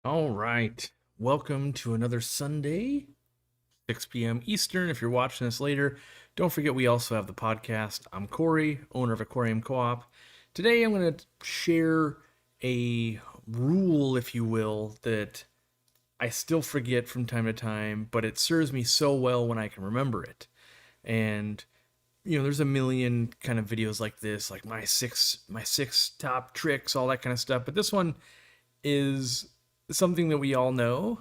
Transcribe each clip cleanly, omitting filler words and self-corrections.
All right. Welcome to another Sunday, 6 p.m. Eastern. If you're watching this later, don't forget we also have the podcast. I'm Corey, owner of Aquariumcoop. Today I'm going to share a rule, if you will, that I still forget from time to time, but it serves me so well when I can remember it. And there's a million kind of videos like this, like my six top tricks, all that kind of stuff. But this one is something that we all know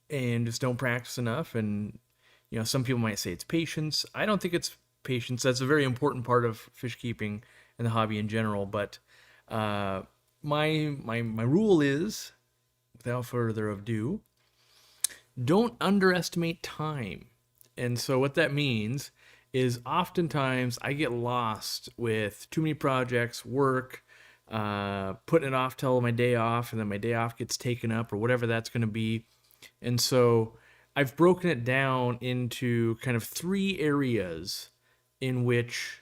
and just don't practice enough. And, some people might say it's patience. I don't think it's patience. That's a very important part of fish keeping and the hobby in general. But uh, my rule is, without further ado, don't underestimate time. And so what that means is oftentimes I get lost with too many projects, work, putting it off till my day off, and then my day off gets taken up or whatever that's going to be. And so I've broken it down into kind of three areas in which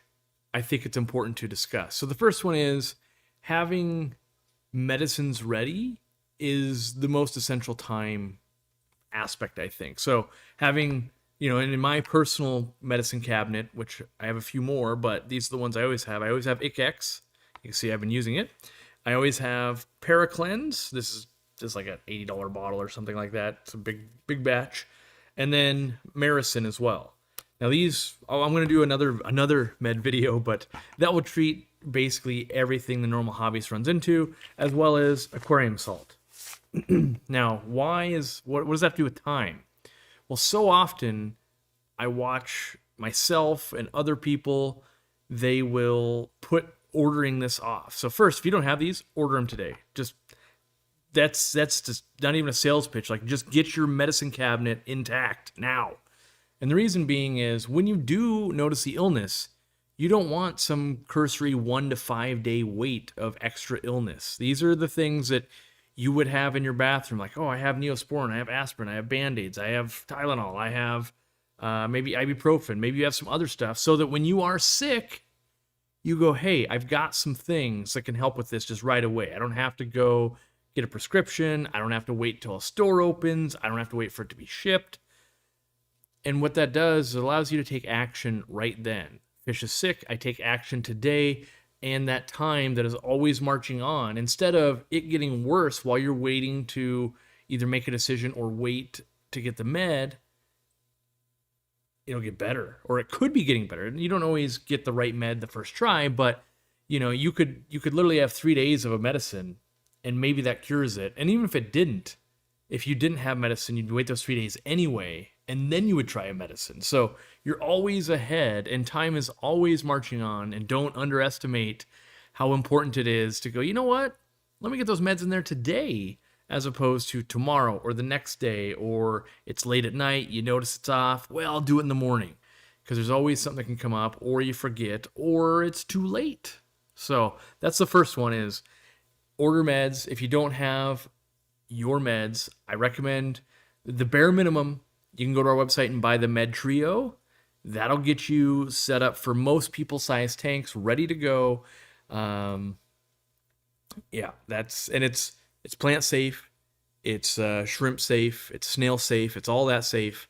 I think it's important to discuss. So the first one is having medicines ready is the most essential time aspect, I think. So having, and in my personal medicine cabinet, which I have a few more, but these are the ones I always have. I always have ICX. You can see I've been using it. I always have Paracleanse. This is just like an $80 bottle or something like that. It's a big batch. And then Maricin as well. Now I'm going to do another med video, but that will treat basically everything the normal hobbyist runs into, as well as aquarium salt. Now, what does that have to do with time? Well, so often I watch myself and other people, they will put ordering this off. So first, if you don't have these, order them today. Just that's just not even a sales pitch. Like, just get your medicine cabinet intact now. And the reason being is when you do notice the illness, you don't want some cursory 1 to 5 day wait of extra illness. These are the things that you would have in your bathroom, like, oh, I have Neosporin, I have aspirin, I have Band-Aids, I have Tylenol, I have maybe ibuprofen, maybe you have some other stuff, so that when you are sick, you go, hey, I've got some things that can help with this just right away. I don't have to go get a prescription. I don't have to wait till a store opens. I don't have to wait for it to be shipped. And what that does is it allows you to take action right then. Fish is sick, I take action today, and that time that is always marching on, instead of it getting worse while you're waiting to either make a decision or wait to get the med, it'll get better, or it could be getting better. You don't always get the right med the first try, but you could literally have 3 days of a medicine and maybe that cures it. And even if it didn't, if you didn't have medicine, you'd wait those 3 days anyway, and then you would try a medicine. So you're always ahead, and time is always marching on. And don't underestimate how important it is to go, you know what? Let me get those meds in there today, as opposed to tomorrow or the next day, or it's late at night, you notice it's off. Well, I'll do it in the morning, because there's always something that can come up, or you forget, or it's too late. So that's the first one, is order meds. If you don't have your meds, I recommend the bare minimum. You can go to our website and buy the Med Trio. That'll get you set up for most people-sized tanks, ready to go. Yeah, it's plant safe, it's shrimp safe, it's snail safe, it's all that safe,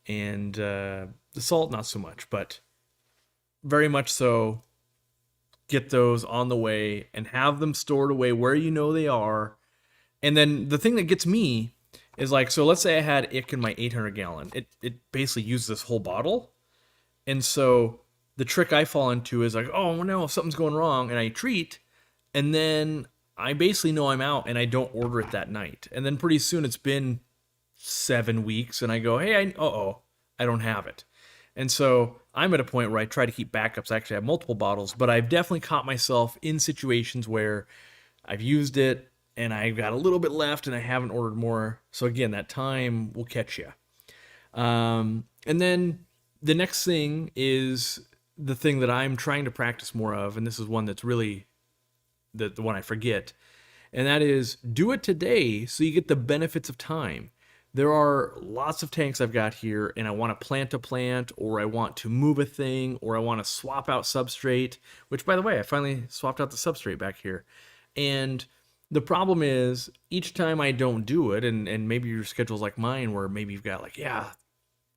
and the salt not so much, but very much so. Get those on the way and have them stored away where you know they are. And then the thing that gets me is, like, so let's say I had ick in my 800 gallon. It basically used this whole bottle. And so the trick I fall into is like, oh no, something's going wrong, and I treat, and then I basically know I'm out and I don't order it that night. And then pretty soon it's been 7 weeks and I go, hey, I don't have it. And so I'm at a point where I try to keep backups. I actually have multiple bottles, but I've definitely caught myself in situations where I've used it and I've got a little bit left and I haven't ordered more. So again, that time will catch you. And then the next thing is the thing that I'm trying to practice more of, and this is one that's really the one I forget, and that is do it today so you get the benefits of time. There are lots of tanks I've got here, and I want to plant a plant, or I want to move a thing, or I want to swap out substrate, which, by the way, I finally swapped out the substrate back here. And The problem is each time I don't do it, and maybe your schedule's like mine where maybe you've got like, yeah,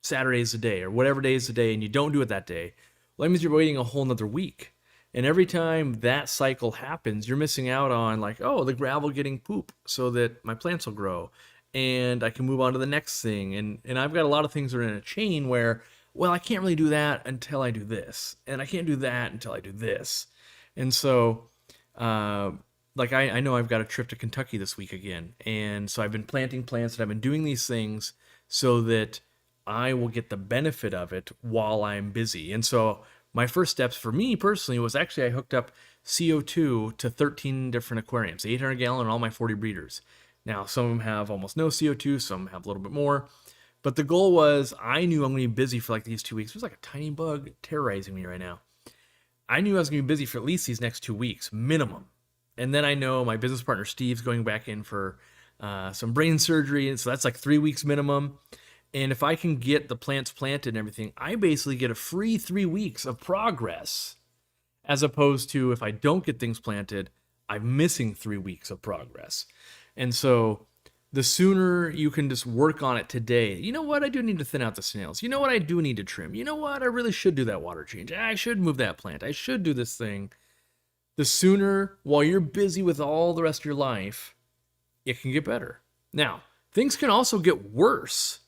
Saturday's the day or whatever day is the day and you don't do it that day, well, that means you're waiting a whole nother week. And every time that cycle happens, you're missing out on like, oh, the gravel getting poop so that my plants will grow and I can move on to the next thing. And I've got a lot of things that are in a chain where, well, I can't really do that until I do this. And I can't do that until I do this. And so, uh, like I know I've got a trip to Kentucky this week again. And so I've been planting plants and I've been doing these things so that I will get the benefit of it while I'm busy. And so my first steps for me personally was actually I hooked up CO2 to 13 different aquariums, 800 gallon and all my 40 breeders. Now, some of them have almost no CO2, some have a little bit more. But the goal was I knew I'm going to be busy for like these 2 weeks. There's like a tiny bug terrorizing me right now. I knew I was going to be busy for at least these next 2 weeks, minimum. And then I know my business partner Steve's going back in for some brain surgery. And so that's like 3 weeks minimum. And if I can get the plants planted and everything, I basically get a free 3 weeks of progress, as opposed to if I don't get things planted, I'm missing 3 weeks of progress. And so the sooner you can just work on it today, you know what, I do need to thin out the snails. You know what, I do need to trim. You know what, I really should do that water change. I should move that plant. I should do this thing. The sooner, while you're busy with all the rest of your life, it can get better. Now, things can also get worse.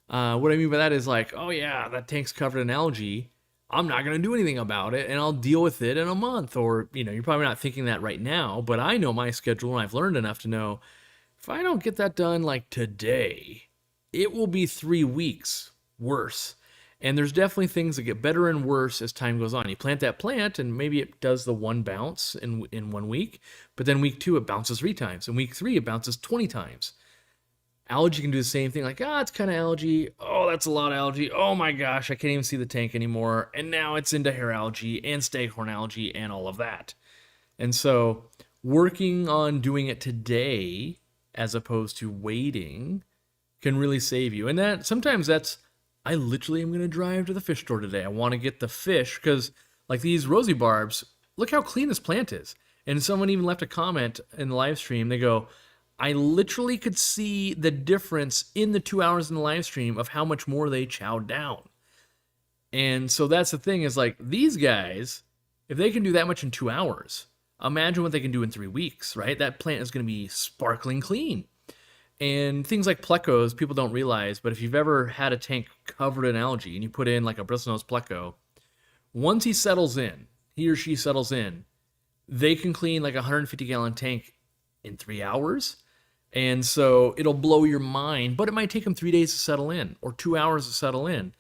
What I mean by that is like, oh yeah, that tank's covered in algae. I'm not going to do anything about it and I'll deal with it in a month. Or, you're probably not thinking that right now, but I know my schedule and I've learned enough to know if I don't get that done like today, it will be 3 weeks worse. And there's definitely things that get better and worse as time goes on. You plant that plant and maybe it does the one bounce in 1 week, but then week 2 it bounces 3 times. In week 3 it bounces 20 times. Algae can do the same thing, like, it's kind of algae. Oh, that's a lot of algae. Oh my gosh, I can't even see the tank anymore. And now it's into hair algae and staghorn algae and all of that. And so working on doing it today as opposed to waiting can really save you. And that sometimes I literally am going to drive to the fish store today. I want to get the fish because like these rosy barbs, look how clean this plant is. And someone even left a comment in the live stream. They go, I literally could see the difference in the 2 hours in the live stream of how much more they chowed down. And so that's the thing is like these guys, if they can do that much in 2 hours, imagine what they can do in 3 weeks, right? That plant is going to be sparkling clean. And things like plecos, people don't realize, but if you've ever had a tank covered in algae and you put in like a bristlenose pleco, once he or she settles in, they can clean like a 150-gallon tank in 3 hours. And so it'll blow your mind, but it might take them 3 days to settle in or 2 hours to settle in.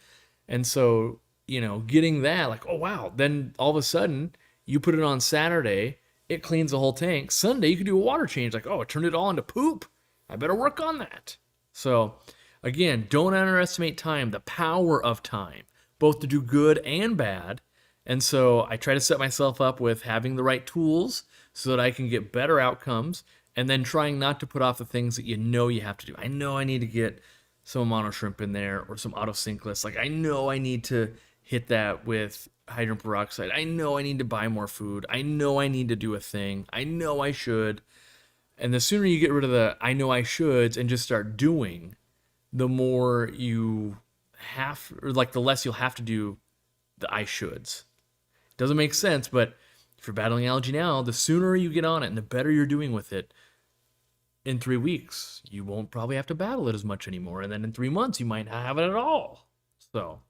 And so, getting that, like, oh, wow. Then all of a sudden you put it on Saturday, it cleans the whole tank. Sunday, you can do a water change. Like, oh, it turned it all into poop. I better work on that. So again, don't underestimate time, the power of time, both to do good and bad. And so I try to set myself up with having the right tools so that I can get better outcomes. And then trying not to put off the things that you have to do. I know I need to get some mono shrimp in there or some autosynclus. Like I know I need to hit that with hydrogen peroxide. I know I need to buy more food. I know I need to do a thing. I know I should. And the sooner you get rid of the I know I shoulds and just start doing, the more you have, or like the less you'll have to do the I shoulds. Doesn't make sense, but if you're battling algae now, the sooner you get on it and the better you're doing with it, in 3 weeks, you won't probably have to battle it as much anymore. And then in 3 months, you might not have it at all. So,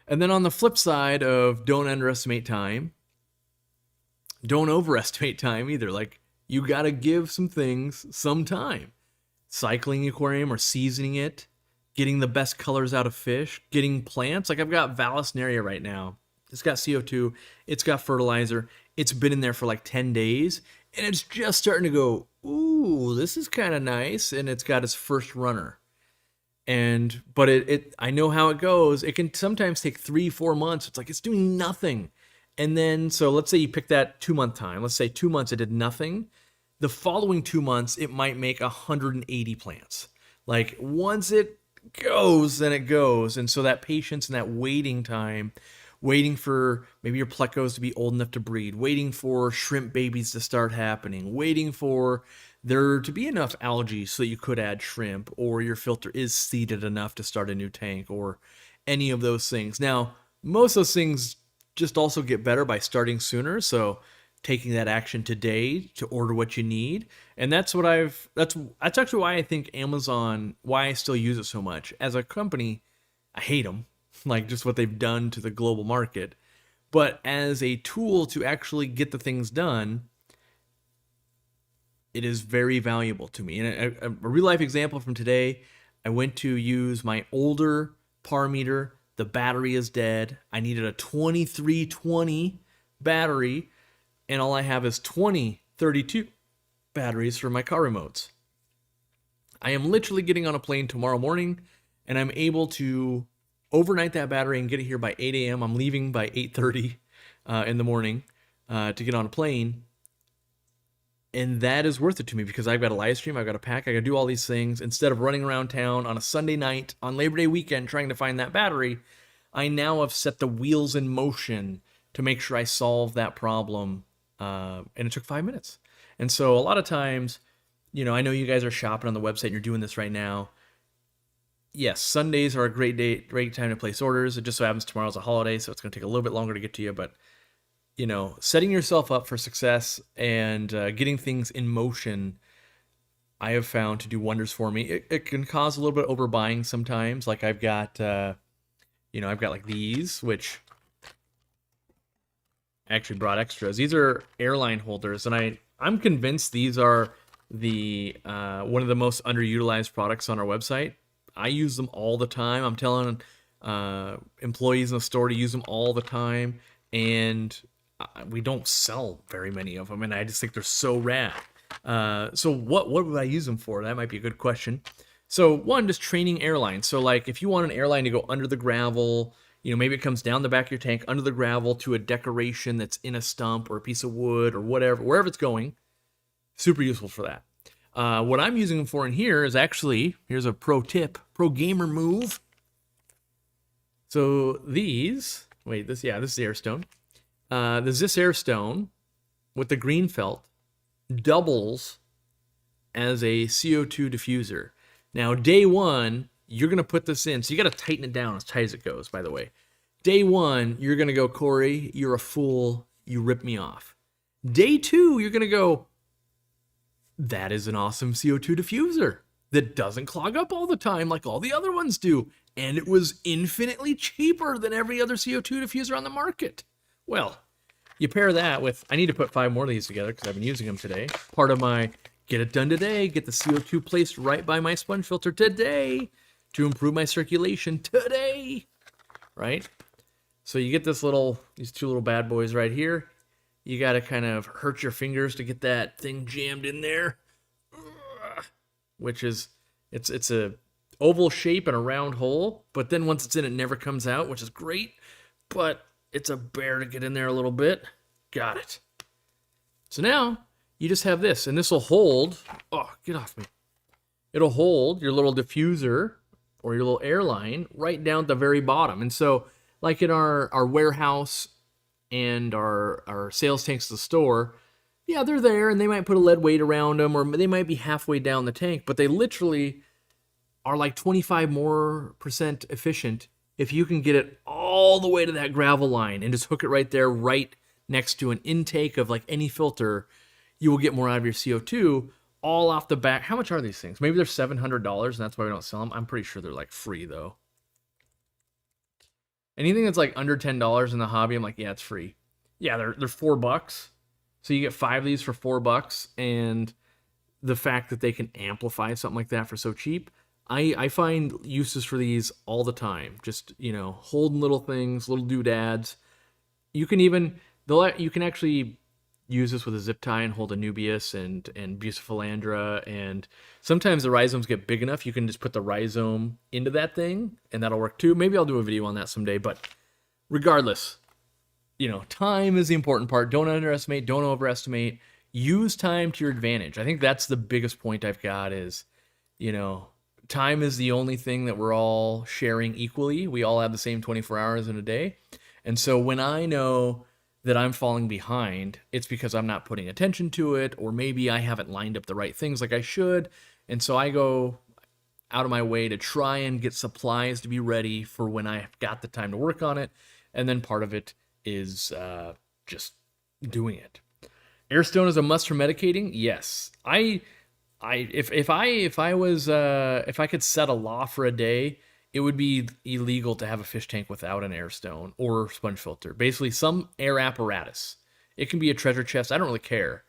and then on the flip side of don't underestimate time, don't overestimate time either. Like you got to give some things some time. Cycling the aquarium or seasoning it, getting the best colors out of fish, getting plants. Like I've got Vallisneria right now. It's got CO2. It's got fertilizer. It's been in there for like 10 days. And it's just starting to go, ooh, this is kind of nice. And it's got its first runner. But I know how it goes. It can sometimes take 3-4 months. It's like it's doing nothing. And then, so let's say you pick that 2-month time. Let's say 2 months it did nothing. The following 2 months, it might make 180 plants. Like once it goes, then it goes. And so that patience and that waiting time waiting for maybe your plecos to be old enough to breed, waiting for shrimp babies to start happening, waiting for there to be enough algae so that you could add shrimp, or your filter is seeded enough to start a new tank, or any of those things. Now, most of those things just also get better by starting sooner. So taking that action today to order what you need. And that's actually why I think Amazon, why I still use it so much. As a company, I hate them, like just what they've done to the global market. But as a tool to actually get the things done, it is very valuable to me. And a real life example from today, I went to use my older par meter. The battery is dead. I needed a 2320 battery, and all I have is 2032 batteries for my car remotes. I am literally getting on a plane tomorrow morning, and I'm able to overnight that battery and get it here by 8 a.m. I'm leaving by 8:30 in the morning to get on a plane. And that is worth it to me because I've got a live stream, I've got a pack, I got to do all these things. Instead of running around town on a Sunday night, on Labor Day weekend, trying to find that battery, I now have set the wheels in motion to make sure I solve that problem. And it took 5 minutes. And so a lot of times, I know you guys are shopping on the website and you're doing this right now. Yes, Sundays are a great time to place orders. It just so happens tomorrow's a holiday, so it's going to take a little bit longer to get to you, but setting yourself up for success and getting things in motion, I have found to do wonders for me. It can cause a little bit of overbuying sometimes. Like I've got, I've got like these, which I actually brought extras. These are airline holders, and I'm convinced these are the one of the most underutilized products on our website. I use them all the time. I'm telling employees in the store to use them all the time, and we don't sell very many of them, and I just think they're so rad. So what would I use them for? That might be a good question. So one, just training airlines. So like if you want an airline to go under the gravel, maybe it comes down the back of your tank under the gravel to a decoration that's in a stump or a piece of wood or whatever, wherever it's going, super useful for that. What I'm using them for in here is actually, here's a pro tip, pro gamer move. So this is Airstone. The Zis Airstone with the green felt doubles as a CO2 diffuser. Now, day one, you're going to put this in. So you got to tighten it down as tight as it goes, by the way. Day one, you're going to go, Corey, you're a fool. You ripped me off. Day two, you're going to go, that is an awesome CO2 diffuser that doesn't clog up all the time like all the other ones do. And it was infinitely cheaper than every other CO2 diffuser on the market. Well, you pair that with, I need to put 5 more of these together because I've been using them today. Part of my get it done today, get the CO2 placed right by my sponge filter today to improve my circulation today, right? So you get these 2 little bad boys right here. You got to kind of hurt your fingers to get that thing jammed in there, which is, it's a oval shape and a round hole, but then once it's in, it never comes out, which is great, but it's a bear to get in there a little bit. Got it. So now you just have this, and this will hold, get off me. It'll hold your little diffuser or your little airline right down at the very bottom. And so like in our warehouse and our sales tanks at the store, yeah, they're there and they might put a lead weight around them or they might be halfway down the tank, but they literally are like 25% more efficient if you can get it all the way to that gravel line and just hook it right there, right next to an intake of like any filter. You will get more out of your CO2 all off the back. How much are these things? Maybe they're $700 and that's why we don't sell them. I'm pretty sure they're like free though. Anything that's like under $10 in the hobby, I'm like, yeah, it's free. Yeah, they're $4. So you get 5 of these for $4, and the fact that they can amplify something like that for so cheap, I find uses for these all the time. Just, holding little things, little doodads. You can actually use this with a zip tie and hold a Nubius and Bucephalandra, and sometimes the rhizomes get big enough you can just put the rhizome into that thing, and that'll work too. Maybe I'll do a video on that someday, but regardless, time is the important part. Don't underestimate, don't overestimate. Use time to your advantage. I think that's the biggest point I've got is, time is the only thing that we're all sharing equally. We all have the same 24 hours in a day. And so when I know that I'm falling behind, it's because I'm not putting attention to it, or maybe I haven't lined up the right things like I should. And so I go out of my way to try and get supplies to be ready for when I've got the time to work on it. And then part of it is just doing it. Airstone is a must for medicating. Yes, if I could set a law for a day, it would be illegal to have a fish tank without an airstone or sponge filter. Basically, some air apparatus. It can be a treasure chest. I don't really care,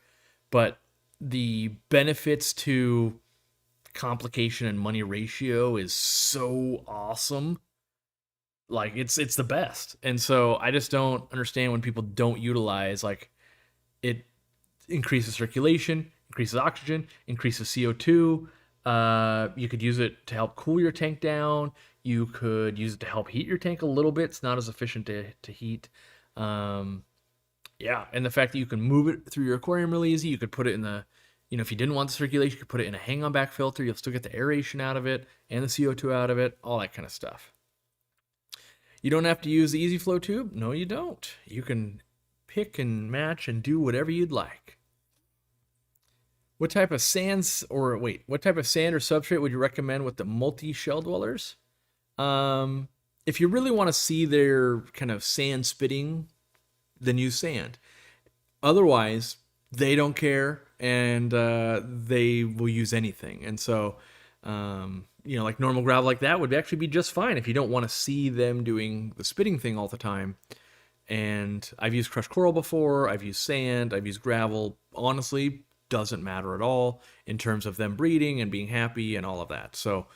but the benefits to complication and money ratio is so awesome. Like it's the best. And so I just don't understand when people don't utilize, like, it increases circulation, increases oxygen, increases CO2. You could use it to help cool your tank down. You could use it to help heat your tank a little bit. It's not as efficient to heat. Yeah, and the fact that you can move it through your aquarium really easy. You could put it in the, if you didn't want the circulation, you could put it in a hang-on back filter. You'll still get the aeration out of it and the CO2 out of it, all that kind of stuff. You don't have to use the Easy Flow tube. No, you don't. You can pick and match and do whatever you'd like. What type of sand or substrate would you recommend with the multi-shell dwellers? If you really want to see their kind of sand spitting, then use sand. Otherwise, they don't care, and they will use anything. And so, like normal gravel like that would actually be just fine if you don't want to see them doing the spitting thing all the time. And I've used crushed coral before. I've used sand. I've used gravel. Honestly, doesn't matter at all in terms of them breeding and being happy and all of that. So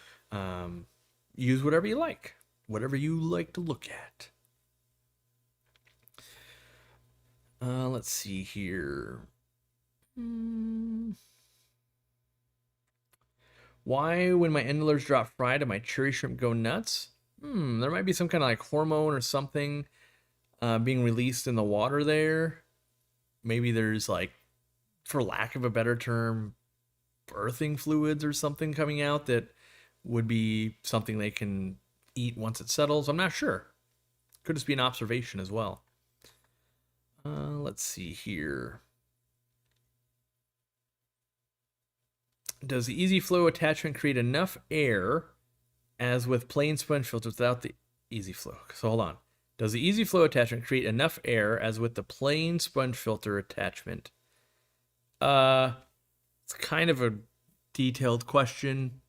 use whatever you like to look at. Let's see here. Why, when my endlers drop fry, do my cherry shrimp go nuts? There might be some kind of like hormone or something being released in the water there. Maybe there's, like, for lack of a better term, birthing fluids or something coming out that would be something they can eat once it settles. I'm not sure. Could just be an observation as well. Let's see here. Does the Easy Flow attachment create enough air as with plain sponge filters without the Easy Flow? So hold on. Does the Easy Flow attachment create enough air as with the plain sponge filter attachment? It's kind of a detailed question.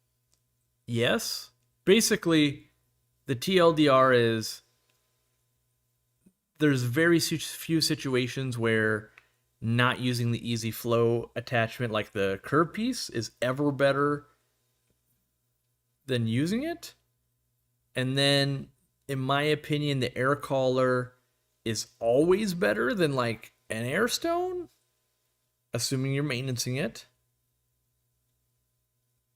Yes. Basically, the TLDR is there's very few situations where not using the Easy Flow attachment, like the curb piece, is ever better than using it. And then, in my opinion, the air collar is always better than, like, an air stone, assuming you're maintaining it.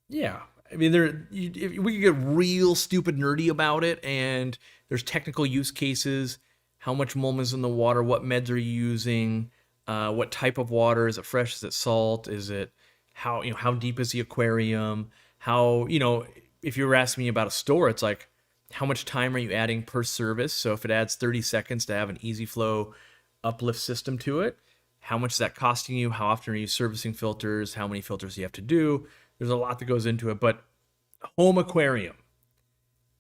Yeah. I mean, we could get real stupid nerdy about it, and there's technical use cases. How much mulm is in the water? What meds are you using? What type of water? Is it fresh? Is it salt? Is it how deep is the aquarium? How, if you were asking me about a store, it's like, how much time are you adding per service? So if it adds 30 seconds to have an Easy Flow uplift system to it, how much is that costing you? How often are you servicing filters? How many filters do you have to do? There's a lot that goes into it, but home aquarium,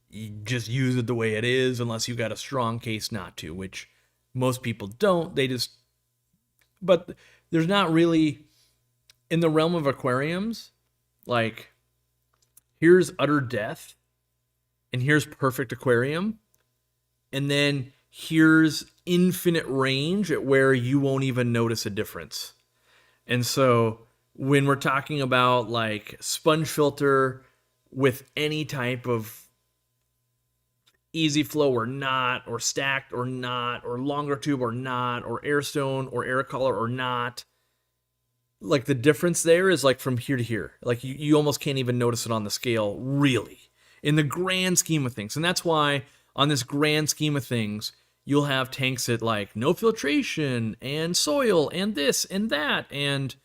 you just use it the way it is unless you got a strong case not to, which most people don't. But there's not really, in the realm of aquariums, like, here's utter death, and here's perfect aquarium, and then here's infinite range at where you won't even notice a difference. And so when we're talking about, like, sponge filter with any type of Easy Flow or not, or stacked or not, or longer tube or not, or airstone or air collar or not, like, the difference there is like from here to here. Like, you almost can't even notice it on the scale, really, in the grand scheme of things. And that's why on this grand scheme of things, you'll have tanks that, like, no filtration and soil and this and that, and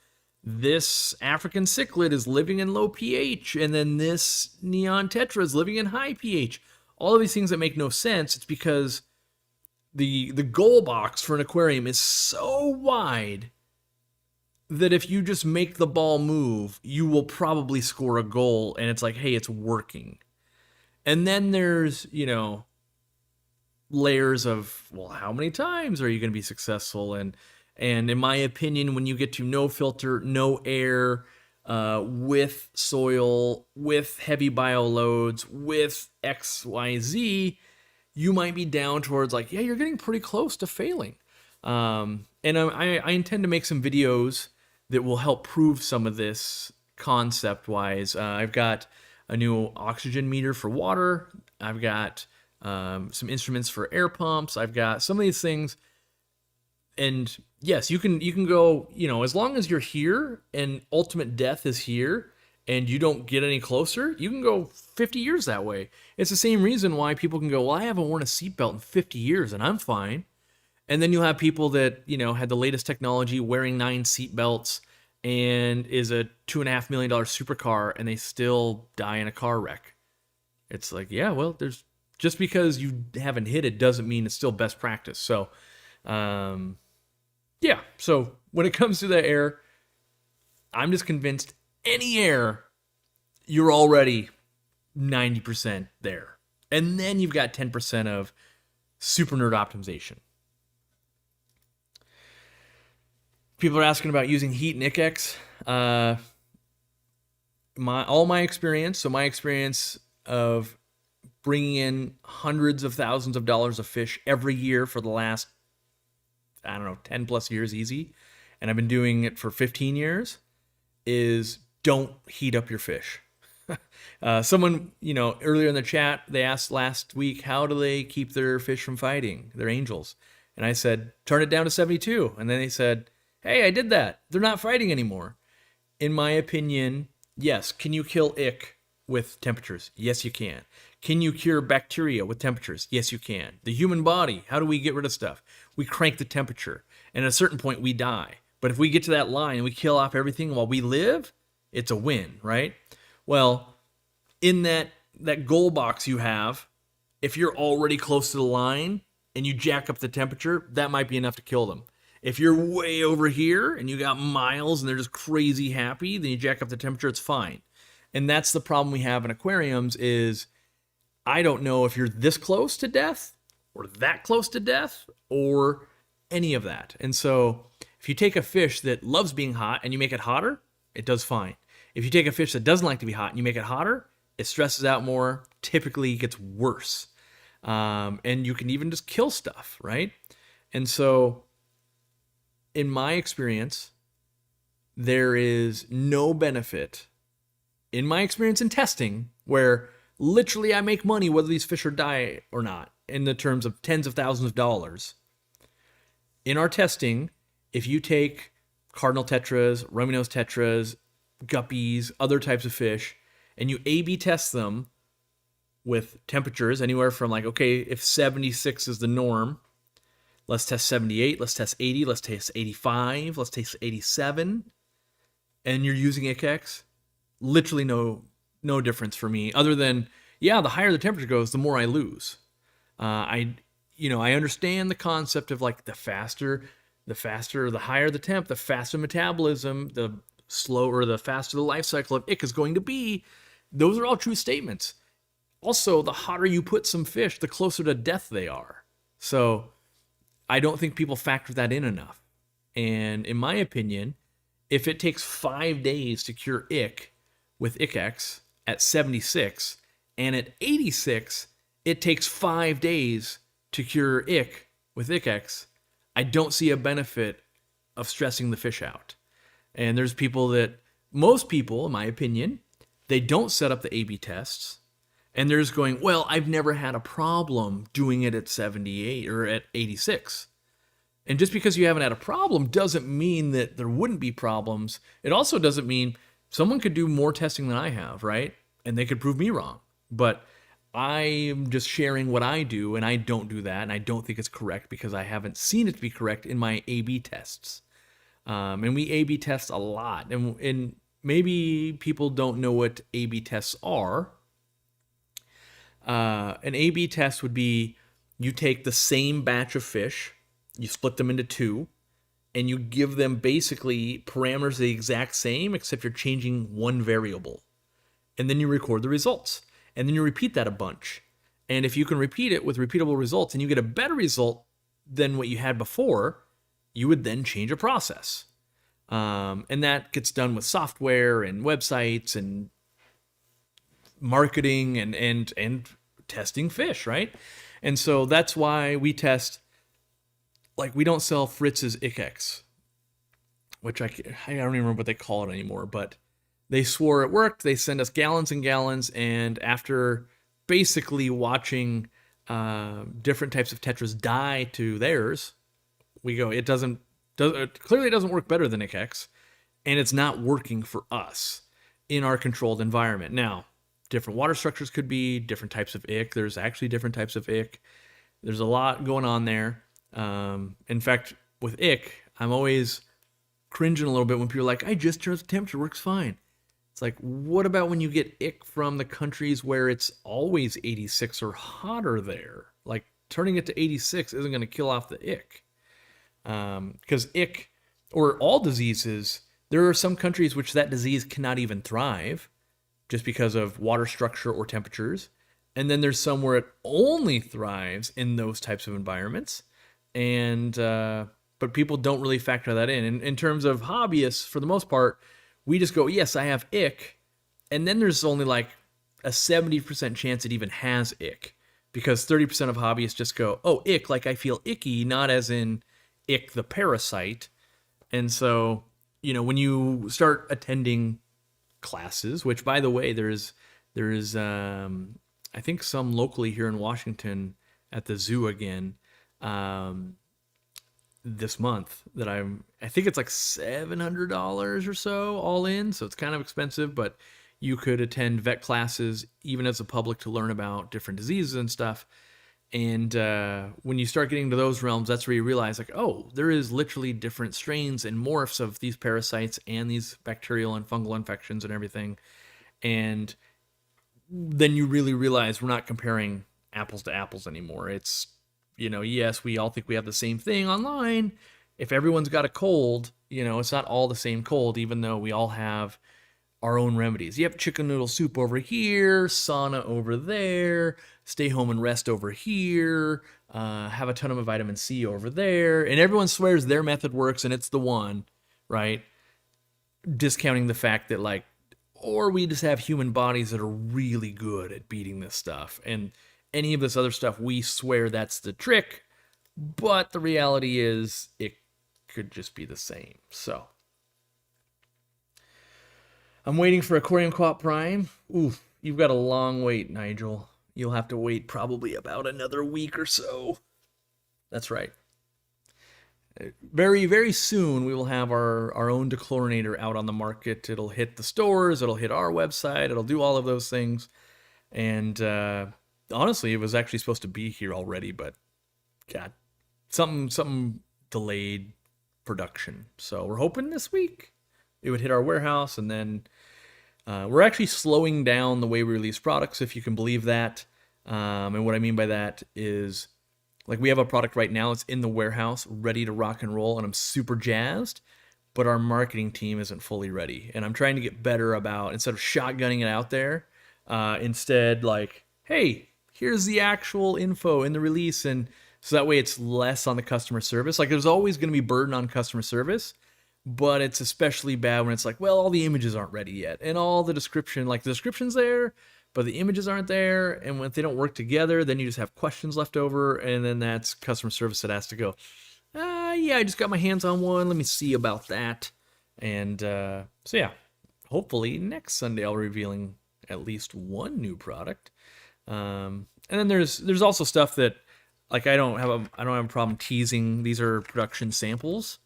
this African cichlid is living in low pH, and then this neon tetra is living in high pH. All of these things that make no sense. It's because the goal box for an aquarium is so wide that if you just make the ball move, you will probably score a goal, and it's like, hey, it's working. And then there's, layers of, well, how many times are you going to be successful? And in my opinion, when you get to no filter, no air, with soil, with heavy bio loads, with XYZ, you might be down towards like, yeah, you're getting pretty close to failing. And I intend to make some videos that will help prove some of this concept wise. I've got a new oxygen meter for water. I've got some instruments for air pumps. I've got some of these things. And yes, you can go, as long as you're here and ultimate death is here and you don't get any closer, you can go 50 years that way. It's the same reason why people can go, well, I haven't worn a seatbelt in 50 years and I'm fine. And then you'll have people that, had the latest technology, wearing 9 seatbelts, and is a $2.5 million supercar, and they still die in a car wreck. It's like, yeah, well, there's just because you haven't hit it doesn't mean it's still best practice. So, yeah. So when it comes to the air, I'm just convinced any air, you're already 90% there. And then you've got 10% of super nerd optimization. People are asking about using heat and ICX. My experience of bringing in hundreds of thousands of dollars of fish every year for the last, 10 plus years easy, and I've been doing it for 15 years, is don't heat up your fish. Someone, earlier in the chat, they asked last week, how do they keep their fish from fighting, their angels? And I said, turn it down to 72. And then they said, hey, I did that. They're not fighting anymore. In my opinion, yes. Can you kill ick with temperatures? Yes, you can. Can you cure bacteria with temperatures? Yes, you can. The human body, how do we get rid of stuff? We crank the temperature, and at a certain point, we die. But if we get to that line and we kill off everything while we live, it's a win, right? Well, in that goal box you have, if you're already close to the line and you jack up the temperature, that might be enough to kill them. If you're way over here and you got miles and they're just crazy happy, then you jack up the temperature, it's fine. And that's the problem we have in aquariums is I don't know if you're this close to death or that close to death or any of that. And so if you take a fish that loves being hot and you make it hotter, it does fine. If you take a fish that doesn't like to be hot and you make it hotter, it stresses out more, typically gets worse. And you can even just kill stuff, right? And so in my experience, there is no benefit, in my experience in testing, where literally I make money whether these fish are die or not, in the terms of tens of thousands of dollars. In our testing, if you take cardinal tetras, rummy nose tetras, guppies, other types of fish, and you A/B test them with temperatures anywhere from like, okay, if 76 is the norm, let's test 78, let's test 80, let's test 85, let's test 87, and you're using ICX, literally no difference for me, other than, yeah, the higher the temperature goes, the more I lose. I understand the concept of like the higher the temp, the faster metabolism, the slower, the faster the life cycle of ick is going to be. Those are all true statements. Also, the hotter you put some fish, the closer to death they are. So I don't think people factor that in enough. And in my opinion, if it takes 5 days to cure ick with ICX at 76, and at 86, it takes 5 days to cure ick with ICX, I don't see a benefit of stressing the fish out. And there's most people, in my opinion, they don't set up the A/B tests. And they're just going, well, I've never had a problem doing it at 78 or at 86. And just because you haven't had a problem doesn't mean that there wouldn't be problems. It also doesn't mean someone could do more testing than I have, right? And they could prove me wrong. But I'm just sharing what I do, and I don't do that. And I don't think it's correct because I haven't seen it to be correct in my A/B tests. And we A/B test a lot. And maybe people don't know what A/B tests are. An A/B test would be you take the same batch of fish, you split them into two, and you give them basically parameters the exact same, except you're changing one variable. And then you record the results. And then you repeat that a bunch. And if you can repeat it with repeatable results and you get a better result than what you had before, you would then change a process. And that gets done with software and websites and marketing and testing fish, right? And so that's why we test, like, we don't sell Fritz's Ikex, which I don't even remember what they call it anymore, but they swore it worked. They send us gallons and gallons, and after basically watching different types of tetras die to theirs, we go, it clearly doesn't work better than Ikex, and it's not working for us in our controlled environment. Now, different water structures could be, different types of ick. There's actually different types of ick. There's a lot going on there. In fact, with ick, I'm always cringing a little bit when people are like, I just chose the temperature, works fine. It's like, what about when you get ick from the countries where it's always 86 or hotter there? Like, turning it to 86 isn't going to kill off the ick. Because ick, or all diseases, there are some countries which that disease cannot even thrive just because of water structure or temperatures. And then there's some where it only thrives in those types of environments. And but people don't really factor that in. And in terms of hobbyists, for the most part, we just go, yes, I have ick. And then there's only like a 70% chance it even has ick. Because 30% of hobbyists just go, oh, ick, like I feel icky, not as in ick the parasite. And so, when you start attending classes, which, by the way, there is I think some locally here in Washington at the zoo again this month that I think it's like $700 or so all in, so it's kind of expensive, but you could attend vet classes even as a public to learn about different diseases and stuff. And when you start getting to those realms, that's where you realize, like, oh, there is literally different strains and morphs of these parasites and these bacterial and fungal infections and everything. And then you really realize we're not comparing apples to apples anymore. It's, yes, we all think we have the same thing online. If everyone's got a cold, it's not all the same cold, even though we all have our own remedies. You have chicken noodle soup over here, sauna over there, stay home and rest over here, have a ton of vitamin C over there, and everyone swears their method works and it's the one, right? Discounting the fact that, like, or we just have human bodies that are really good at beating this stuff, and any of this other stuff, we swear that's the trick, but the reality is it could just be the same. So I'm waiting for Aquariumcoop Prime. Ooh, you've got a long wait, Nigel. You'll have to wait probably about another week or so. That's right. Very, very soon we will have our own dechlorinator out on the market. It'll hit the stores, it'll hit our website, it'll do all of those things. And honestly, it was actually supposed to be here already, but God, something delayed production. So we're hoping this week it would hit our warehouse, and then we're actually slowing down the way we release products, if you can believe that. And what I mean by that is, like, we have a product right now, it's in the warehouse, ready to rock and roll, and I'm super jazzed, but our marketing team isn't fully ready. And I'm trying to get better about, instead of shotgunning it out there, instead, like, hey, here's the actual info in the release, and so that way it's less on the customer service. Like, there's always going to be burden on customer service, but it's especially bad when it's like, well, all the images aren't ready yet, and all the description, like, the description's there, but the images aren't there, and if they don't work together, then you just have questions left over, and then that's customer service that has to go, yeah, I just got my hands on one, let me see about that. And so yeah, hopefully next Sunday I'll be revealing at least one new product. And then there's also stuff that, like, I don't have a problem teasing. These are production samples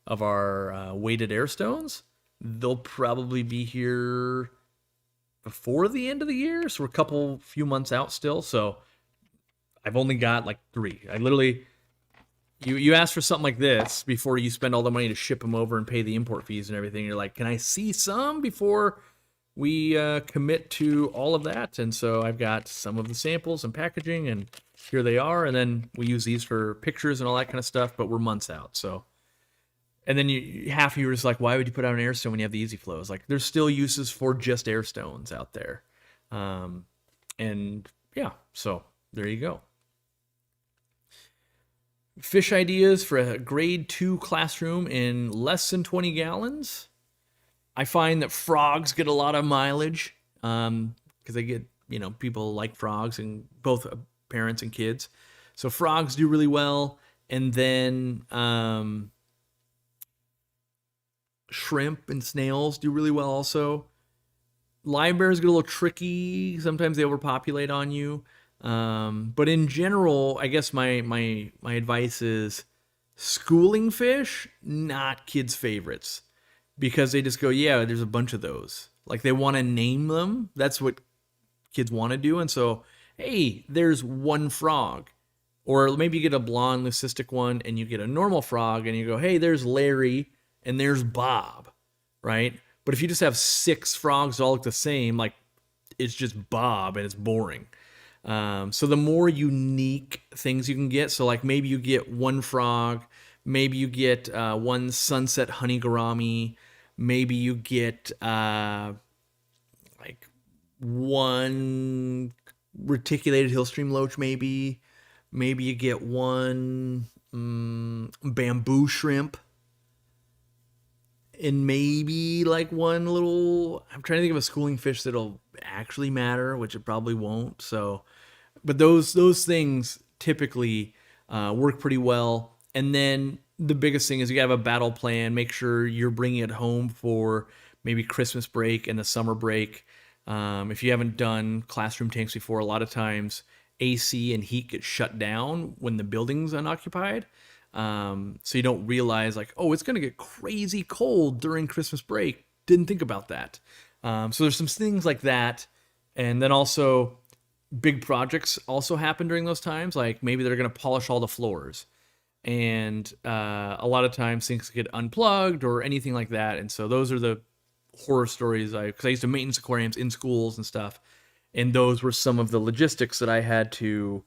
of our weighted air stones. They'll probably be here before the end of the year, so we're a few months out still. So I've only got like 3. I literally, you ask for something like this before you spend all the money to ship them over and pay the import fees and everything. You're like, can I see some before we commit to all of that? And so I've got some of the samples and packaging, and here they are. And then we use these for pictures and all that kind of stuff, but we're months out. So, and then half of you are just like, why would you put out an air stone when you have the easy flows? Like, there's still uses for just air stones out there. And yeah, so there you go. Fish ideas for a grade 2 classroom in less than 20 gallons. I find that frogs get a lot of mileage because they get, people like frogs, and both parents and kids. So frogs do really well. And then shrimp and snails do really well also. Live bears get a little tricky. Sometimes they overpopulate on you. But in general, I guess my advice is schooling fish, not kids' favorites, because they just go, yeah, there's a bunch of those. Like, they want to name them. That's what kids want to do. And so, hey, there's one frog. Or maybe you get a blonde leucistic one and you get a normal frog and you go, hey, there's Larry and there's Bob, right? But if you just have 6 frogs all look the same, like, it's just Bob and it's boring. So the more unique things you can get, so like maybe you get one frog, maybe you get one sunset honey gourami, maybe you get like one reticulated hillstream loach, maybe you get one bamboo shrimp, and maybe like one little, I'm trying to think of a schooling fish that'll actually matter, which it probably won't. So, but those things typically work pretty well. And then the biggest thing is you gotta have a battle plan. Make sure you're bringing it home for maybe Christmas break and the summer break. If you haven't done classroom tanks before, a lot of times AC and heat get shut down when the building's unoccupied. So you don't realize like, oh, it's going to get crazy cold during Christmas break. Didn't think about that. So there's some things like that. And then also big projects also happen during those times. Like maybe they're going to polish all the floors. And a lot of times things get unplugged or anything like that. And so those are the horror stories. Because I used to maintenance aquariums in schools and stuff. And those were some of the logistics that I had to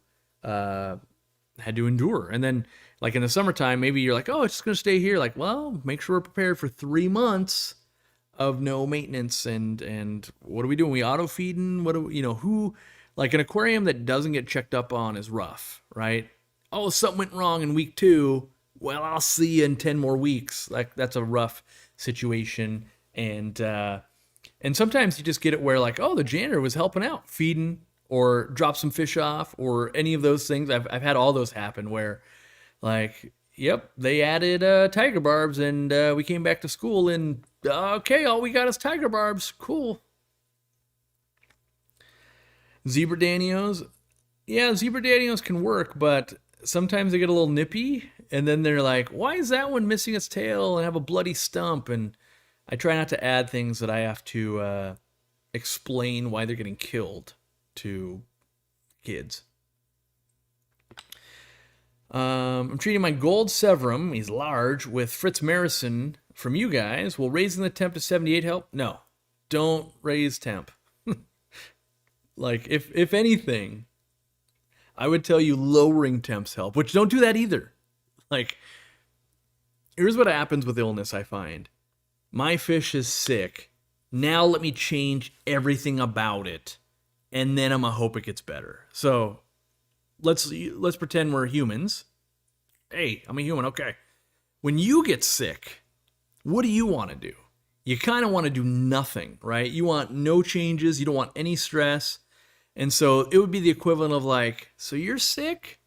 endure. And then like in the summertime, maybe you're like, oh, it's just going to stay here. Like, well, make sure we're prepared for 3 months of no maintenance. And what are we doing? We auto feeding? What do we, who, like an aquarium that doesn't get checked up on is rough, right? Oh, something went wrong in week 2. Well, I'll see you in 10 more weeks. Like that's a rough situation. And sometimes you just get it where like, oh, the janitor was helping out, feeding or drop some fish off or any of those things. I've had all those happen where like, yep, they added tiger barbs and we came back to school and okay, all we got is tiger barbs. Cool. Zebra danios. Yeah, zebra danios can work, but sometimes they get a little nippy and then they're like, why is that one missing its tail and have a bloody stump? And I try not to add things that I have to explain why they're getting killed to kids. I'm treating my gold severum, he's large, with Fritz Marison from you guys. Will raising the temp to 78 help? No, don't raise temp. Like, if anything, I would tell you lowering temps help, which don't do that either. Like, here's what happens with illness, I find. My fish is sick. Now let me change everything about it, and then I'm gonna hope it gets better. So let's pretend we're humans. Hey, I'm a human, okay. When you get sick, what do you want to do? You kind of want to do nothing, right? You want no changes. You don't want any stress. And so it would be the equivalent of like, so you're sick?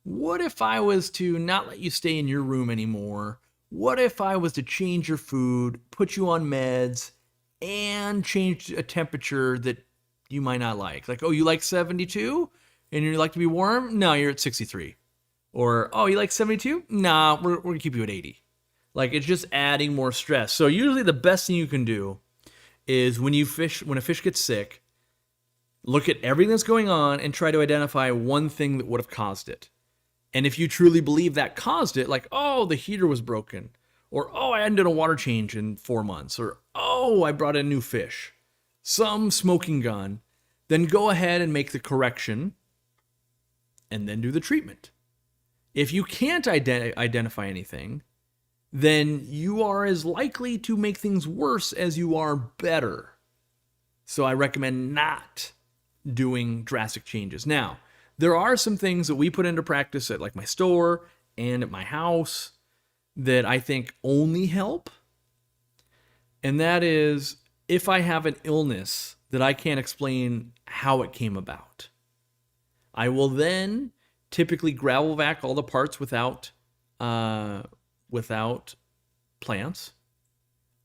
What if I was to not let you stay in your room anymore? What if I was to change your food, put you on meds, and change a temperature that you might not like? Like, oh, you like 72? And you like to be warm? No, you're at 63. Or, oh, you like 72? Nah, we're going to keep you at 80. Like, it's just adding more stress. So usually the best thing you can do is when a fish gets sick, look at everything that's going on and try to identify one thing that would have caused it. And if you truly believe that caused it, like, oh, the heater was broken, or, oh, I hadn't done a water change in 4 months, or, oh, I brought in new fish, some smoking gun, then go ahead and make the correction and then do the treatment. If you can't identify anything, then you are as likely to make things worse as you are better. So I recommend not doing drastic changes. Now, there are some things that we put into practice at like my store and at my house that I think only help. And that is if I have an illness that I can't explain how it came about. I will then typically gravel vac all the parts without plants.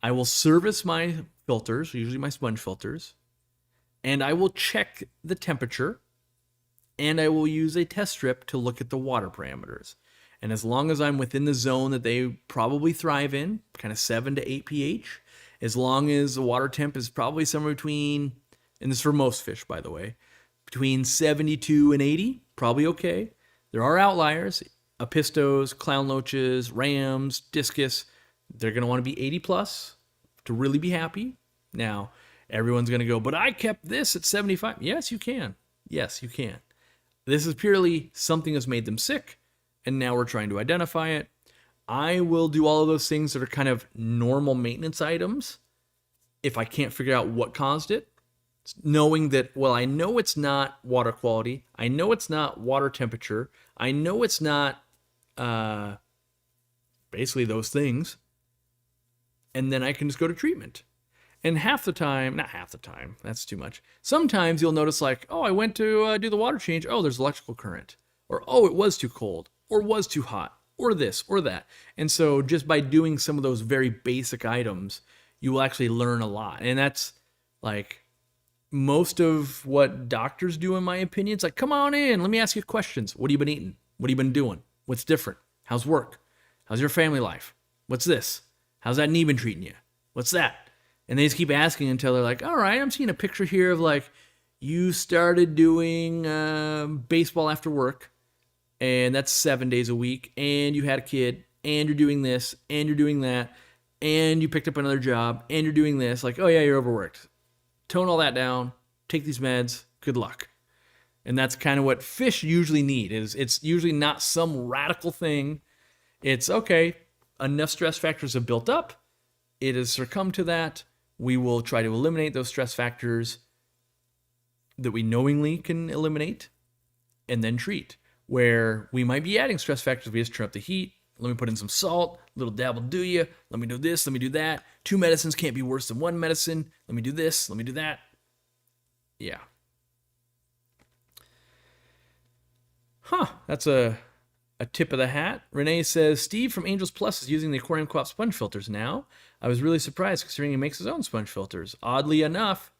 I will service my filters, usually my sponge filters, and I will check the temperature, and I will use a test strip to look at the water parameters. And as long as I'm within the zone that they probably thrive in, kind of 7 to 8 pH, as long as the water temp is probably somewhere between, and this is for most fish, by the way, between 72 and 80, probably okay. There are outliers, apistos, clown loaches, rams, discus. They're going to want to be 80 plus to really be happy. Now, everyone's going to go, but I kept this at 75. Yes, you can. Yes, you can. This is purely something has made them sick, and now we're trying to identify it. I will do all of those things that are kind of normal maintenance items if I can't figure out what caused it. Knowing that, well, I know it's not water quality. I know it's not water temperature. I know it's not basically those things. And then I can just go to treatment. And half the time, not half the time, that's too much. Sometimes you'll notice like, oh, I went to do the water change. Oh, there's electrical current. Or, oh, it was too cold. Or was too hot. Or this, or that. And so just by doing some of those very basic items, you will actually learn a lot. And that's like most of what doctors do, in my opinion. It's like, come on in, let me ask you questions. What have you been eating? What have you been doing? What's different? How's work? How's your family life? What's this? How's that knee been treating you? What's that? And they just keep asking until they're like, all right, I'm seeing a picture here of like, you started doing baseball after work, and that's 7 days a week, and you had a kid, and you're doing this, and you're doing that, and you picked up another job, and you're doing this. Like, oh yeah, you're overworked. Tone all that down. Take these meds. Good luck. And that's kind of what fish usually need. It's usually not some radical thing. It's, okay, enough stress factors have built up. It has succumbed to that. We will try to eliminate those stress factors that we knowingly can eliminate and then treat. Where we might be adding stress factors, we just turn up the heat. Let me put in some salt, a little dab will do you. Let me do this, let me do that. 2 medicines can't be worse than 1 medicine. Let me do this, let me do that. Yeah. That's a tip of the hat. Renee says, Steve from Angels Plus is using the Aquariumcoop sponge filters now. I was really surprised considering he makes his own sponge filters. Oddly enough,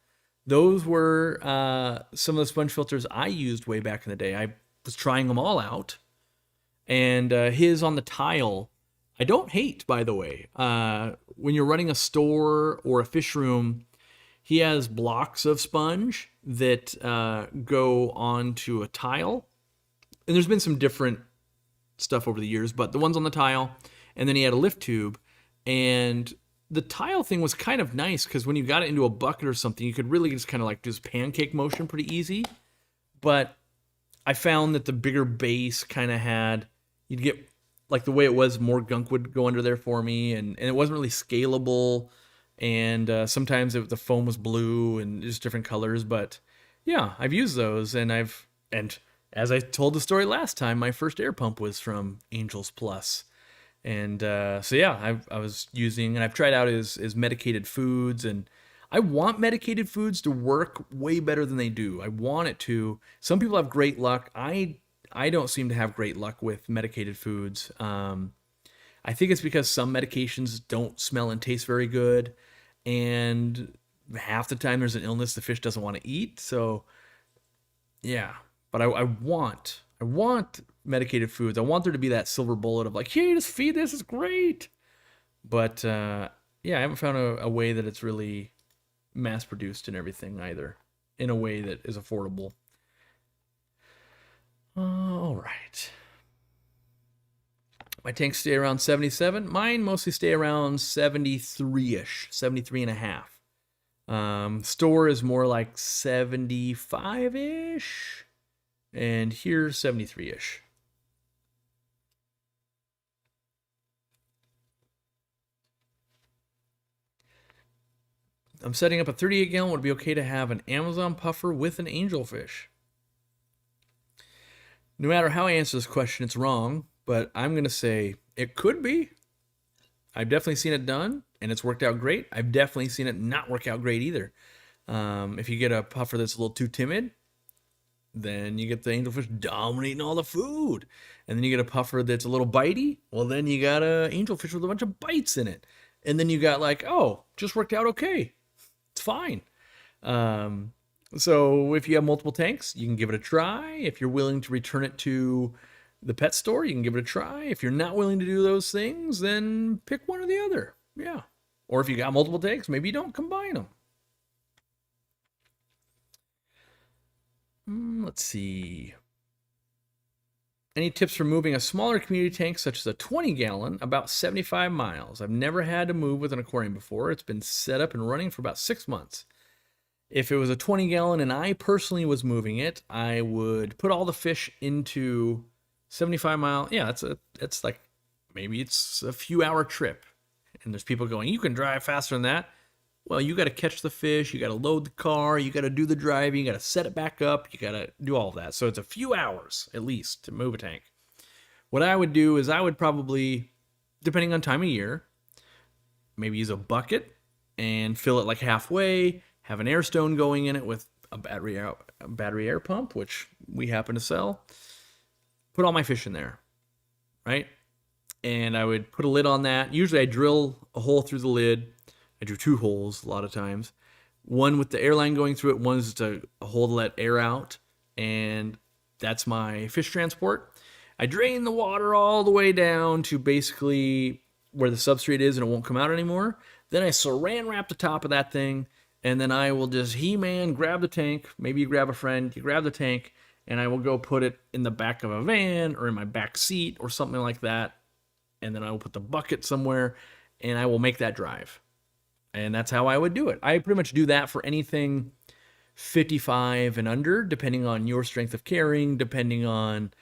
those were some of the sponge filters I used way back in the day. I was trying them all out. And his on the tile, I don't hate, by the way. When you're running a store or a fish room, he has blocks of sponge that go onto a tile. And there's been some different stuff over the years, but the ones on the tile, and then he had a lift tube. And the tile thing was kind of nice because when you got it into a bucket or something, you could really just kind of like do this pancake motion pretty easy. But I found that the bigger base kind of had, you'd get, like the way it was, more gunk would go under there for me, and it wasn't really scalable, and sometimes the foam was blue and just different colors, but yeah, I've used those, and as I told the story last time, my first air pump was from Angels Plus, and so yeah, I was using, and I've tried out his medicated foods, and I want medicated foods to work way better than they do. I want it to. Some people have great luck. I don't seem to have great luck with medicated foods. I think it's because some medications don't smell and taste very good, and half the time there's an illness the fish doesn't want to eat. So, yeah. But I want medicated foods. I want there to be that silver bullet of like, here, just feed this. It's great. But yeah, I haven't found a way that it's really mass produced and everything either, in a way that is affordable. All right. My tanks stay around 77. Mine mostly stay around 73-ish, 73 and a half. Store is more like 75-ish. And here's 73-ish. I'm setting up a 38 gallon. Would it be okay to have an Amazon puffer with an angelfish? No matter how I answer this question, it's wrong, but I'm going to say it could be. I've definitely seen it done, and it's worked out great. I've definitely seen it not work out great either. If you get a puffer that's a little too timid, then you get the angelfish dominating all the food. And then you get a puffer that's a little bitey, well, then you got an angelfish with a bunch of bites in it. And then you got like, oh, just worked out okay. It's fine. So if you have multiple tanks, you can give it a try. If you're willing to return it to the pet store, you can give it a try. If you're not willing to do those things, then pick one or the other. Yeah. Or if you got multiple tanks, maybe you don't combine them. Let's see. Any tips for moving a smaller community tank, such as a 20 gallon, about 75 miles? I've never had to move with an aquarium before. It's been set up and running for about 6 months. If it was a 20 gallon and I personally was moving it, I would put all the fish into 75 mile. Yeah, it's like, maybe it's a few hour trip. And there's people going, you can drive faster than that. Well, you got to catch the fish, you got to load the car, you got to do the driving, you got to set it back up, you got to do all of that. So it's a few hours at least to move a tank. What I would do is I would probably, depending on time of year, maybe use a bucket and fill it like halfway, have an air stone going in it with a battery air pump, which we happen to sell. Put all my fish in there, right? And I would put a lid on that. Usually I drill a hole through the lid. I do 2 holes a lot of times. One with the air line going through it, one is a hole to let air out, and that's my fish transport. I drain the water all the way down to basically where the substrate is and it won't come out anymore. Then I saran wrap the top of that thing, and then I will just He-Man grab the tank. Maybe you grab a friend, you grab the tank, and I will go put it in the back of a van or in my back seat or something like that. And then I will put the bucket somewhere, and I will make that drive. And that's how I would do it. I pretty much do that for anything 55 and under, depending on your strength of carrying, depending on,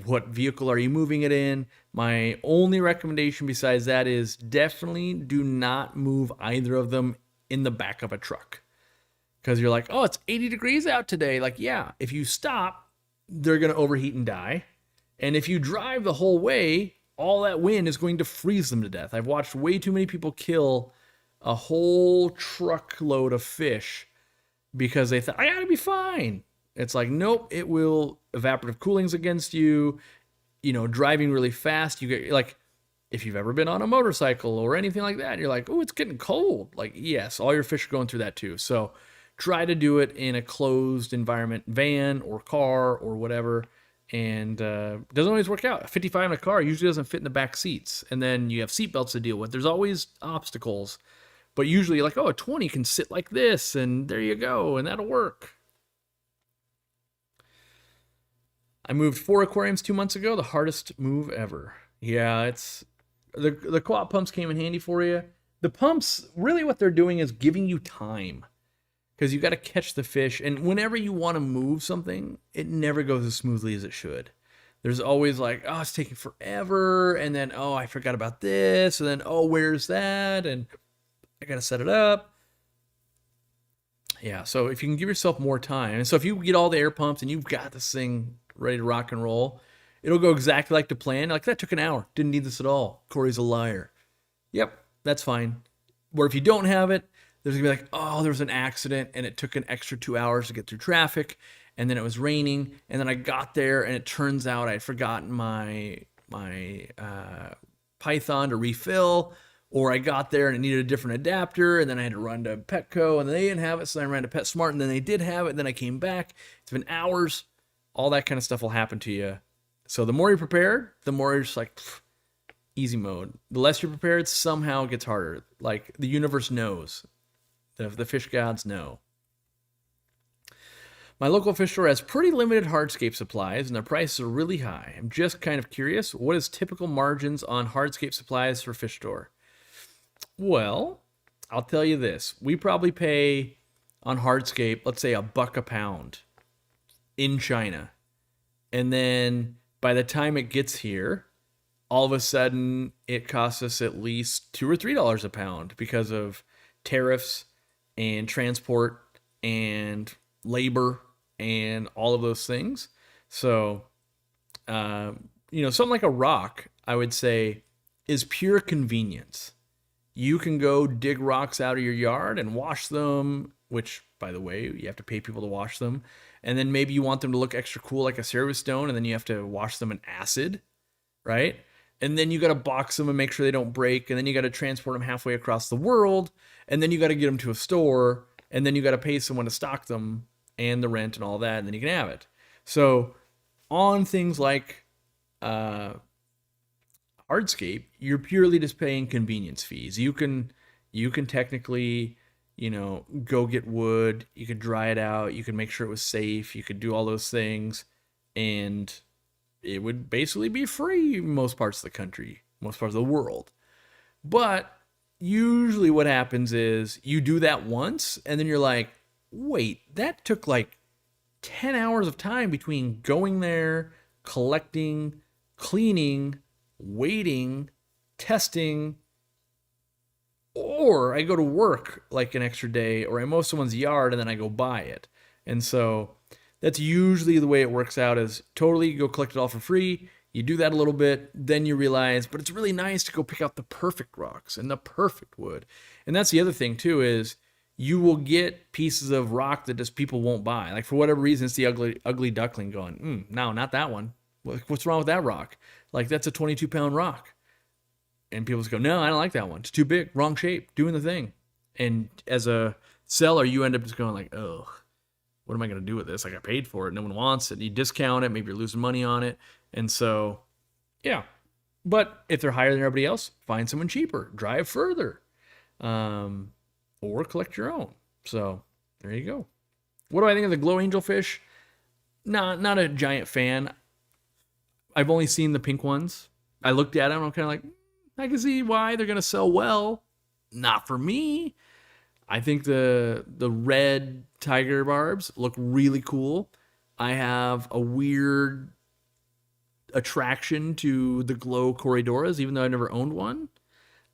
what vehicle are you moving it in. My only recommendation besides that is definitely do not move either of them in the back of a truck. Because you're like, oh, it's 80 degrees out today. Like, yeah, if you stop, they're going to overheat and die. And if you drive the whole way, all that wind is going to freeze them to death. I've watched way too many people kill a whole truckload of fish because they thought, I gotta be fine. It's like, nope, it will, evaporative cooling's against you, driving really fast. You get, like, if you've ever been on a motorcycle or anything like that, you're like, oh, it's getting cold. Like, yes, all your fish are going through that too. So try to do it in a closed environment, van or car or whatever. And doesn't always work out. A 55 in a car usually doesn't fit in the back seats. And then you have seat belts to deal with. There's always obstacles. But usually like, oh, a 20 can sit like this. And there you go. And that'll work. I moved 4 aquariums 2 months ago. The hardest move ever. Yeah, it's... The co-op pumps came in handy for you. The pumps, really what they're doing is giving you time. Because you got to catch the fish. And whenever you want to move something, it never goes as smoothly as it should. There's always like, oh, it's taking forever. And then, oh, I forgot about this. And then, oh, where's that? And I got to set it up. Yeah, so if you can give yourself more time. And so if you get all the air pumps and you've got this thing ready to rock and roll, it'll go exactly like the plan. Like, that took an hour. Didn't need this at all. Corey's a liar. Yep, that's fine. Or if you don't have it, there's gonna be like, oh, there was an accident and it took an extra 2 hours to get through traffic, and then it was raining, and then I got there and it turns out I had forgotten my Python to refill, or I got there and it needed a different adapter, and then I had to run to Petco and they didn't have it, so I ran to PetSmart and then they did have it, and then I came back. It's been hours. All that kind of stuff will happen to you. So the more you're prepared, the more you're just like, easy mode. The less you're prepared, somehow it gets harder. Like, the universe knows. The fish gods know. My local fish store has pretty limited hardscape supplies, and their prices are really high. I'm just kind of curious, what is typical margins on hardscape supplies for fish store? Well, I'll tell you this. We probably pay on hardscape, let's say $1 a pound. in China. And then by the time it gets here, all of a sudden it costs us at least $2 or $3 a pound because of tariffs and transport and labor and all of those things. So, something like a rock, I would say, is pure convenience. You can go dig rocks out of your yard and wash them, which, by the way, you have to pay people to wash them. And then maybe you want them to look extra cool like a service stone, and then you have to wash them in acid, right? And then you got to box them and make sure they don't break. And then you got to transport them halfway across the world. And then you got to get them to a store. And then you got to pay someone to stock them and the rent and all that. And then you can have it. So on things like hardscape, you're purely just paying convenience fees. You can technically, go get wood, you could dry it out, you could make sure it was safe, you could do all those things, and it would basically be free in most parts of the country, most parts of the world. But usually what happens is you do that once, and then you're like, wait, that took like 10 hours of time between going there, collecting, cleaning, waiting, testing, or I go to work like an extra day, or I mow someone's yard and then I go buy it. And so that's usually the way it works out, is totally you go collect it all for free. You do that a little bit, then you realize, but it's really nice to go pick out the perfect rocks and the perfect wood. And that's the other thing too, is you will get pieces of rock that just people won't buy. Like for whatever reason, it's the ugly duckling going, no, not that one. What's wrong with that rock? Like, that's a 22-pound rock. And people just go, no, I don't like that one. It's too big, wrong shape, doing the thing. And as a seller, you end up just going like, oh, what am I going to do with this? Like, I paid for it. No one wants it. You discount it. Maybe you're losing money on it. And so, yeah. But if they're higher than everybody else, find someone cheaper. Drive further. Or collect your own. So, there you go. What do I think of the glow angelfish? Not a giant fan. I've only seen the pink ones. I looked at them and I'm kind of like, I can see why they're going to sell well. Not for me. I think the red tiger barbs look really cool. I have a weird attraction to the glow corridoras, even though I never owned one.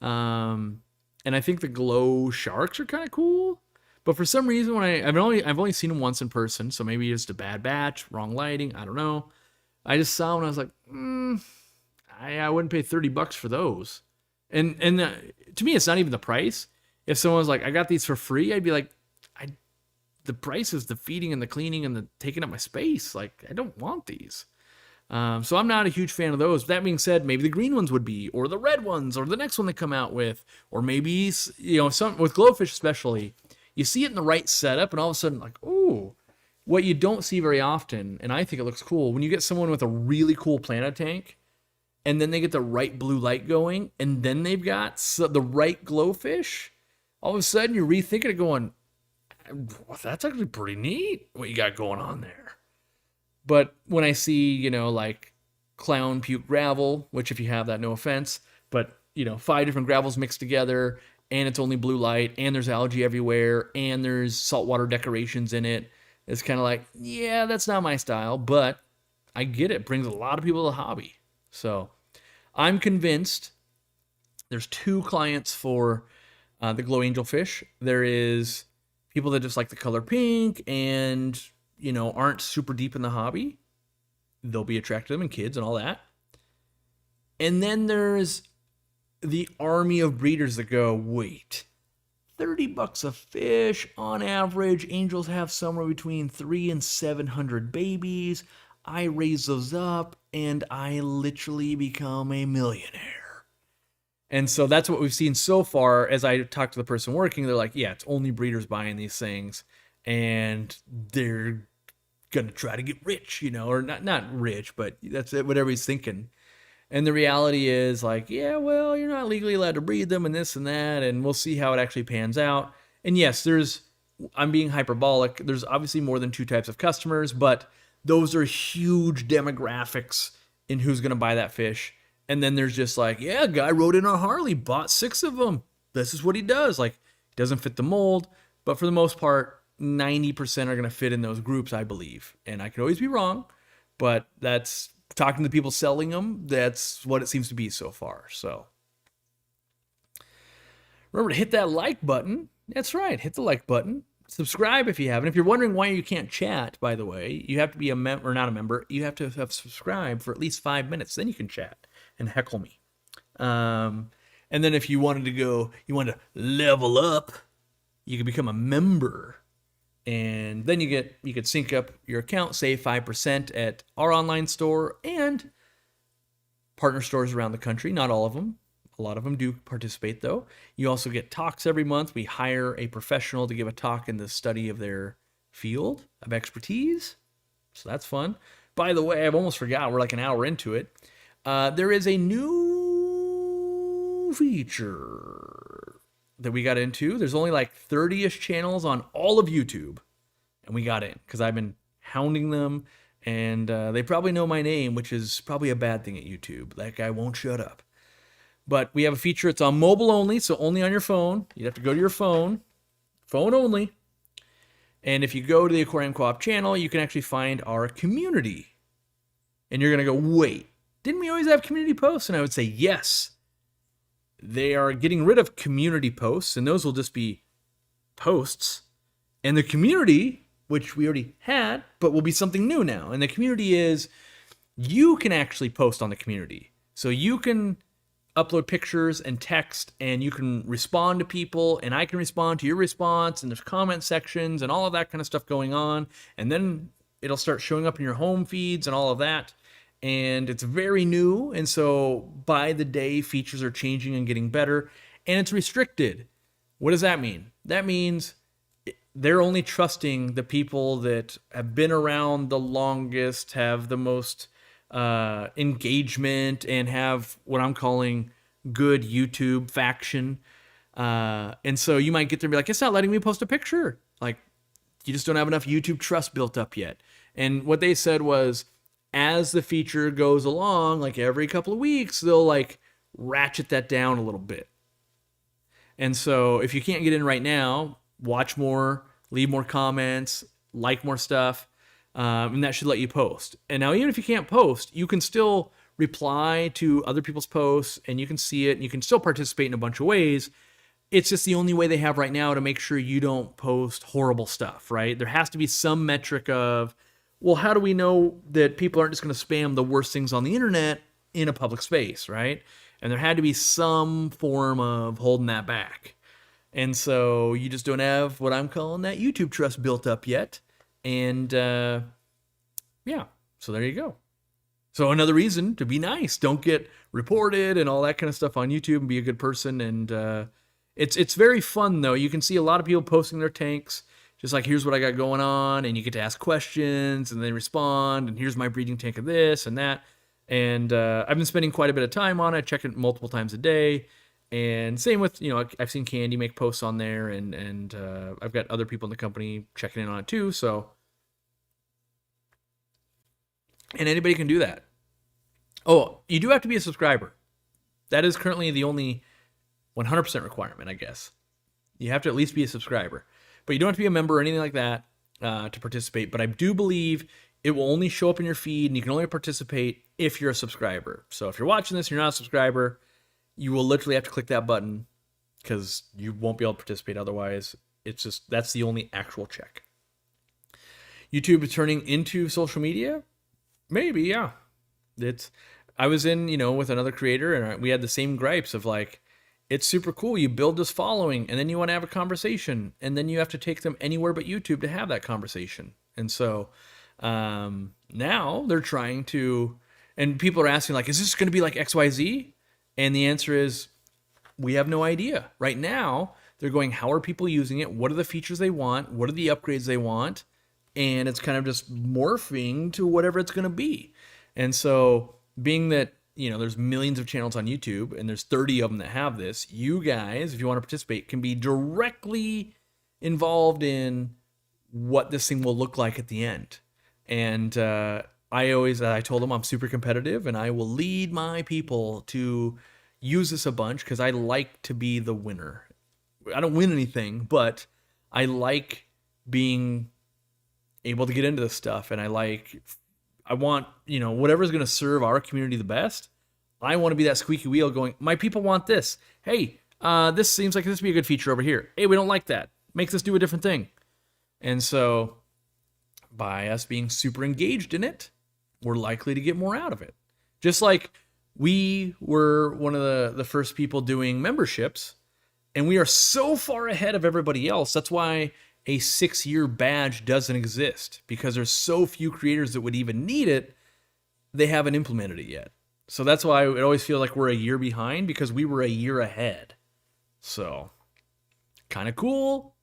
And I think the glow sharks are kind of cool. But for some reason, I've only seen them once in person, so maybe it's a bad batch, wrong lighting, I don't know. I just saw them and I was like, I wouldn't pay $30 for those. And to me, it's not even the price. If someone was like, I got these for free, I'd be like, the price is the feeding and the cleaning and the taking up my space. Like, I don't want these. So I'm not a huge fan of those. That being said, maybe the green ones would be, or the red ones, or the next one they come out with, or maybe, some with glowfish especially, you see it in the right setup and all of a sudden like, ooh. What you don't see very often, and I think it looks cool, when you get someone with a really cool planet tank, and then they get the right blue light going, and then they've got the right glowfish, all of a sudden you're rethinking it going, well, that's actually pretty neat what you got going on there. But when I see, like clown puke gravel, which if you have that, no offense, but 5 different gravels mixed together, and it's only blue light, and there's algae everywhere, and there's saltwater decorations in it, it's kind of like, yeah, that's not my style, but I get it. Brings a lot of people to the hobby. So I'm convinced there's 2 clients for the glow angelfish. There is people that just like the color pink and, aren't super deep in the hobby. They'll be attracted to them, and kids and all that. And then there's the army of breeders that go, wait, $30 a fish on average. Angels have somewhere between 300 and 700 babies. I raise those up and I literally become a millionaire. And so that's what we've seen so far. As I talk to the person working, they're like, yeah, it's only breeders buying these things and they're going to try to get rich, or not rich, but that's what everybody's thinking. And the reality is like, yeah, well, you're not legally allowed to breed them and this and that, and we'll see how it actually pans out. And yes, I'm being hyperbolic. There's obviously more than 2 types of customers, but those are huge demographics in who's going to buy that fish. And then there's just like, yeah, guy rode in on Harley, bought 6 of them. This is what he does. Like, doesn't fit the mold. But for the most part, 90% are going to fit in those groups, I believe. And I could always be wrong, but that's talking to the people selling them. That's what it seems to be so far. So remember to hit that like button. That's right. Hit the like button. Subscribe if you haven't. If you're wondering why you can't chat, by the way, you have to be a member, or not a member. You have to have subscribed for at least 5 minutes. Then you can chat and heckle me. And then if you wanted to level up, you can become a member. And then you could sync up your account, save 5% at our online store and partner stores around the country. Not all of them. A lot of them do participate, though. You also get talks every month. We hire a professional to give a talk in the study of their field of expertise. So that's fun. By the way, I've almost forgot. We're like an hour into it. There is a new feature that we got into. There's only like 30-ish channels on all of YouTube. And we got in because I've been hounding them. And they probably know my name, which is probably a bad thing at YouTube. That guy won't shut up. But we have a feature. It's on mobile only, so only on your phone. You have to go to your phone only. And if you go to the Aquarium Co-op channel, you can actually find our community. And you're going to go, wait, didn't we always have community posts? And I would say, yes. They are getting rid of community posts, and those will just be posts. And the community, which we already had, but will be something new now. And the community is, you can actually post on the community. So you can upload pictures and text, and you can respond to people, and I can respond to your response, and there's comment sections and all of that kind of stuff going on. And then it'll start showing up in your home feeds and all of that. And it's very new, and so by the day, features are changing and getting better, and it's restricted. What does that mean? That means they're only trusting the people that have been around the longest, have the most engagement, and have what I'm calling good YouTube faction. And so you might get there and be like, it's not letting me post a picture. Like, you just don't have enough YouTube trust built up yet. And what they said was, as the feature goes along, like every couple of weeks, they'll like ratchet that down a little bit. And so if you can't get in right now, watch more, leave more comments, like more stuff. And that should let you post. And now, even if you can't post, you can still reply to other people's posts, and you can see it, and you can still participate in a bunch of ways. It's just the only way they have right now to make sure you don't post horrible stuff, right? There has to be some metric of, well, how do we know that people aren't just going to spam the worst things on the internet in a public space, right? And there had to be some form of holding that back. And so you just don't have what I'm calling that YouTube trust built up yet. And yeah, so there you go. So another reason to be nice. Don't get reported and all that kind of stuff on YouTube, and be a good person. And it's very fun, though. You can see a lot of people posting their tanks, just like, here's what I got going on, and you get to ask questions, and they respond, and here's my breeding tank of this and that. And I've been spending quite a bit of time on it, checking it multiple times a day. And same with, I've seen Candy make posts on there, and I've got other people in the company checking in on it too. So, and anybody can do that. Oh, you do have to be a subscriber. That is currently the only 100% requirement, I guess. You have to at least be a subscriber, but you don't have to be a member or anything like that to participate. But I do believe it will only show up in your feed, and you can only participate if you're a subscriber. So if you're watching this and you're not a subscriber, you will literally have to click that button, because you won't be able to participate otherwise. It's just, that's the only actual check. YouTube is turning into social media? Maybe, yeah. I was in, with another creator, and we had the same gripes of like, it's super cool. You build this following, and then you want to have a conversation, and then you have to take them anywhere but YouTube to have that conversation. And so now they're trying to, and people are asking like, is this going to be like XYZ? And the answer is, we have no idea. Right now, they're going, how are people using it? What are the features they want? What are the upgrades they want? And it's kind of just morphing to whatever it's going to be. And so, being that, there's millions of channels on YouTube, and there's 30 of them that have this, you guys, if you want to participate, can be directly involved in what this thing will look like at the end. And I told them I'm super competitive, and I will lead my people to use this a bunch, because I like to be the winner. I don't win anything, but I like being able to get into this stuff, and I want, whatever's going to serve our community the best. I want to be that squeaky wheel going, my people want this. Hey, this seems like this would be a good feature over here. Hey, we don't like that. Make this do a different thing. And so by us being super engaged in it, we're likely to get more out of it. Just like we were one of the first people doing memberships, and we are so far ahead of everybody else. That's why a 6-year badge doesn't exist, because there's so few creators that would even need it. They haven't implemented it yet. So that's why it always feels like we're a year behind, because we were a year ahead. So kind of cool.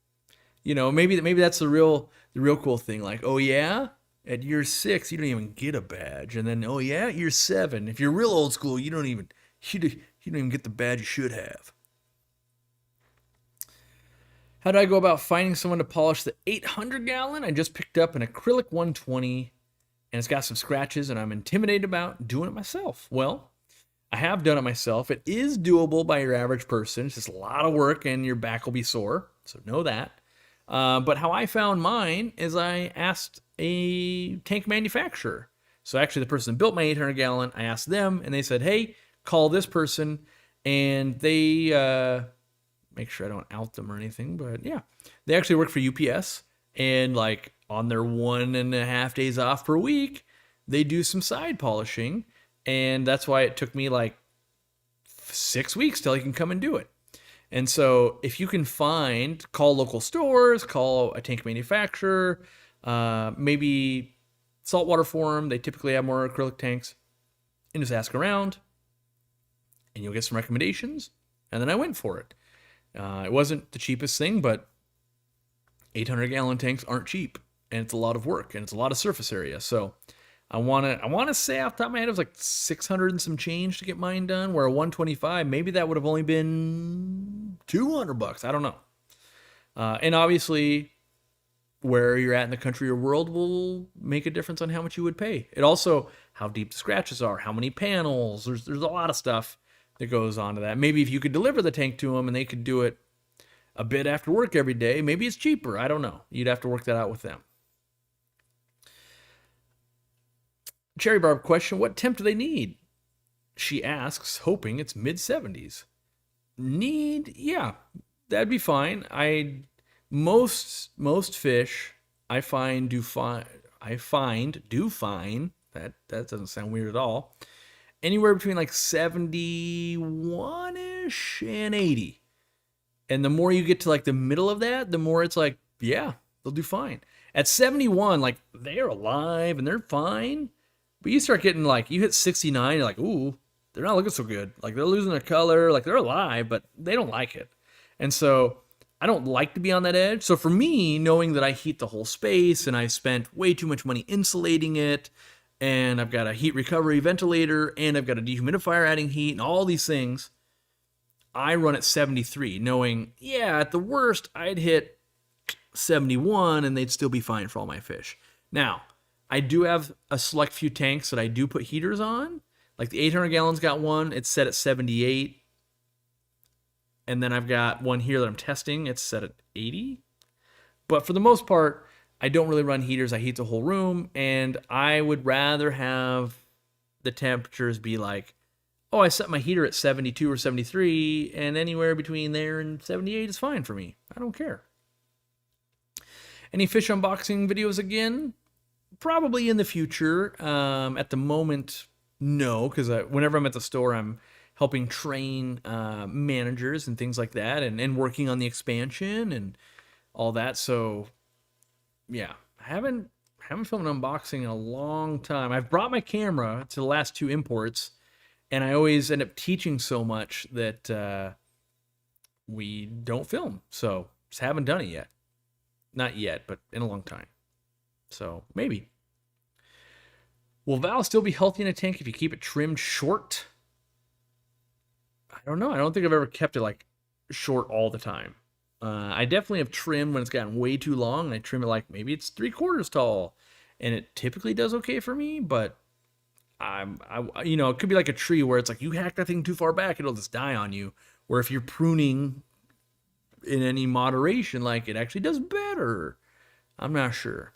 Maybe that's the real cool thing. Like, oh yeah, at year 6 you don't even get a badge, and then oh yeah, at year 7, if you're real old school, you don't even get the badge you should have. How do I go about finding someone to polish the 800 gallon? I just picked up an acrylic 120, and it's got some scratches, and I'm intimidated about doing it myself. Well, I have done it myself. It is doable by your average person. It's just a lot of work, and your back will be sore, so know that. But how I found mine is I asked a tank manufacturer. So actually the person that built my 800 gallon, I asked them, and they said, hey, call this person, and they... make sure I don't out them or anything, but yeah, they actually work for UPS, and like on their 1.5 days off per week, they do some side polishing, and that's why it took me like 6 weeks till I can come and do it. And so if you can call local stores, call a tank manufacturer, maybe Saltwater Forum, they typically have more acrylic tanks, and just ask around, and you'll get some recommendations. And then I went for it. It wasn't the cheapest thing, but 800 gallon tanks aren't cheap, and it's a lot of work, and it's a lot of surface area. So I want to say off the top of my head, it was like 600 and some change to get mine done, where a 125, maybe that would have only been $200. I don't know. And obviously where you're at in the country or world will make a difference on how much you would pay. It also, how deep the scratches are, how many panels, there's a lot of stuff that goes on to that. Maybe if you could deliver the tank to them and they could do it a bit after work every day, maybe it's cheaper. I don't know. You'd have to work that out with them. Cherry Barb question, what temp do they need? She asks, hoping it's mid-70s. Yeah, that'd be fine. Most fish I find do fine. That doesn't sound weird at all. Anywhere between like 71-ish and 80. And the more you get to like the middle of that, the more it's like, yeah, they'll do fine. At 71, like they're alive and they're fine. But you start getting like, you hit 69, you're like, ooh, they're not looking so good. Like they're losing their color, like they're alive, but they don't like it. And so I don't like to be on that edge. So for me, knowing that I heat the whole space and I spent way too much money insulating it, and I've got a heat recovery ventilator, and I've got a dehumidifier adding heat, and all these things, I run at 73, knowing, yeah, at the worst, I'd hit 71, and they'd still be fine for all my fish. Now, I do have a select few tanks that I do put heaters on. Like the 800 gallons got one, it's set at 78. And then I've got one here that I'm testing, it's set at 80. But for the most part, I don't really run heaters. I heat the whole room, and I would rather have the temperatures be like, oh, I set my heater at 72 or 73, and anywhere between there and 78 is fine for me. I don't care. Any fish unboxing videos again? Probably in the future. At the moment, no, because whenever I'm at the store, I'm helping train managers and things like that, and working on the expansion and all that. So yeah, I haven't filmed an unboxing in a long time. I've brought my camera to the last 2 imports, and I always end up teaching so much that we don't film. So just haven't done it yet. Not yet, but in a long time. So maybe. Will Val still be healthy in a tank if you keep it trimmed short? I don't know. I don't think I've ever kept it like short all the time. I definitely have trimmed when it's gotten way too long, and I trim it like maybe it's 3/4 tall, and it typically does okay for me. But it could be like a tree where it's like you hack that thing too far back, it'll just die on you. Where if you're pruning in any moderation, like it actually does better. I'm not sure.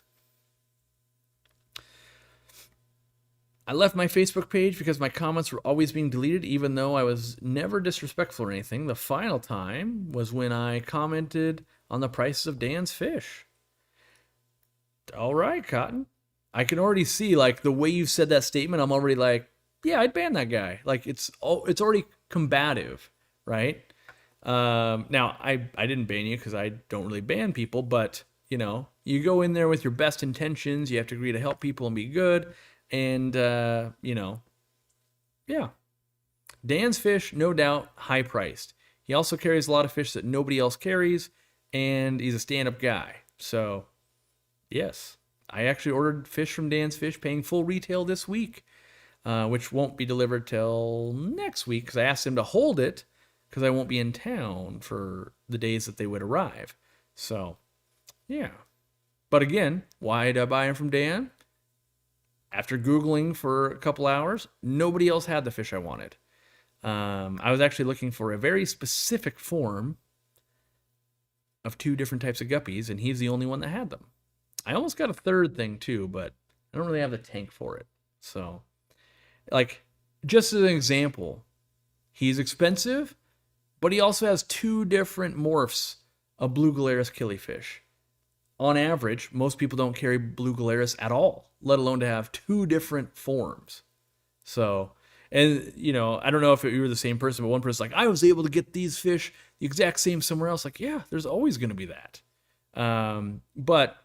I left my Facebook page because my comments were always being deleted, even though I was never disrespectful or anything. The final time was when I commented on the prices of Dan's fish. All right, Cotton. I can already see, like, the way you said that statement. I'm already like, yeah, I'd ban that guy. Like, it's already combative, right? Now, I didn't ban you because I don't really ban people, but you go in there with your best intentions. You have to agree to help people and be good. And, yeah. Dan's fish, no doubt, high priced. He also carries a lot of fish that nobody else carries, and he's a stand-up guy. So, yes, I actually ordered fish from Dan's Fish, paying full retail this week, which won't be delivered till next week because I asked him to hold it because I won't be in town for the days that they would arrive. So, yeah. But again, why did I buy him from Dan? After Googling for a couple hours, nobody else had the fish I wanted. I was actually looking for a very specific form of 2 different types of guppies, and he's the only one that had them. I almost got a third thing too, but I don't really have the tank for it. So, like, just as an example, he's expensive, but he also has 2 different morphs of blue Gularis killifish. On average, most people don't carry blue Gularis at all, let alone to have 2 different forms. So, and I don't know if you were the same person, but one person's like, I was able to get these fish the exact same somewhere else. Like, yeah, there's always going to be that. But,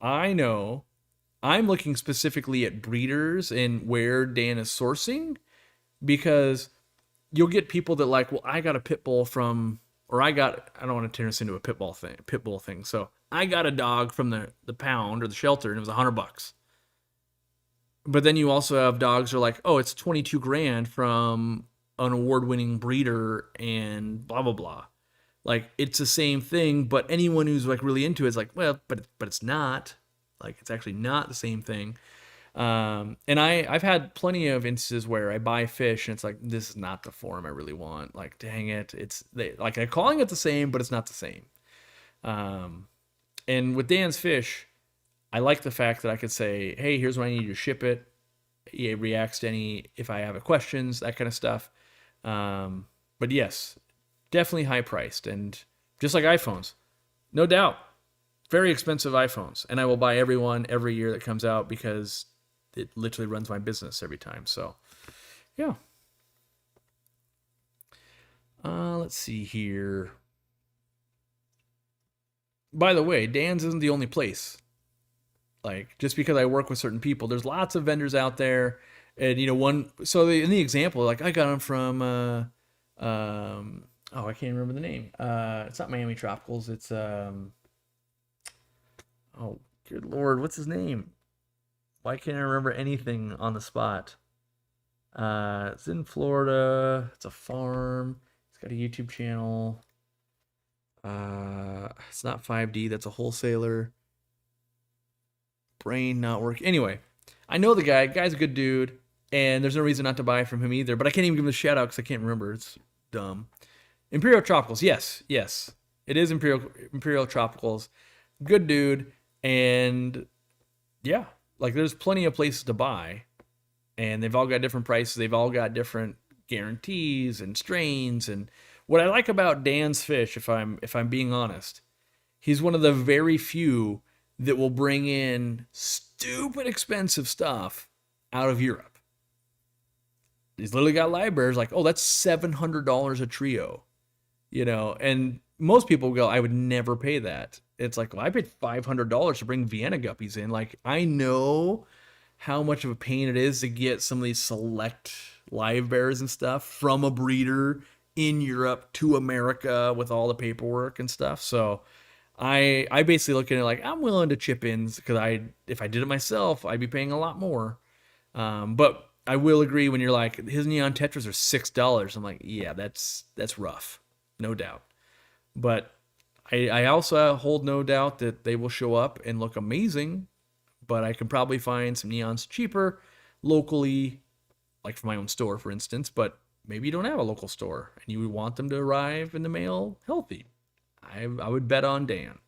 I know I'm looking specifically at breeders and where Dan is sourcing, because you'll get people that like, well, I got a pit bull from, or I don't want to turn this into a pit bull thing. So I got a dog from the pound or the shelter and it was $100. But then you also have dogs that are like, oh, it's 22 grand from an award-winning breeder and blah, blah, blah. Like, it's the same thing, but anyone who's like really into it is like, well, but it's not. Like, it's actually not the same thing. And I've had plenty of instances where I buy fish and it's like, this is not the form I really want. Like, dang it. Like, they're calling it the same, but it's not the same. And with Dan's Fish, I like the fact that I could say, hey, here's when I need you to ship it. It reacts to if I have questions, that kind of stuff. But yes, definitely high priced. And just like iPhones, no doubt, very expensive iPhones. And I will buy every one every year that comes out because it literally runs my business every time. So, yeah. Let's see here. By the way, Dan's isn't the only place. Like, just because I work with certain people, there's lots of vendors out there. And, in the example, like, I got them from, I can't remember the name. It's not Miami Tropicals. It's, oh, good Lord, what's his name? Why can't I remember anything on the spot? It's in Florida. It's a farm. It's got a YouTube channel. It's not 5D. That's a wholesaler. Brain not working. Anyway, I know the guy. Guy's a good dude, and there's no reason not to buy from him either. But I can't even give him a shout out because I can't remember. It's dumb. Imperial Tropicals. Yes, it is Imperial Tropicals. Good dude, and yeah, like, there's plenty of places to buy, and they've all got different prices. They've all got different guarantees and strains. And what I like about Dan's Fish, if I'm being honest, he's one of the very few that will bring in stupid expensive stuff out of Europe. He's literally got libraries like, oh, that's $700 a trio, and most people will go, I would never pay that. It's like, well, I paid $500 to bring Vienna guppies in. Like, I know how much of a pain it is to get some of these select live bears and stuff from a breeder in Europe to America with all the paperwork and stuff. So I basically look at it like, I'm willing to chip in because if I did it myself, I'd be paying a lot more. But I will agree when you're like, his neon tetras are $6. I'm like, yeah, that's rough, no doubt. But I also hold no doubt that they will show up and look amazing, but I can probably find some neons cheaper locally, like from my own store, for instance. But maybe you don't have a local store and you want them to arrive in the mail healthy. I would bet on Dan.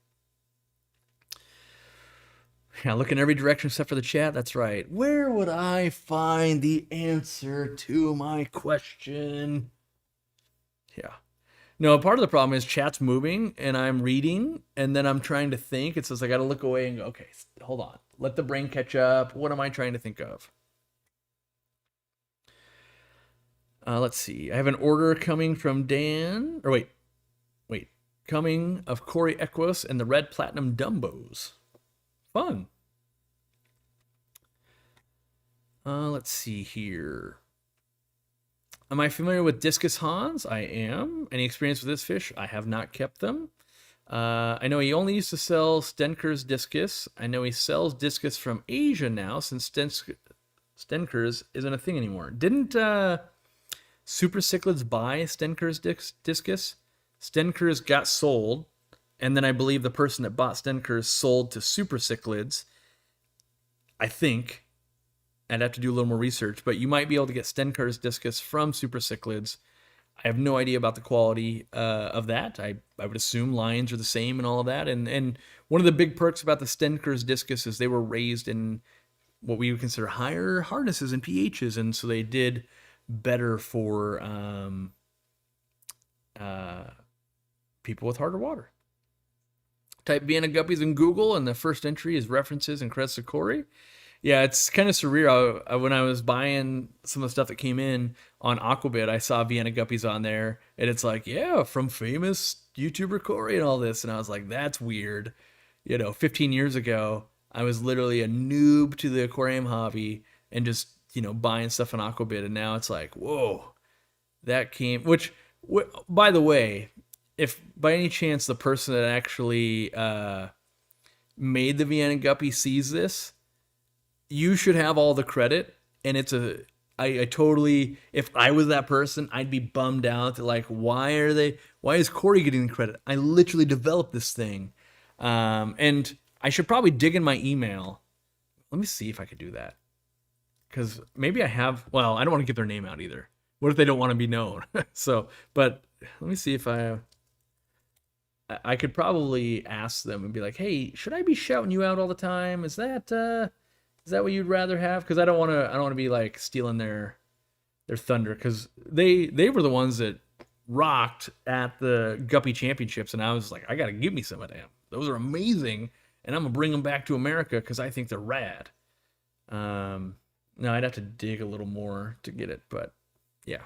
Yeah, look in every direction except for the chat. That's right. Where would I find the answer to my question? Yeah. No, part of the problem is chat's moving and I'm reading and then I'm trying to think. It says I got to look away and go, okay, hold on. Let the brain catch up. What am I trying to think of? Let's see. I have an order coming from Dan. Or wait. Coming of Corey Equus and the Red Platinum Dumbos. Fun. Let's see here. Am I familiar with Discus Hans? I am. Any experience with this fish? I have not kept them. I know he only used to sell Stenker's discus. I know he sells discus from Asia now since Stenker's isn't a thing anymore. Didn't Super Cichlids buy Stenker's discus? Stenker's got sold, and then I believe the person that bought Stenker's sold to Super Cichlids. I think. I'd have to do a little more research, but you might be able to get Stenker's discus from Super Cichlids. I have no idea about the quality of that. I would assume lines are the same and all of that. And one of the big perks about the Stenker's discus is they were raised in what we would consider higher hardnesses and pHs, and so they did better for people with harder water. Type Vienna guppies in Google, and the first entry is references and credits to Corey. Yeah, it's kind of surreal. When I was buying some of the stuff that came in on Aquabit, I saw Vienna guppies on there, and it's like, yeah, from famous YouTuber Corey and all this, and I was like, that's weird. 15 years ago, I was literally a noob to the aquarium hobby and just, buying stuff on Aquabit, and now it's like, whoa, that came. Which, by the way, if by any chance the person that actually made the Vienna guppy sees this, you should have all the credit. And I totally, if I was that person, I'd be bummed out that like, why is Corey getting the credit? I literally developed this thing. And I should probably dig in my email. Let me see if I could do that. Because maybe I have, well, I don't want to get their name out either. What if they don't want to be known? But let me see if I could probably ask them and be like, hey, should I be shouting you out all the time? Is that what you'd rather have? Because I don't want to be like stealing their thunder, because they were the ones that rocked at the Guppy Championships, and I was like, I gotta give me some of them. Those are amazing, and I'm gonna bring them back to America because I think they're rad. Now I'd have to dig a little more to get it, but yeah.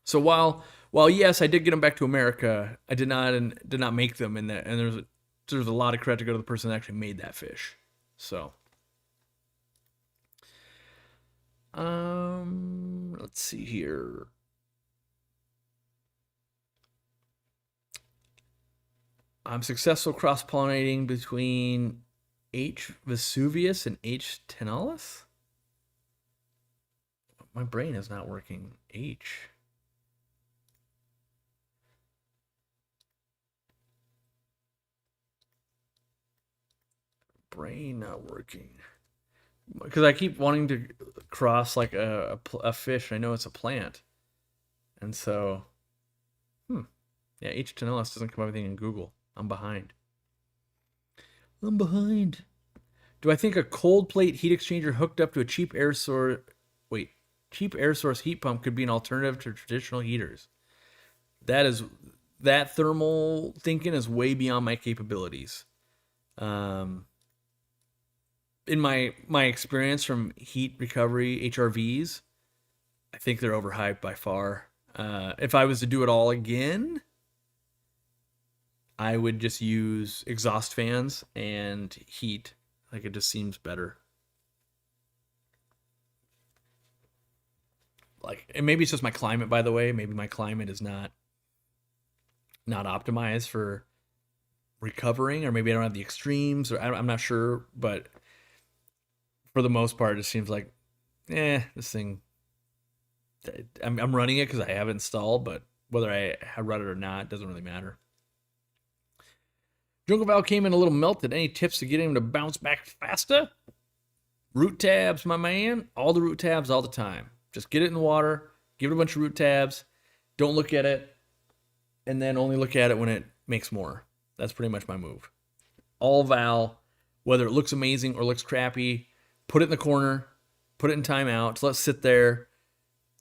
So while yes, I did get them back to America, I did not make them, and there's a lot of credit to go to the person that actually made that fish. So. Let's see here. I'm successful cross-pollinating between H. Vesuvius and H. tenalis. My brain is not working. H. Brain not working. Because I keep wanting to cross like a fish. I know it's a plant. And so, yeah, H. tenalis doesn't come up with anything in Google. I'm behind. Do I think a cold plate heat exchanger hooked up to a cheap air source heat pump could be an alternative to traditional heaters? That thermal thinking is way beyond my capabilities. In my experience from heat recovery HRVs, I think they're overhyped by far. If I was to do it all again, I would just use exhaust fans and heat. Like, it just seems better. Like, and maybe it's just my climate, by the way. Maybe my climate is not optimized for recovering, or maybe I don't have the extremes, or I'm not sure, but for the most part, it seems like, this thing, I'm running it because I have it installed, but whether I run it or not doesn't really matter. Jungle Val came in a little melted. Any tips to get him to bounce back faster? Root tabs, my man. All the root tabs all the time. Just get it in the water, give it a bunch of root tabs, don't look at it, and then only look at it when it makes more. That's pretty much my move. All Val, whether it looks amazing or looks crappy, put it in the corner, put it in timeout, let it sit there,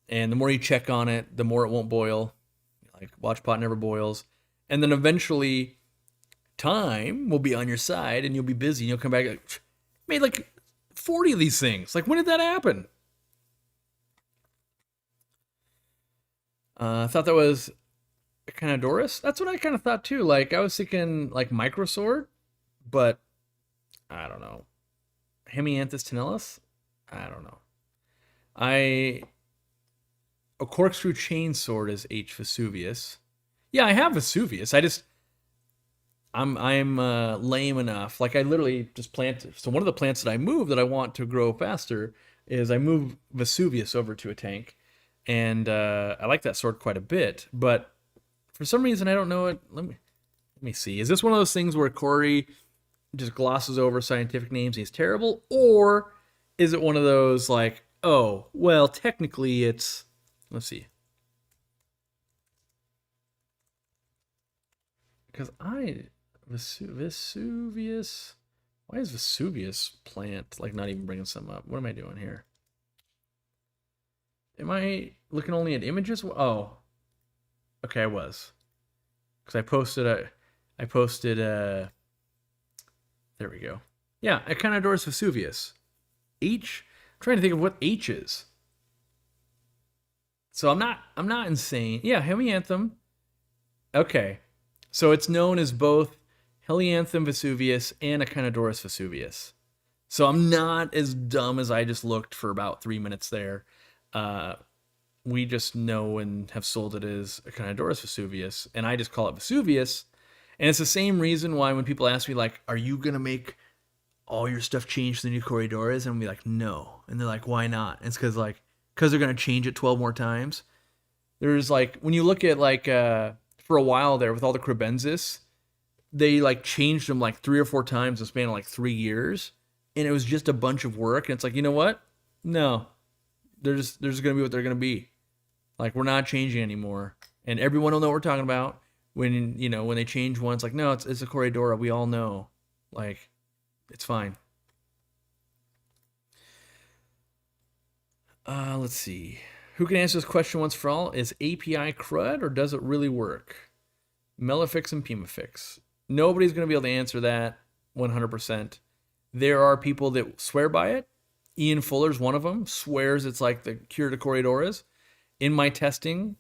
and the more you check on it, the more it won't boil. Like watch pot never boils. And then eventually time will be on your side and you'll be busy and you'll come back like, made like 40 of these things. Like, when did that happen? I thought that was kind of Doris. That's what I kind of thought too. Like, I was thinking like Microsword, but I don't know. Hemianthus tenalis? I don't know. A corkscrew chain sword is H. Vesuvius. Yeah, I have Vesuvius. I'm lame enough. Like, I literally just planted. So one of the plants that I move that I want to grow faster is I move Vesuvius over to a tank, and I like that sword quite a bit. But for some reason I don't know it. Let me see. Is this one of those things where Corey just glosses over scientific names and he's terrible, or is it one of those like, oh, well, technically it's, let's see. Because Vesuvius, why is Vesuvius plant like not even bringing some up? What am I doing here? Am I looking only at images? Oh, okay, I was. Because I posted there we go. Yeah, Echinodorus Vesuvius. H, I'm trying to think of what H is. So I'm not insane. Yeah, Helianthum. Okay. So it's known as both Helianthum Vesuvius and Echinodorus Vesuvius. So I'm not as dumb as I just looked for about 3 minutes there. We just know and have sold it as Echinodorus Vesuvius, and I just call it Vesuvius. And it's the same reason why when people ask me, like, are you going to make all your stuff change to the new Corridores? And I'm be like, no. And they're like, why not? And it's because they're going to change it 12 more times. There's like, when you look at like, for a while there with all the Crebensis, they like changed them like 3 or 4 times in the span of like 3 years. And it was just a bunch of work. And it's like, you know what? No, they're just going to be what they're going to be. Like, we're not changing anymore. And everyone will know what we're talking about. When they change one, it's like, no, it's a Corridora. We all know. Like, it's fine. Let's see. Who can answer this question once for all? Is API crud or does it really work? Melifix and Pimafix. Nobody's going to be able to answer that 100%. There are people that swear by it. Ian Fuller's one of them. Swears it's like the cure to Corridoras. In my testing,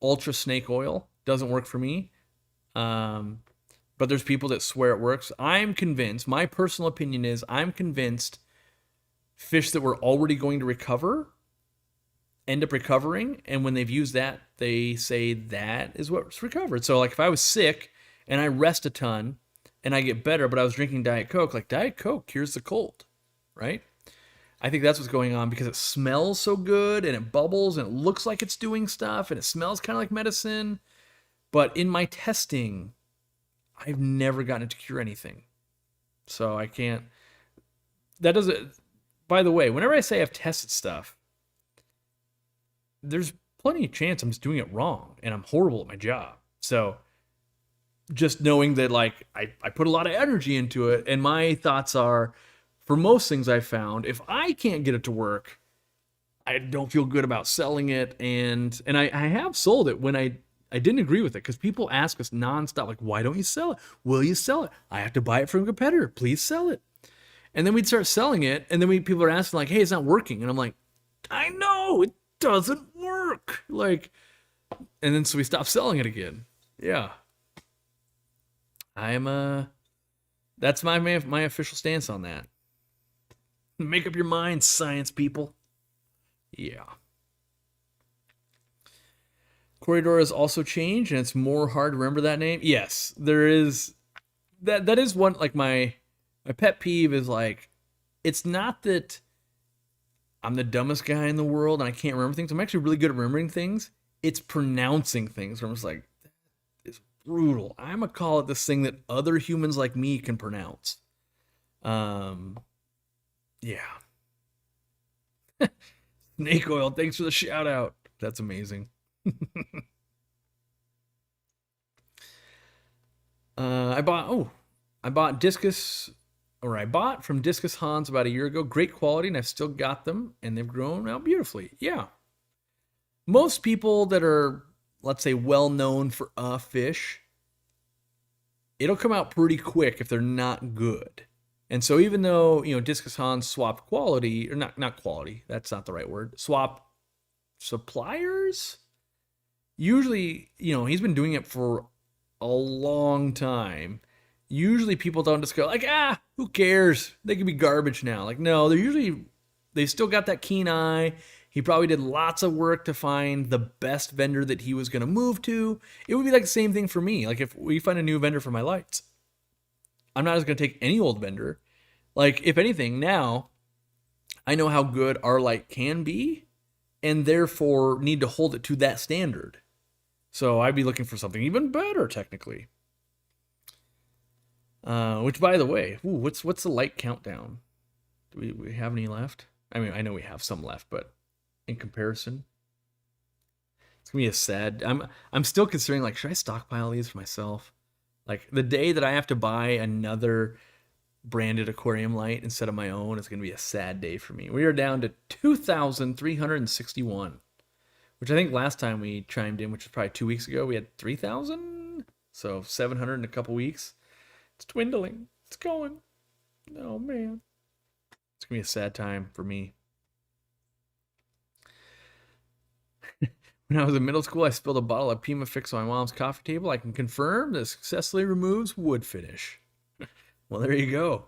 ultra snake oil doesn't work for me. But there's people that swear it works. I'm convinced, my personal opinion is, I'm convinced fish that were already going to recover end up recovering. And when they've used that, they say that is what's recovered. So like if I was sick and I rest a ton and I get better, but I was drinking Diet Coke, like Diet Coke cures the cold, right? I think that's what's going on because it smells so good and it bubbles and it looks like it's doing stuff and it smells kind of like medicine. But in my testing, I've never gotten it to cure anything. So I can't. That doesn't. By the way, whenever I say I've tested stuff, there's plenty of chance I'm just doing it wrong and I'm horrible at my job. So just knowing that, like, I put a lot of energy into it, and my thoughts are, for most things I found, if I can't get it to work, I don't feel good about selling it. And I have sold it when I didn't agree with it, because people ask us nonstop, like, why don't you sell it? Will you sell it? I have to buy it from a competitor. Please sell it. And then we'd start selling it, and then people are asking, like, hey, it's not working. And I'm like, I know, it doesn't work. Like, and then so we stopped selling it again. Yeah. That's my official stance on that. Make up your mind, science people. Yeah. Corridor has also changed, and it's more hard to remember that name. Yes, there is. That is one, like, my pet peeve is, like, it's not that I'm the dumbest guy in the world and I can't remember things. I'm actually really good at remembering things. It's pronouncing things where I'm just like, that is brutal. I'm gonna call it this thing that other humans like me can pronounce. Yeah. Snake oil, thanks for the shout out. That's amazing. I bought Discus or I bought from Discus Hans about a year ago. Great quality, and I've still got them, and they've grown out beautifully. Yeah. Most people that are, let's say, well known for a fish, it'll come out pretty quick if they're not good. And so even though, Discus Hans swapped quality, or not quality, that's not the right word, swap suppliers, usually, he's been doing it for a long time. Usually people don't just go like, who cares? They can be garbage now. Like, no, they've still got that keen eye. He probably did lots of work to find the best vendor that he was going to move to. It would be like the same thing for me. Like if we find a new vendor for my lights, I'm not just going to take any old vendor. Like if anything, now I know how good our light can be and therefore need to hold it to that standard. So I'd be looking for something even better technically. Which, by the way, what's the light countdown? Do we have any left? I mean, I know we have some left, but in comparison, it's gonna be a sad. I'm still considering, like, should I stockpile these for myself? Like the day that I have to buy another branded aquarium light instead of my own, it's gonna be a sad day for me. We are down to 2,361, which I think last time we chimed in, which was probably 2 weeks ago, we had 3,000, so 700 in a couple weeks. It's dwindling. It's going. Oh, man. It's going to be a sad time for me. When I was in middle school, I spilled a bottle of Pima Fix on my mom's coffee table. I can confirm this successfully removes wood finish. Well, there you go.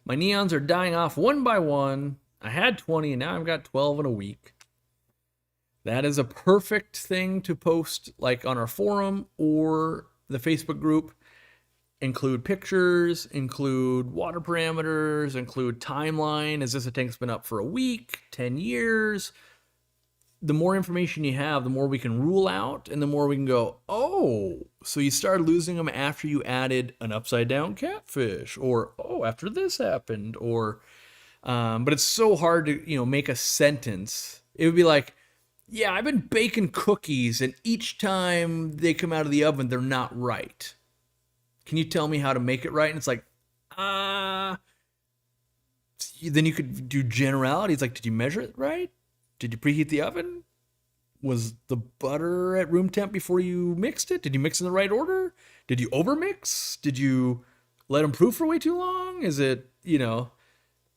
My neons are dying off one by one. I had 20, and now I've got 12 in a week. That is a perfect thing to post, like, on our forum or the Facebook group. Include pictures, include water parameters, include timeline. Is this a tank's been up for a week, 10 years? The more information you have, the more we can rule out, and the more we can go, oh, so you started losing them after you added an upside down catfish, or, oh, after this happened, or, but it's so hard to, make a sentence. It would be like, yeah, I've been baking cookies, and each time they come out of the oven, they're not right. Can you tell me how to make it right? And it's like, then you could do generalities. Like, did you measure it right? Did you preheat the oven? Was the butter at room temp before you mixed it? Did you mix in the right order? Did you overmix? Did you let them proof for way too long? Is it,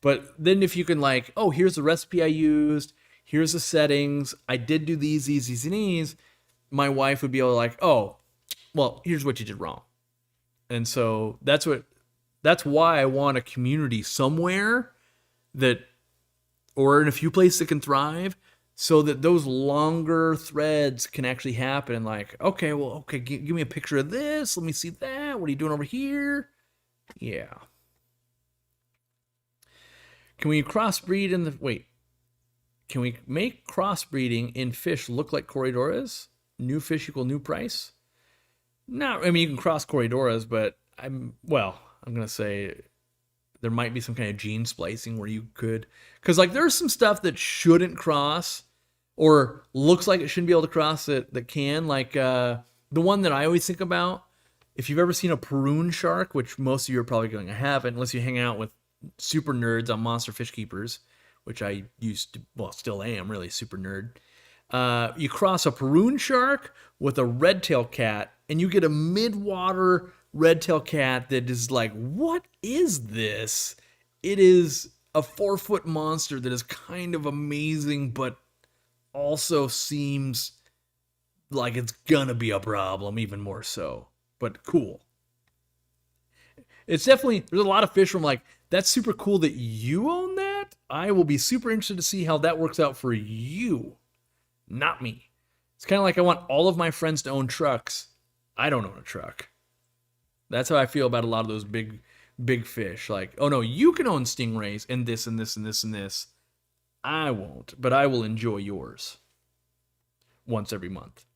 but then if you can, like, oh, here's the recipe I used. Here's the settings. I did do these, and these. My wife would be able to, like, oh, well, here's what you did wrong. And so that's why I want a community somewhere that, or in a few places that can thrive, so that those longer threads can actually happen. Like, okay, give me a picture of this. Let me see that. What are you doing over here? Yeah. Can we crossbreed in the, wait, can we make crossbreeding in fish look like Corridoras? New fish equal new price? Not, I mean, you can cross Corridoras, but I'm going to say there might be some kind of gene splicing where you could, because, like, there's some stuff that shouldn't cross or looks like it shouldn't be able to cross that can, like the one that I always think about, if you've ever seen a Peroon shark, which most of you are probably going to haven't, unless you hang out with super nerds on Monster Fish Keepers, which I used to, well, still am really super nerd. You cross a Peroon shark with a red-tailed cat, and you get a mid-water red-tailed cat that is like, what is this? It is a 4-foot monster that is kind of amazing, but also seems like it's gonna be a problem, even more so. But cool. It's definitely, there's a lot of fish where I'm like, that's super cool that you own that. I will be super interested to see how that works out for you, not me. It's kind of like I want all of my friends to own trucks. I don't own a truck. That's how I feel about a lot of those big fish. Like, oh no, you can own stingrays and this and this and this and this. I won't, but I will enjoy yours once every month.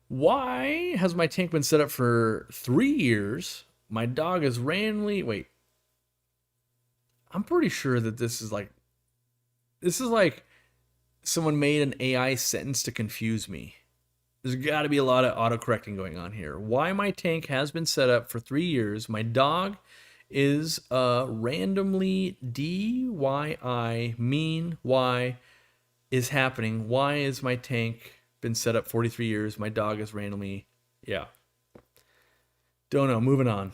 Why has my tank been set up for 3 years? My dog is randomly, I'm pretty sure that this is like someone made an AI sentence to confuse me. There's got to be a lot of autocorrecting going on here. Why my tank has been set up for 3 years. My dog is randomly DYI, mean why is happening. Why is my tank been set up 43 years? My dog is randomly, yeah. Don't know, moving on.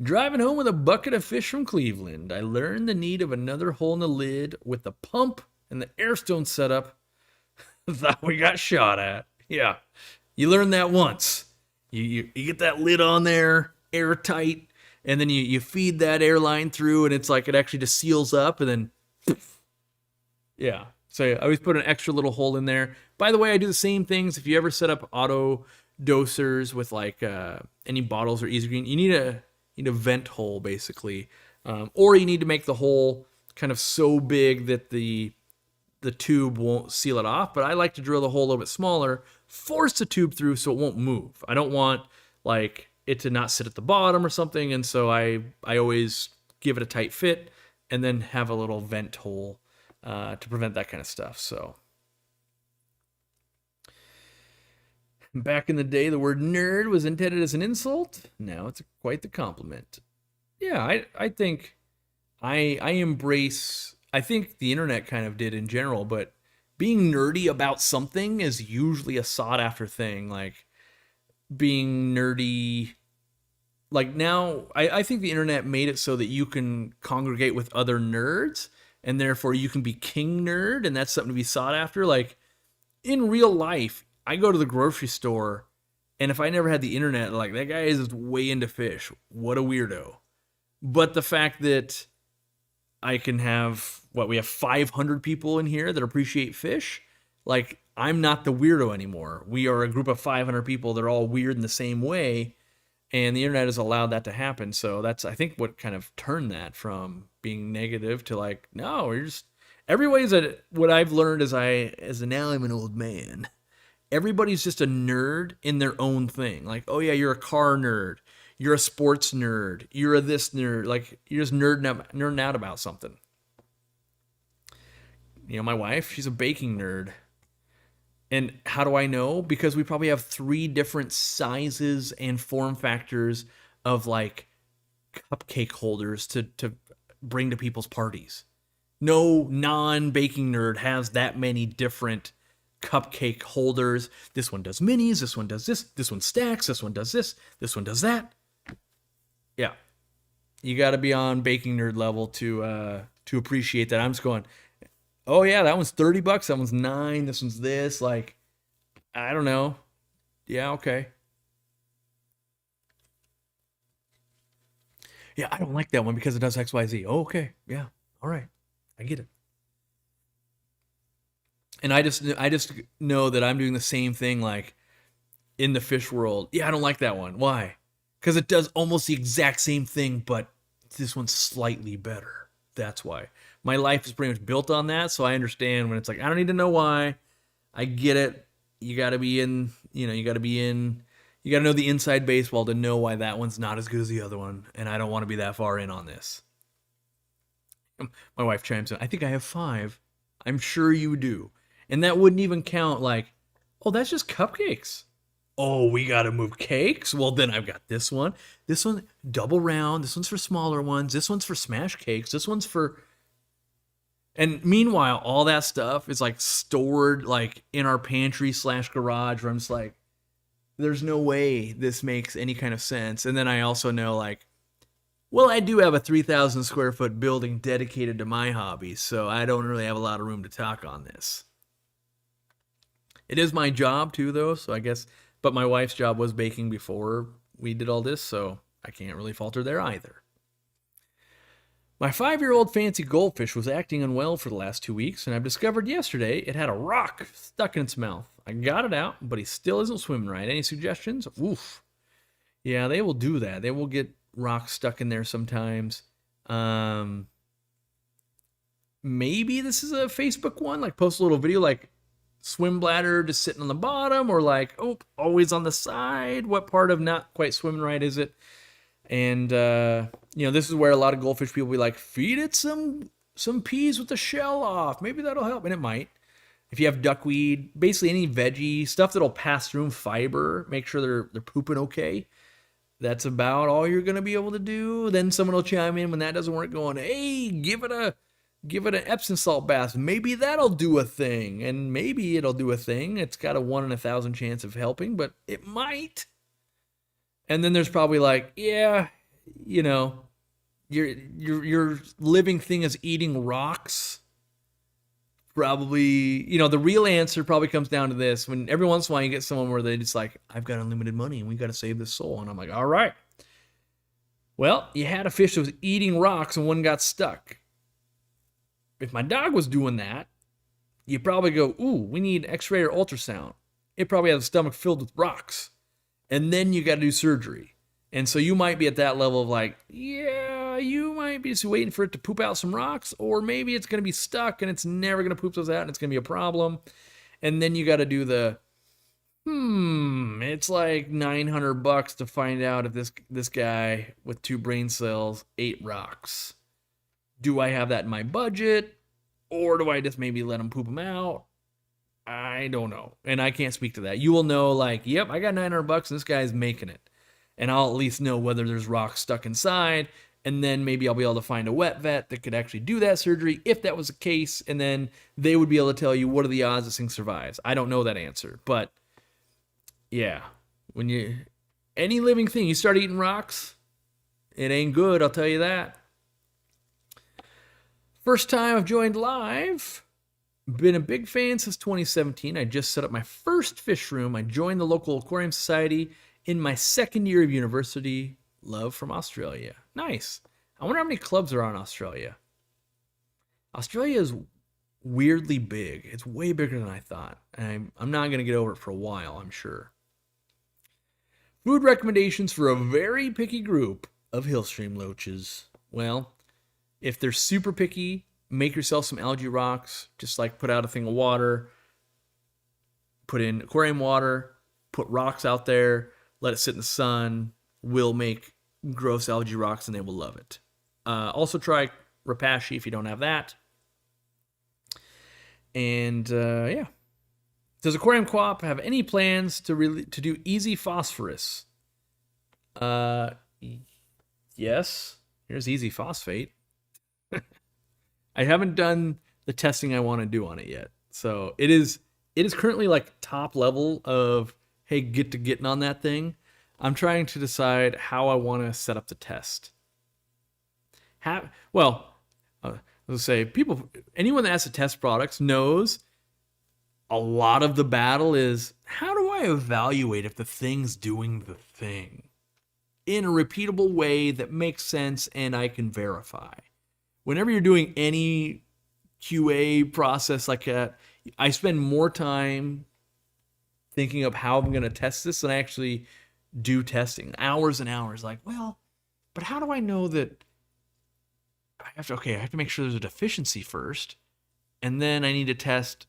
Driving home with a bucket of fish from Cleveland, I learned the need of another hole in the lid with the pump and the airstone setup. Thought we got shot at. Yeah, you learn that once. You get that lid on there, airtight, and then you feed that airline through, and it's like it actually just seals up, and then, yeah. So I always put an extra little hole in there. By the way, I do the same things. If you ever set up auto dosers with like any bottles or easy green, you need a vent hole basically, or you need to make the hole kind of so big that the tube won't seal it off. But I like to drill the hole a little bit smaller, force the tube through so it won't move. I don't want like it to not sit at the bottom or something, and so I always give it a tight fit and then have a little vent hole to prevent that kind of stuff. So back in the day, the word nerd was intended as an insult. Now it's quite the compliment. Yeah, I think I embrace, I think the internet kind of did in general, but being nerdy about something is usually a sought after thing. Like being nerdy, like now, I think the internet made it so that you can congregate with other nerds, and therefore you can be king nerd, and that's something to be sought after. Like in real life, I go to the grocery store, and if I never had the internet, like that guy is way into fish. What a weirdo. But the fact that I can have, we have 500 people in here that appreciate fish, like I'm not the weirdo anymore. We are a group of 500 people that are all weird in the same way, and the internet has allowed that to happen. So that's, I think, what kind of turned that from being negative to like, no, we're just, everybody's what I've learned as now I'm an old man. Everybody's just a nerd in their own thing. Like, oh yeah, you're a car nerd. You're a sports nerd. You're a this nerd. Like, you're just nerding out about something. You know, my wife, she's a baking nerd. And how do I know? Because we probably have 3 different sizes and form factors of like cupcake holders to bring to people's parties. No non-baking nerd has that many different cupcake holders. This one does minis, this one does this one stacks, this one does this one does that. Yeah. You got to be on baking nerd level to appreciate that. I'm just going, oh yeah, that one's $30, that one's $9, this one's this, like I don't know. Yeah, okay. Yeah, I don't like that one because it does XYZ. Oh, okay. Yeah. All right. I get it. And I just know that I'm doing the same thing like in the fish world. Yeah, I don't like that one. Why? Because it does almost the exact same thing, but this one's slightly better. That's why. My life is pretty much built on that, so I understand when it's like, I don't need to know why. I get it. You got to be in, you got to know the inside baseball to know why that one's not as good as the other one, and I don't want to be that far in on this. My wife chimes in, I think I have 5. I'm sure you do. And that wouldn't even count like, oh, that's just cupcakes. Oh, we got to move cakes? Well, then I've got this one. This one, double round. This one's for smaller ones. This one's for smash cakes. This one's for... And meanwhile, all that stuff is like stored like in our pantry / garage where I'm just like, there's no way this makes any kind of sense. And then I also know like, well, I do have a 3,000 square foot building dedicated to my hobbies, so I don't really have a lot of room to talk on this. It is my job too, though, so I guess, but my wife's job was baking before we did all this, so I can't really falter there either. My 5-year-old fancy goldfish was acting unwell for the last 2 weeks, and I've discovered yesterday it had a rock stuck in its mouth. I got it out, but he still isn't swimming right. Any suggestions? Oof. Yeah, they will do that. They will get rocks stuck in there sometimes. Maybe this is a Facebook one, like post a little video like swim bladder just sitting on the bottom, or like, oh, always on the side. What part of not quite swimming right is it? And, this is where a lot of goldfish people be like, feed it some peas with the shell off. Maybe that'll help. And it might. If you have duckweed, basically any veggie stuff that'll pass through fiber, make sure they're pooping okay. That's about all you're gonna be able to do. Then someone will chime in when that doesn't work, going, "Hey, give it an Epsom salt bath. Maybe that'll do a thing." And maybe it'll do a thing. It's got a 1 in 1,000 chance of helping, but it might. And then there's probably like, yeah, you know, your living thing is eating rocks. Probably, the real answer probably comes down to this. When every once in a while you get someone where they just like, "I've got unlimited money and we got to save this soul." And I'm like, all right. Well, you had a fish that was eating rocks and one got stuck. If my dog was doing that, you probably go, "Ooh, we need X-ray or ultrasound." It probably has a stomach filled with rocks. And then you got to do surgery. And so you might be at that level of like, yeah, you might be just waiting for it to poop out some rocks, or maybe it's going to be stuck and it's never going to poop those out and it's going to be a problem. And then you got to do the, it's like $900 to find out if this guy with 2 brain cells ate rocks. Do I have that in my budget, or do I just maybe let him poop them out? I don't know, and I can't speak to that. You will know, like, yep, I got $900 and this guy's making it. And I'll at least know whether there's rocks stuck inside, and then maybe I'll be able to find a wet vet that could actually do that surgery if that was the case, and then they would be able to tell you what are the odds this thing survives. I don't know that answer, but yeah, any living thing, you start eating rocks, it ain't good, I'll tell you that. First time I've joined live. Been a big fan since 2017. I just set up my first fish room. I joined the local aquarium society in my second year of university. Love from Australia. Nice. I wonder how many clubs are on Australia. Australia is weirdly big. It's way bigger than I thought. I'm not going to get over it for a while, I'm sure. Food recommendations for a very picky group of hillstream loaches. Well, if they're super picky, make yourself some algae rocks. Just like put out a thing of water, put in aquarium water, put rocks out there, let it sit in the sun. We'll make gross algae rocks and they will love it. Also try Rapashi if you don't have that. And yeah. Does Aquariumcoop have any plans to do easy phosphorus? Yes. Here's easy phosphate. I haven't done the testing I want to do on it yet. So it is currently like top level of, hey, getting on that thing. I'm trying to decide how I want to set up the test. Let's say anyone that has to test products knows a lot of the battle is, how do I evaluate if the thing's doing the thing in a repeatable way that makes sense and I can verify? Whenever you're doing any QA process like that, I spend more time thinking of how I'm going to test this than I actually do testing. Hours and hours. Like, well, but how do I know that I have to make sure there's a deficiency first, and then I need to test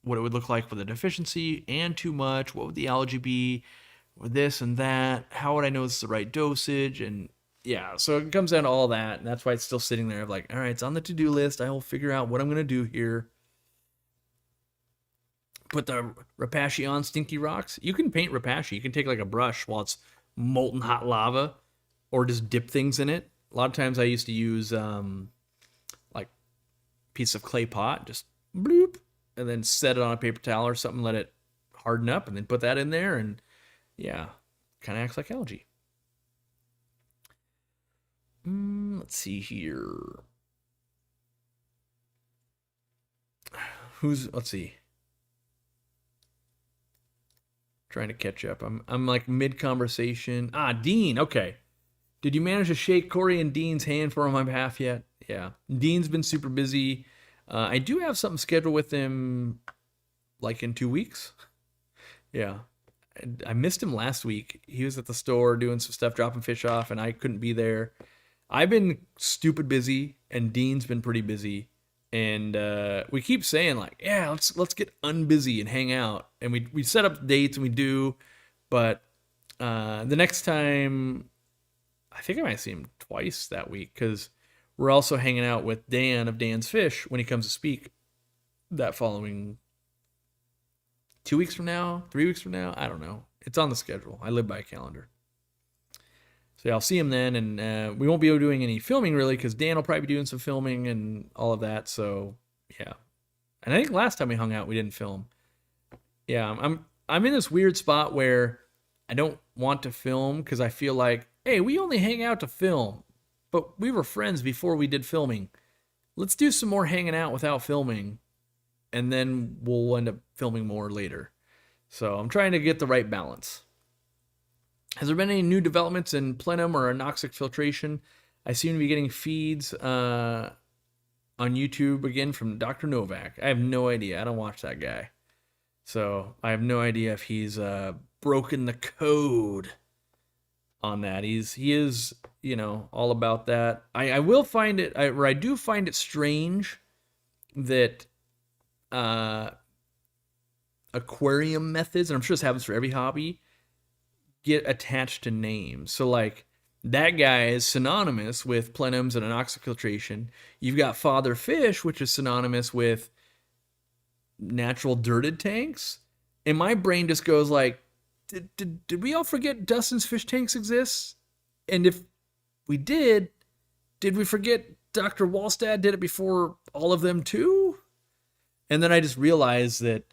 what it would look like with a deficiency and too much. What would the algae be? Or this and that. How would I know it's the right dosage? And yeah, so it comes down to all that, and that's why it's still sitting there. Like, all right, it's on the to-do list. I will figure out what I'm going to do here. Put the Rapashi on stinky rocks. You can paint Rapashi. You can take like a brush while it's molten hot lava, or just dip things in it. A lot of times I used to use like piece of clay pot, just bloop, and then set it on a paper towel or something, let it harden up, and then put that in there, and yeah, kind of acts like algae. Let's see here. Let's see. Trying to catch up. I'm like mid-conversation. Dean, okay. Did you manage to shake Corey and Dean's hand for on my behalf yet? Yeah. Dean's been super busy. I do have something scheduled with him like in 2 weeks. Yeah. I missed him last week. He was at the store doing some stuff, dropping fish off, and I couldn't be there. I've been stupid busy, and Dean's been pretty busy. And we keep saying like, yeah, let's get unbusy and hang out. And we set up dates and we do, but the next time, I think I might see him twice that week, because we're also hanging out with Dan of Dan's Fish when he comes to speak that following 2 weeks from now, 3 weeks from now. I don't know. It's on the schedule. I live by a calendar. So yeah, I'll see him then, and we won't be doing any filming really because Dan will probably be doing some filming and all of that. So yeah, and I think last time we hung out we didn't film. Yeah, I'm in this weird spot where I don't want to film because I feel like, hey, we only hang out to film, but we were friends before we did filming. Let's do some more hanging out without filming, and then we'll end up filming more later. So I'm trying to get the right balance. Has there been any new developments in plenum or anoxic filtration? I seem to be getting feeds on YouTube again from Dr. Novak. I have no idea. I don't watch that guy. So I have no idea if he's broken the code on that. He is, all about that. I will find it, I do find it strange that aquarium methods, and I'm sure this happens for every hobby, get attached to names. So like that guy is synonymous with plenums and anoxic filtration. You've got Father Fish, which is synonymous with natural dirted tanks. And my brain just goes like, did we all forget Dustin's fish tanks exist? And if we did we forget Dr. Wallstad did it before all of them too? And then I just realized that,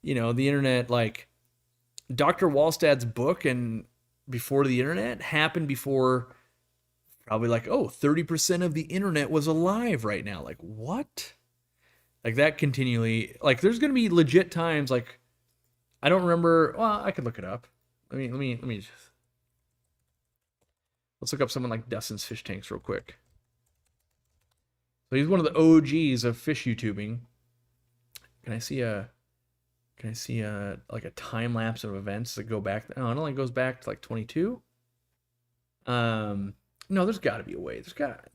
the internet, like Dr. Wallstad's book and before the internet happened before probably 30% of the internet was alive right now. Like what? Like that continually, like there's going to be legit times like I don't remember. Well, I could look it up. Let me just, let's look up someone like Dustin's fish tanks real quick. So he's one of the OGs of fish YouTubing. Can I see a time lapse of events that go back? Oh, it only goes back to like 22. No, there's got to be a way.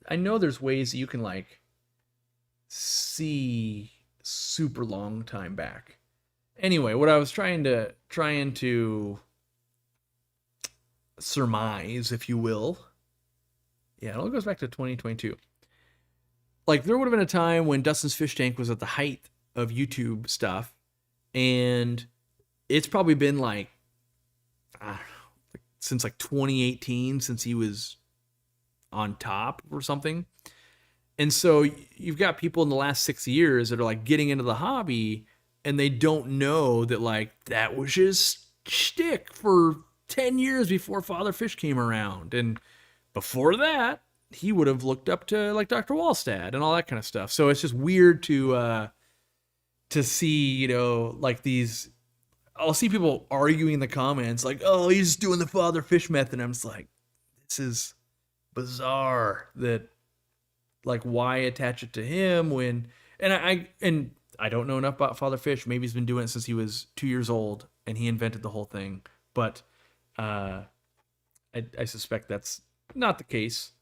I know there's ways that you can like see super long time back. Anyway, what I was trying to surmise, if you will. Yeah, it all goes back to 2022. Like there would have been a time when Dustin's fish tank was at the height of YouTube stuff. And it's probably been like, I don't know, since like 2018, since he was on top or something. And so you've got people in the last 6 years that are like getting into the hobby and they don't know that like that was his shtick for 10 years before Father Fish came around. And before that, he would have looked up to like Dr. Wallstad and all that kind of stuff. So it's just weird to see, like these, I'll see people arguing in the comments like, oh, he's doing the Father Fish method. And I'm just like, this is bizarre that like why attach it to him when, and I don't know enough about Father Fish. Maybe he's been doing it since he was 2 years old and he invented the whole thing. But I suspect that's not the case,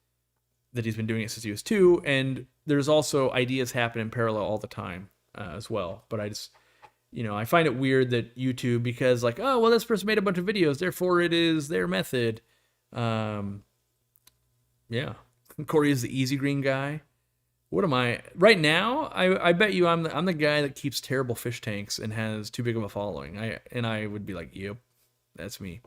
that he's been doing it since he was 2. And there's also ideas happen in parallel all the time. As well, but I just, I find it weird that YouTube, because like, oh well, this person made a bunch of videos, therefore it is their method. Yeah, Corey is the easy green guy. What am I right now? I bet you I'm the guy that keeps terrible fish tanks and has too big of a following. I would be like, yep, that's me.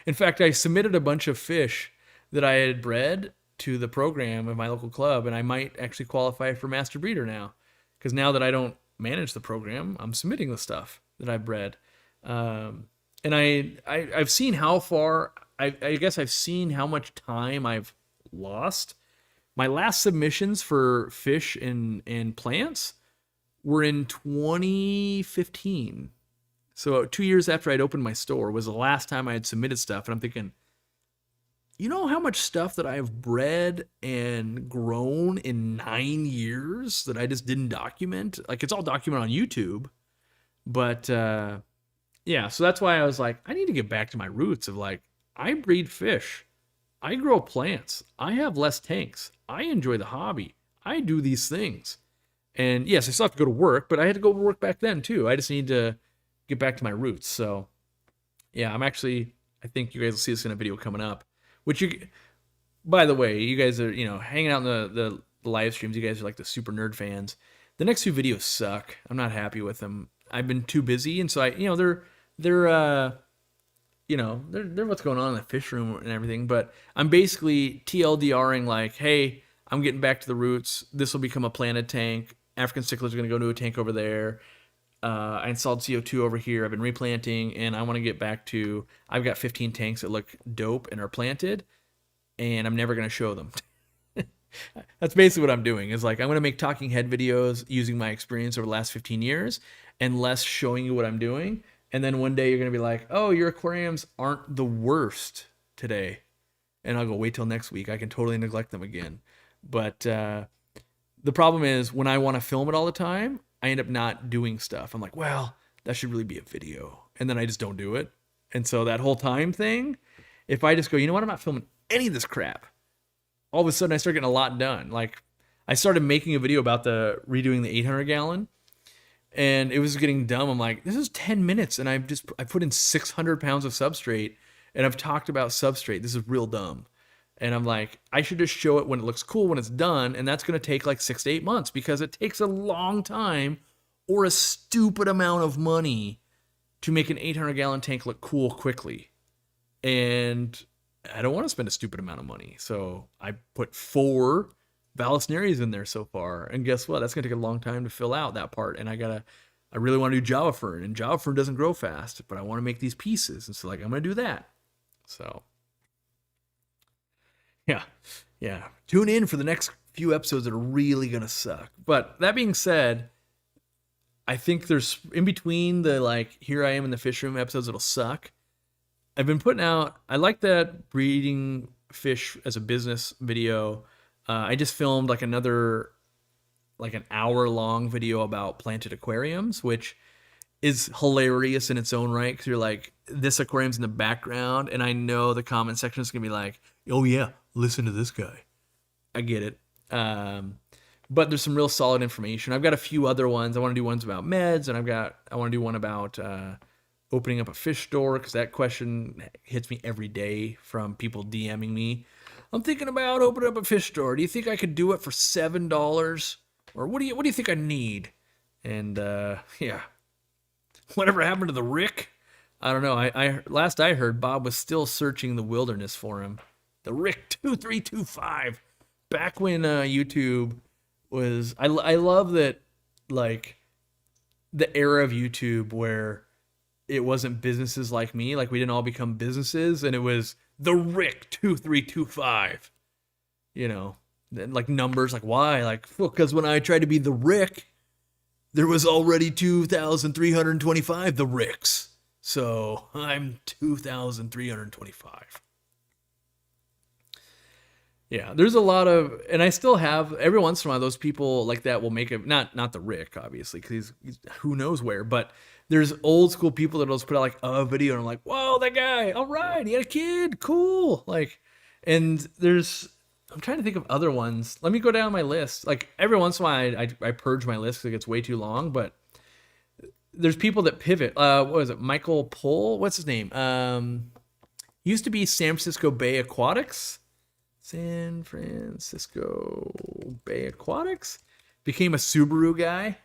In fact, I submitted a bunch of fish that I had bred to the program of my local club, and I might actually qualify for master breeder now. Because now that I don't manage the program, I'm submitting the stuff that I've bred. And I've seen how far, I guess I've seen how much time I've lost. My last submissions for fish and plants were in 2015. So 2 years after I'd opened my store was the last time I had submitted stuff. And I'm thinking, you know how much stuff that I've bred and grown in 9 years that I just didn't document? Like it's all documented on YouTube. But yeah, so that's why I was like, I need to get back to my roots of like, I breed fish. I grow plants. I have less tanks. I enjoy the hobby. I do these things. And yes, I still have to go to work, but I had to go to work back then too. I just need to get back to my roots. So yeah, I think you guys will see this in a video coming up. Which by the way, you guys are, hanging out in the live streams. You guys are like the super nerd fans. The next few videos suck. I'm not happy with them. I've been too busy, and so they're they're what's going on in the fish room and everything. But I'm basically TLDRing like, hey, I'm getting back to the roots. This will become a planted tank. African sticklers are going to go to a tank over there. I installed CO2 over here. I've been replanting, and I want to get back to. I've got 15 tanks that look dope and are planted, and I'm never going to show them. That's basically what I'm doing. Is like I'm going to make talking head videos using my experience over the last 15 years, and less showing you what I'm doing. And then one day you're going to be like, "Oh, your aquariums aren't the worst today," and I'll go, "Wait till next week. I can totally neglect them again." But the problem is when I want to film it all the time, I end up not doing stuff. I'm like, well, that should really be a video. And then I just don't do it. And so that whole time thing, if I just go, you know what, I'm not filming any of this crap, all of a sudden I start getting a lot done. Like I started making a video about the redoing the 800 gallon, and it was getting dumb. I'm like, this is 10 minutes and I put in 600 pounds of substrate, and I've talked about substrate. This is real dumb. And I'm like, I should just show it when it looks cool, when it's done. And that's going to take like 6 to 8 months because it takes a long time or a stupid amount of money to make an 800 gallon tank look cool quickly. And I don't want to spend a stupid amount of money. So I put 4 Vallisnerias in there so far. And guess what? That's going to take a long time to fill out that part. And I really want to do Java Fern. And Java Fern doesn't grow fast, but I want to make these pieces. And so like, I'm going to do that. So... Yeah. Tune in for the next few episodes that are really going to suck. But that being said, I think there's in between the like, here I am in the fish room episodes that'll suck. I've been putting out, I like that breeding fish as a business video. I just filmed like an hour long video about planted aquariums, which is hilarious in its own right. Cause you're like, this aquarium's in the background. And I know the comment section is going to be like, oh yeah, listen to this guy. I get it. But there's some real solid information. I've got a few other ones. I want to do ones about meds, and I want to do one about opening up a fish store, because that question hits me every day from people DMing me. I'm thinking about opening up a fish store. Do you think I could do it for $7? Or what do you think I need? And yeah. Whatever happened to the Rick? I don't know. I last I heard, Bob was still searching the wilderness for him. The Rick 2325. Back when YouTube was, I love that, like, the era of YouTube where it wasn't businesses like me, like we didn't all become businesses, and it was the Rick 2325. You know, like numbers, like why? Like, well, because when I tried to be the Rick, there was already 2,325 the Ricks. So I'm 2,325. Yeah, there's a lot of, and I still have, every once in a while, those people like that will make it, not the Rick, obviously, because he's who knows where, but there's old school people that will just put out like a video, and I'm like, whoa, that guy, all right, he had a kid, cool. Like, and I'm trying to think of other ones. Let me go down my list. Like, every once in a while, I purge my list because it gets way too long, but there's people that pivot. What was it? Michael Pohl? What's his name? Used to be San Francisco Bay Aquatics. San Francisco Bay Aquatics. Became a Subaru guy.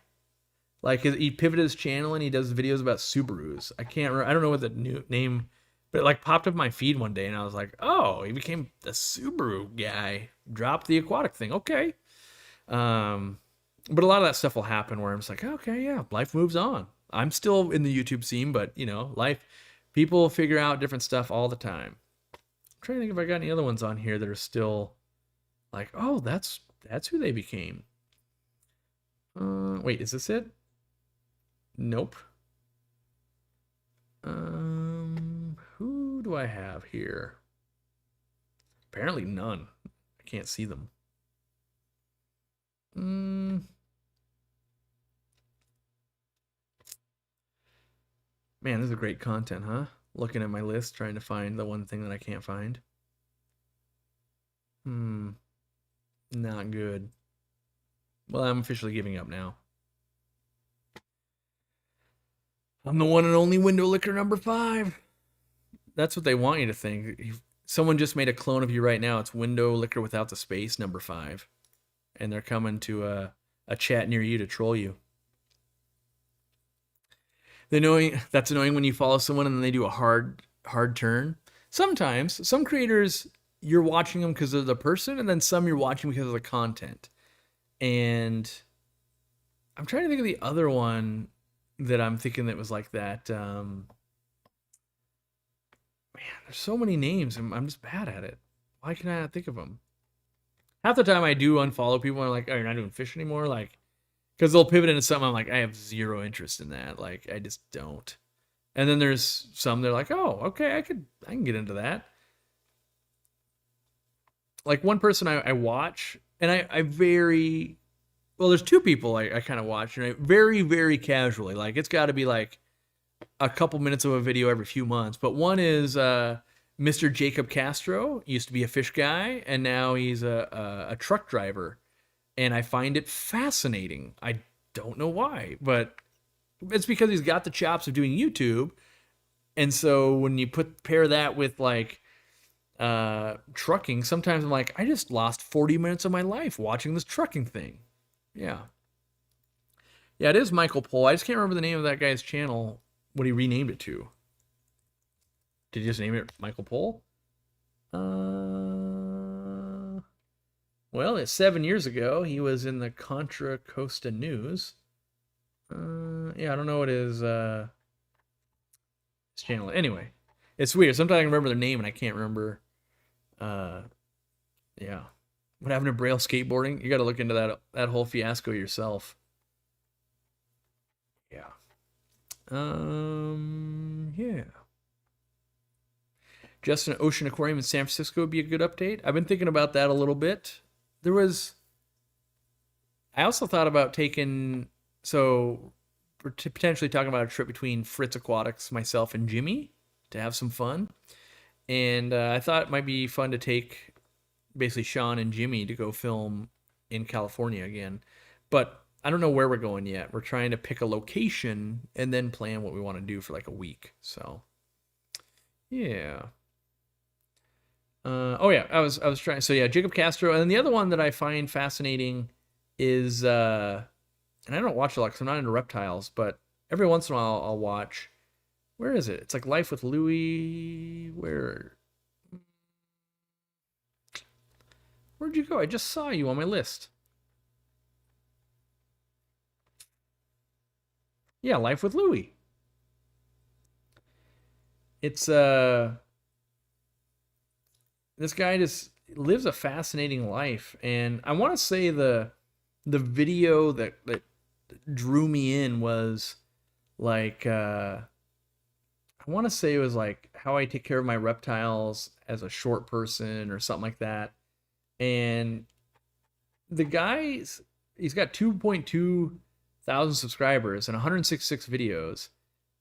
Like, he pivoted his channel and he does videos about Subarus. I can't remember. I don't know what the new name, but it like popped up my feed one day and I was like, oh, he became the Subaru guy. Dropped the aquatic thing. Okay. But a lot of that stuff will happen where I'm just like, okay, yeah, life moves on. I'm still in the YouTube scene, but you know, people figure out different stuff all the time. I'm trying to think if I got any other ones on here that are still like, oh, that's who they became. Wait, is this it? Nope. Who do I have here? Apparently none. I can't see them. Man, this is great content, huh? Looking at my list, trying to find the one thing that I can't find. Not good. Well, I'm officially giving up now. I'm the one and only window licker number 5. That's what they want you to think. Someone just made a clone of you right now. It's window licker without the space number 5. And they're coming to a chat near you to troll you. That's annoying when you follow someone and then they do a hard turn. Sometimes some creators you're watching them because of the person, and then some you're watching because of the content. And I'm trying to think of the other one that I'm thinking that was like that. Man, there's so many names. I'm just bad at it. Why can I not think of them? Half the time I do unfollow people and I'm like, oh, you're not doing fish anymore? Like, because they'll pivot into something I'm like, I have zero interest in that. Like, I just don't. And then there's some they're like, oh, okay, I can get into that. Like one person I watch, and I very well, there's two people I kind of watch, and I very, very casually. Like it's got to be like a couple minutes of a video every few months. But one is Mr. Jacob Castro. Used to be a fish guy, and now he's a truck driver. And I find it fascinating. I don't know why, but it's because he's got the chops of doing YouTube. And so when you pair that with like trucking, sometimes I'm like, I just lost 40 minutes of my life watching this trucking thing. Yeah. Yeah, it is Michael Pohl. I just can't remember the name of that guy's channel, what he renamed it to. Did he just name it Michael Pohl? Well, it's 7 years ago. He was in the Contra Costa News. Yeah, I don't know what his channel. Anyway, it's weird. Sometimes I can remember their name and I can't remember. Yeah. What happened to Braille skateboarding? You got to look into that whole fiasco yourself. Yeah. Yeah. Just an ocean aquarium in San Francisco would be a good update. I've been thinking about that a little bit. I also thought about potentially talking about a trip between Fritz Aquatics, myself, and Jimmy to have some fun. And I thought it might be fun to take basically Sean and Jimmy to go film in California again. But I don't know where we're going yet. We're trying to pick a location and then plan what we want to do for like a week. So, yeah. Oh yeah, I was trying. So yeah, Jacob Castro, and then the other one that I find fascinating is, and I don't watch a lot because I'm not into reptiles, but every once in a while I'll watch. Where is it? It's like Life with Louie. Where'd you go? I just saw you on my list. Yeah, Life with Louie. It's this guy just lives a fascinating life, and I want to say the video that drew me in was like I want to say it was like how I take care of my reptiles as a short person or something like that. And the he's got 2.2 thousand subscribers and 166 videos.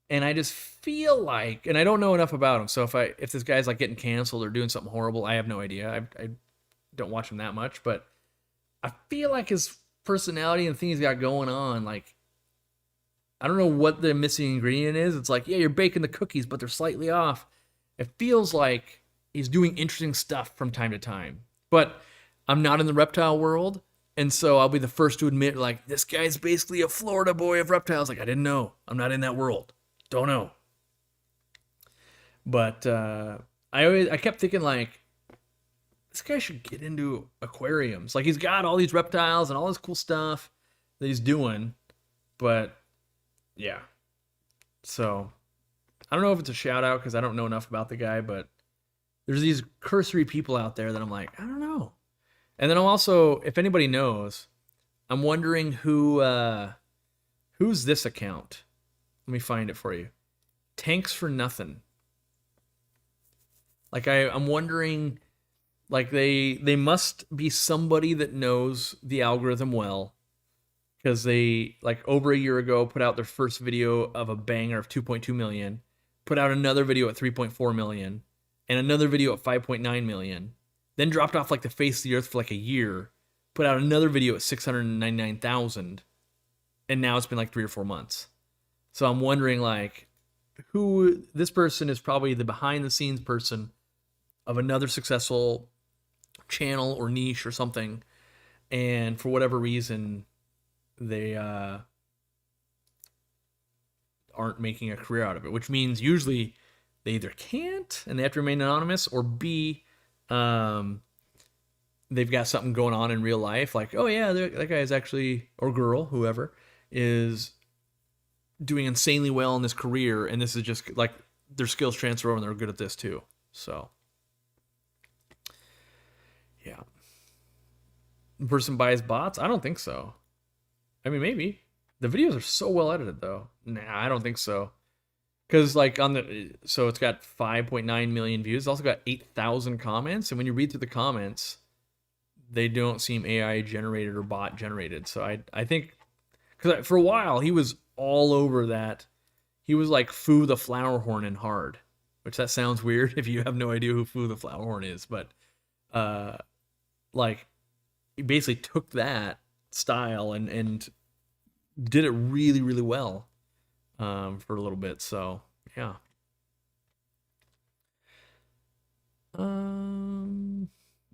And I just feel like, and I don't know enough about him. So if this guy's like getting canceled or doing something horrible, I have no idea. I don't watch him that much, but I feel like his personality and things he's got going on, like, I don't know what the missing ingredient is. It's like, yeah, you're baking the cookies, but they're slightly off. It feels like he's doing interesting stuff from time to time. But I'm not in the reptile world, and so I'll be the first to admit, like, this guy's basically a Florida boy of reptiles. Like, I didn't know. I'm not in that world. Don't know. But I kept thinking, like, this guy should get into aquariums. Like, he's got all these reptiles and all this cool stuff that he's doing, but yeah. So I don't know if it's a shout out because I don't know enough about the guy, but there's these cursory people out there that I'm like, I don't know. And then I'm also, if anybody knows, I'm wondering who's this account. Let me find it for you. Tanks for Nothing. Like I'm wondering, like they must be somebody that knows the algorithm well, because they, like, over a year ago put out their first video of a banger of 2.2 million, put out another video at 3.4 million, and another video at 5.9 million, then dropped off like the face of the earth for like a year, put out another video at 699,000, and now it's been like 3 or 4 months. So I'm wondering, like, who this person is. Probably the behind the scenes person of another successful channel or niche or something, and for whatever reason they aren't making a career out of it, which means usually they either can't and they have to remain anonymous, or B, um, they've got something going on in real life, like, oh yeah, that guy is actually, or girl, whoever, is doing insanely well in this career, and this is just like their skills transfer over and they're good at this too. So, yeah. The person buys bots? I don't think so. I mean, maybe. The videos are so well edited, though. Nah, I don't think so. Because, like, so it's got 5.9 million views. It's also got 8,000 comments. And when you read through the comments, they don't seem AI generated or bot generated. So I think, because for a while, he was all over that. He was like Foo the Flower Horn in Hard, which that sounds weird if you have no idea who Foo the Flower Horn is. But, like, he basically took that style and did it really, really well for a little bit. So, yeah.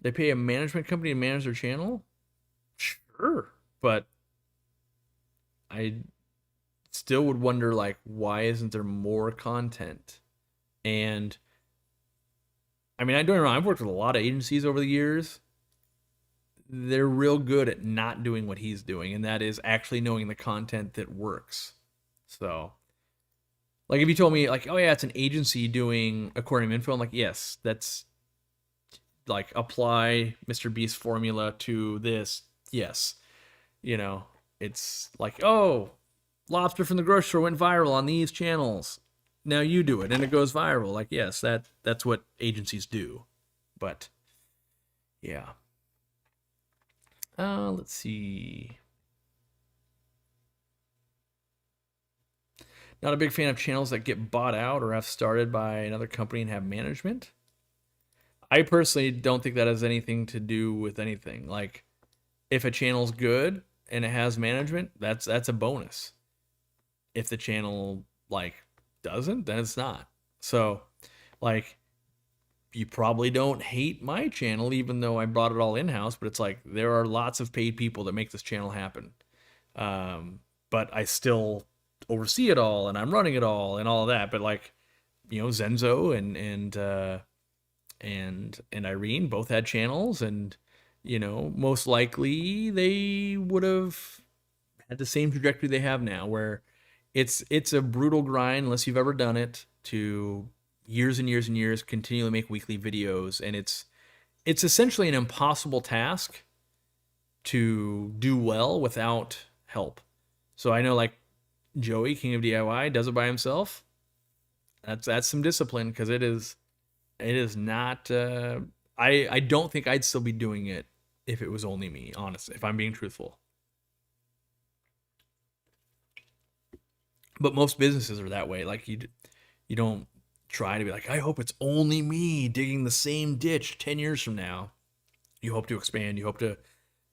They pay a management company to manage their channel? Sure. But I still would wonder, like, why isn't there more content? And I mean, I don't know. I've worked with a lot of agencies over the years. They're real good at not doing what he's doing, and that is actually knowing the content that works. So, like, if you told me, like, oh yeah, it's an agency doing aquarium info, I'm like, yes, that's like, apply Mr. Beast formula to this. Yes, you know, it's like, oh, lobster from the grocery store went viral on these channels. Now you do it, and it goes viral. Like, yes, that's what agencies do. But yeah. Let's see. Not a big fan of channels that get bought out or have started by another company and have management. I personally don't think that has anything to do with anything. Like, if a channel's good and it has management, that's a bonus. If the channel, like, doesn't, then it's not. So, like, you probably don't hate my channel, even though I brought it all in-house, but it's like, there are lots of paid people that make this channel happen. But I still oversee it all, and I'm running it all and all of that. But, like, you know, Zenzo and Irene both had channels, and, you know, most likely they would have had the same trajectory they have now, where it's a brutal grind unless you've ever done it, to years and years and years continually make weekly videos, and it's essentially an impossible task to do well without help. So I know, like, Joey, King of DIY, does it by himself. That's some discipline, because it is not. I don't think I'd still be doing it if it was only me, honestly, if I'm being truthful. But most businesses are that way. Like, you don't try to be like, I hope it's only me digging the same ditch 10 years from now. You hope to expand. You hope to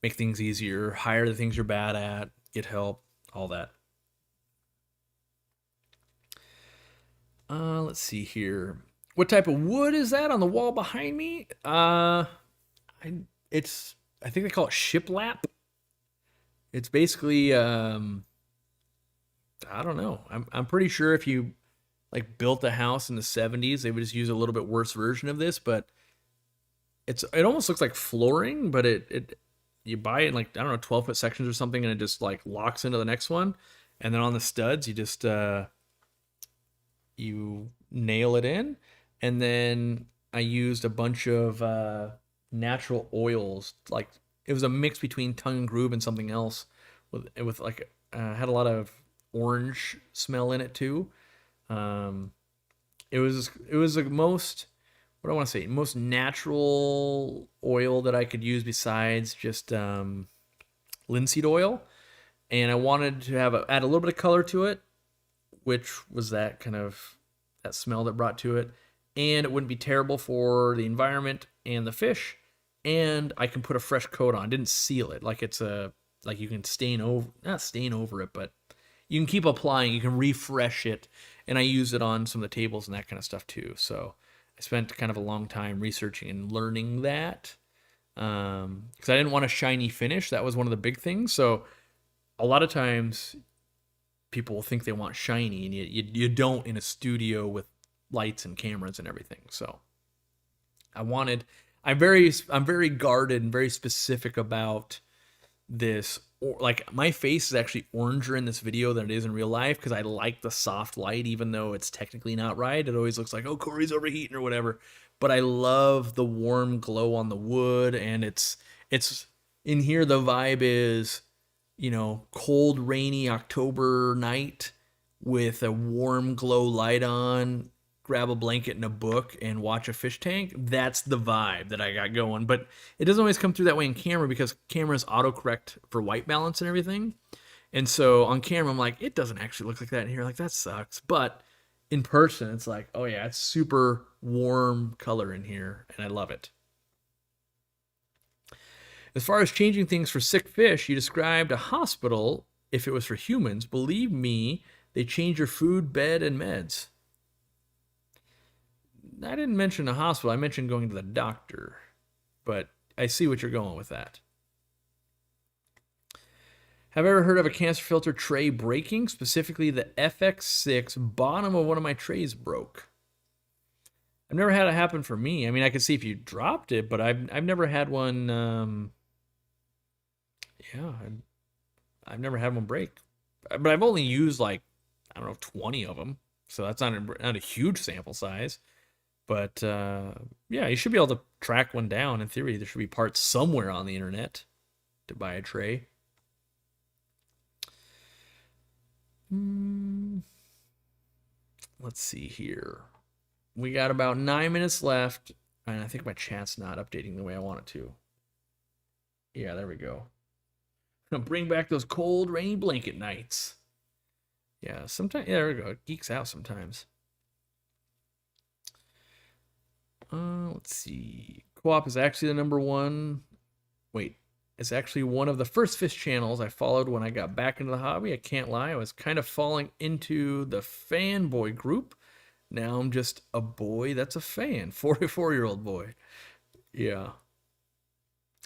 make things easier, hire the things you're bad at, get help, all that. Let's see here. What type of wood is that on the wall behind me? I think they call it shiplap. It's basically, I don't know. I'm pretty sure if you, like, built a house in the 70s, they would just use a little bit worse version of this, but it almost looks like flooring, but you buy it in, like, I don't know, 12-foot sections or something, and it just, like, locks into the next one. And then on the studs, you just you nail it in. And then I used a bunch of natural oils. Like, it was a mix between tongue and groove and something else, with like, had a lot of orange smell in it too. It was the most, what do I want to say, most natural oil that I could use besides just linseed oil. And I wanted to add a little bit of color to it, which was that kind of, that smell that brought to it. And it wouldn't be terrible for the environment and the fish. And I can put a fresh coat on. I didn't seal it. Like, it's like, you can not stain over it, but you can keep applying. You can refresh it. And I use it on some of the tables and that kind of stuff too. So I spent kind of a long time researching and learning that. Because I didn't want a shiny finish. That was one of the big things. So a lot of times people will think they want shiny, and you don't in a studio with lights and cameras and everything. So I'm very guarded and very specific about this. Like, my face is actually oranger in this video than it is in real life because I like the soft light, even though it's technically not right. It always looks like, oh, Corey's overheating or whatever. But I love the warm glow on the wood, and it's in here. The vibe is, cold, rainy October night with a warm glow light on, grab a blanket and a book and watch a fish tank. That's the vibe that I got going. But it doesn't always come through that way in camera because cameras autocorrect for white balance and everything. And so on camera, I'm like, it doesn't actually look like that in here. Like, that sucks. But in person, it's like, oh yeah, it's super warm color in here, and I love it. As far as changing things for sick fish, you described a hospital. If it was for humans, believe me, they change your food, bed, and meds. I didn't mention a hospital. I mentioned going to the doctor, but I see what you're going with that. Have I ever heard of a cancer filter tray breaking? Specifically, the FX6 bottom of one of my trays broke. I've never had it happen for me. I mean, I could see if you dropped it, but I've never had one. I've never had one break. But I've only used, like, I don't know, 20 of them, so that's not a huge sample size. But yeah, you should be able to track one down. In theory, there should be parts somewhere on the internet to buy a tray. Let's see here. We got about 9 minutes left, and I think my chat's not updating the way I want it to. Yeah, there we go. Bring back those cold, rainy blanket nights. Yeah, sometimes. Yeah, there we go. It geeks out sometimes. Let's see. Co-op is actually the number one. Wait, it's actually one of the first fish channels I followed when I got back into the hobby. I can't lie. I was kind of falling into the fanboy group. Now I'm just a boy that's a fan. 44-year-old boy. Yeah.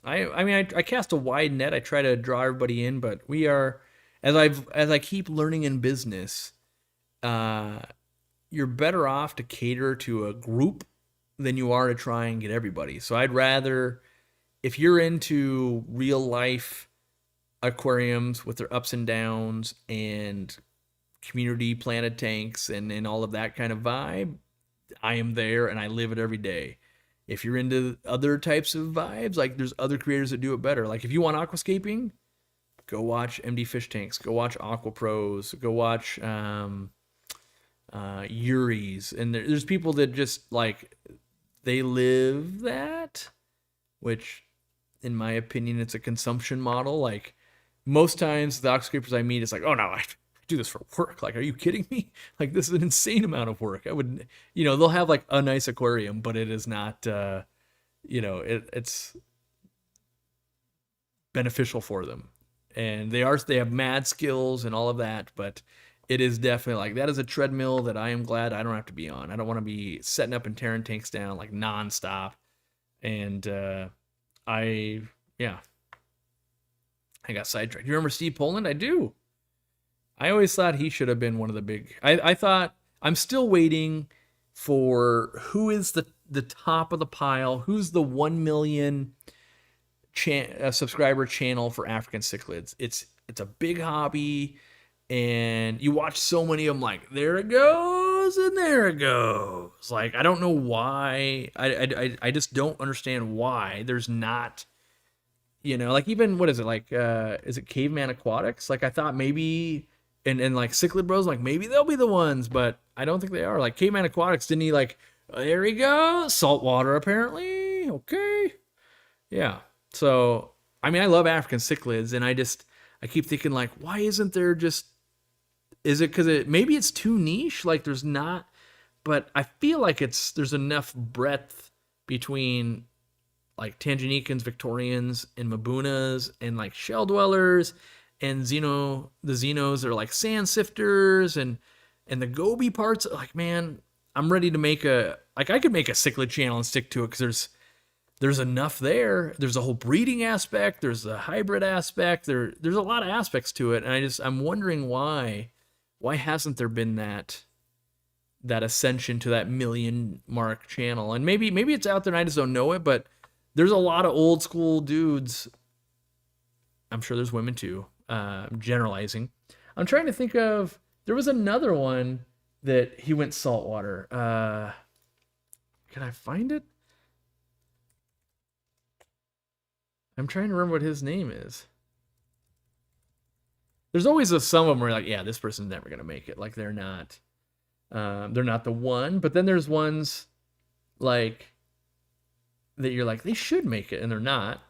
I mean, I cast a wide net. I try to draw everybody in, but we are, as I keep learning in business, you're better off to cater to a group than you are to try and get everybody. So I'd rather, if you're into real life aquariums with their ups and downs and community planted tanks and all of that kind of vibe, I am there and I live it every day. If you're into other types of vibes, like, there's other creators that do it better. Like, if you want aquascaping, go watch MD Fish Tanks, go watch Aqua Pros, go watch Yuri's. And there's people that just, like, they live that, which, in my opinion, it's a consumption model. Like, most times the aquascapers I meet, it's like, oh no, I do this for work. Like, are you kidding me? Like, this is an insane amount of work. I would, they'll have like a nice aquarium, but it is not, it's beneficial for them. And they have mad skills and all of that, but it is definitely like, that is a treadmill that I am glad I don't have to be on. I don't want to be setting up and tearing tanks down like nonstop. And I got sidetracked. You remember Steve Poland? I do. I always thought he should have been one of the big. I thought, I'm still waiting for who is the top of the pile. Who's the 1 million subscriber channel for African cichlids? It's a big hobby, and you watch so many of them. Like, there it goes and there it goes. Like, I don't know why. I just don't understand why there's not. Like, even, what is it, like, is it Caveman Aquatics? Like, I thought maybe, and like Cichlid Bros, like, maybe they'll be the ones, but I don't think they are. Like, Caveman Aquatics, didn't he, like, there he goes, saltwater, apparently, okay. Yeah, so, I mean, I love African cichlids, and I keep thinking, like, why isn't there just, is it because maybe it's too niche? Like, there's not, but I feel like there's enough breadth between, like, Tanganicans, Victorians, and Mabunas, and, like, shell dwellers, and the Xenos are, like, sand sifters, and the goby parts. Like, man, I'm ready to make I could make a cichlid channel and stick to it, because there's enough there. There's a whole breeding aspect. There's a hybrid aspect. There's a lot of aspects to it, and I'm wondering why why hasn't there been that ascension to that million mark channel? And maybe it's out there and I just don't know it, but there's a lot of old school dudes. I'm sure there's women too. Generalizing. I'm trying to think of, there was another one that he went saltwater. Can I find it? I'm trying to remember what his name is. There's always some of them where like, yeah, this person's never gonna make it. Like they're not the one. But then there's ones like that you're like, they should make it, and they're not.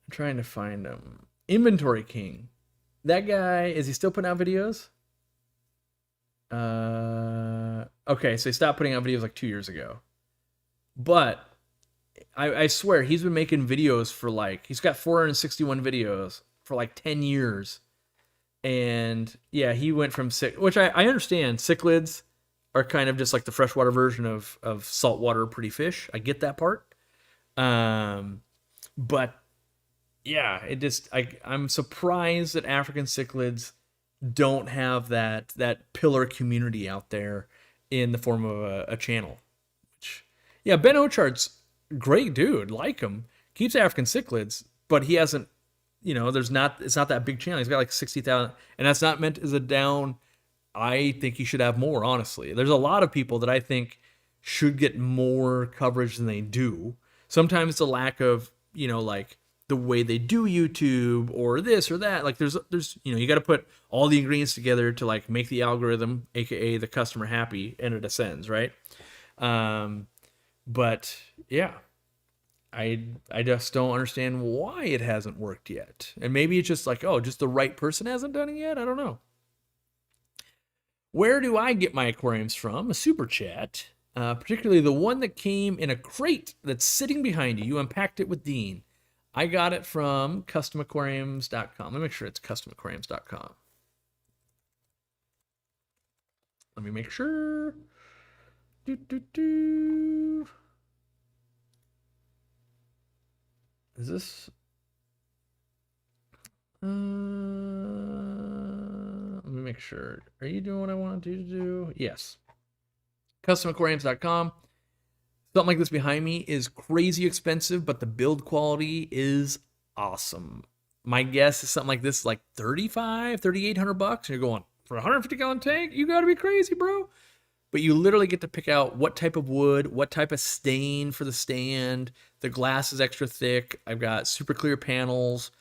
I'm trying to find them. Inventory King. That guy, is he still putting out videos? Okay, so he stopped putting out videos like 2 years ago. But I swear he's been making videos for like, he's got 461 videos for like 10 years. And yeah, he went from which I understand. Cichlids are kind of just like the freshwater version of saltwater pretty fish. I get that part. But yeah, I'm surprised that African cichlids don't have that pillar community out there in the form of a channel. Which, yeah, Ben Ochart's great dude, like him, keeps African cichlids, but he hasn't, it's not that big channel. He's got like 60,000, and that's not meant as a down. I think he should have more, honestly. There's a lot of people that I think should get more coverage than they do. Sometimes it's a lack of, like the way they do YouTube or this or that. Like there's you got to put all the ingredients together to like make the algorithm, aka the customer, happy, and it ascends, right? But yeah, I just don't understand why it hasn't worked yet. And maybe it's just like, oh, just the right person hasn't done it yet. I don't know. Where do I get my aquariums from? A super chat, particularly the one that came in a crate that's sitting behind you. You unpacked it with Dean. I got it from customaquariums.com. Let me make sure it's customaquariums.com. Let me make sure. Is this? Let me make sure. Are you doing what I wanted you to do? Yes. customaquariums.com. Something like this behind me is crazy expensive, but the build quality is awesome. My guess is something like this is like $3,800. And you're going, for a 150-gallon tank? You gotta be crazy, bro. But you literally get to pick out what type of wood, what type of stain for the stand. The glass is extra thick. I've got super clear panels.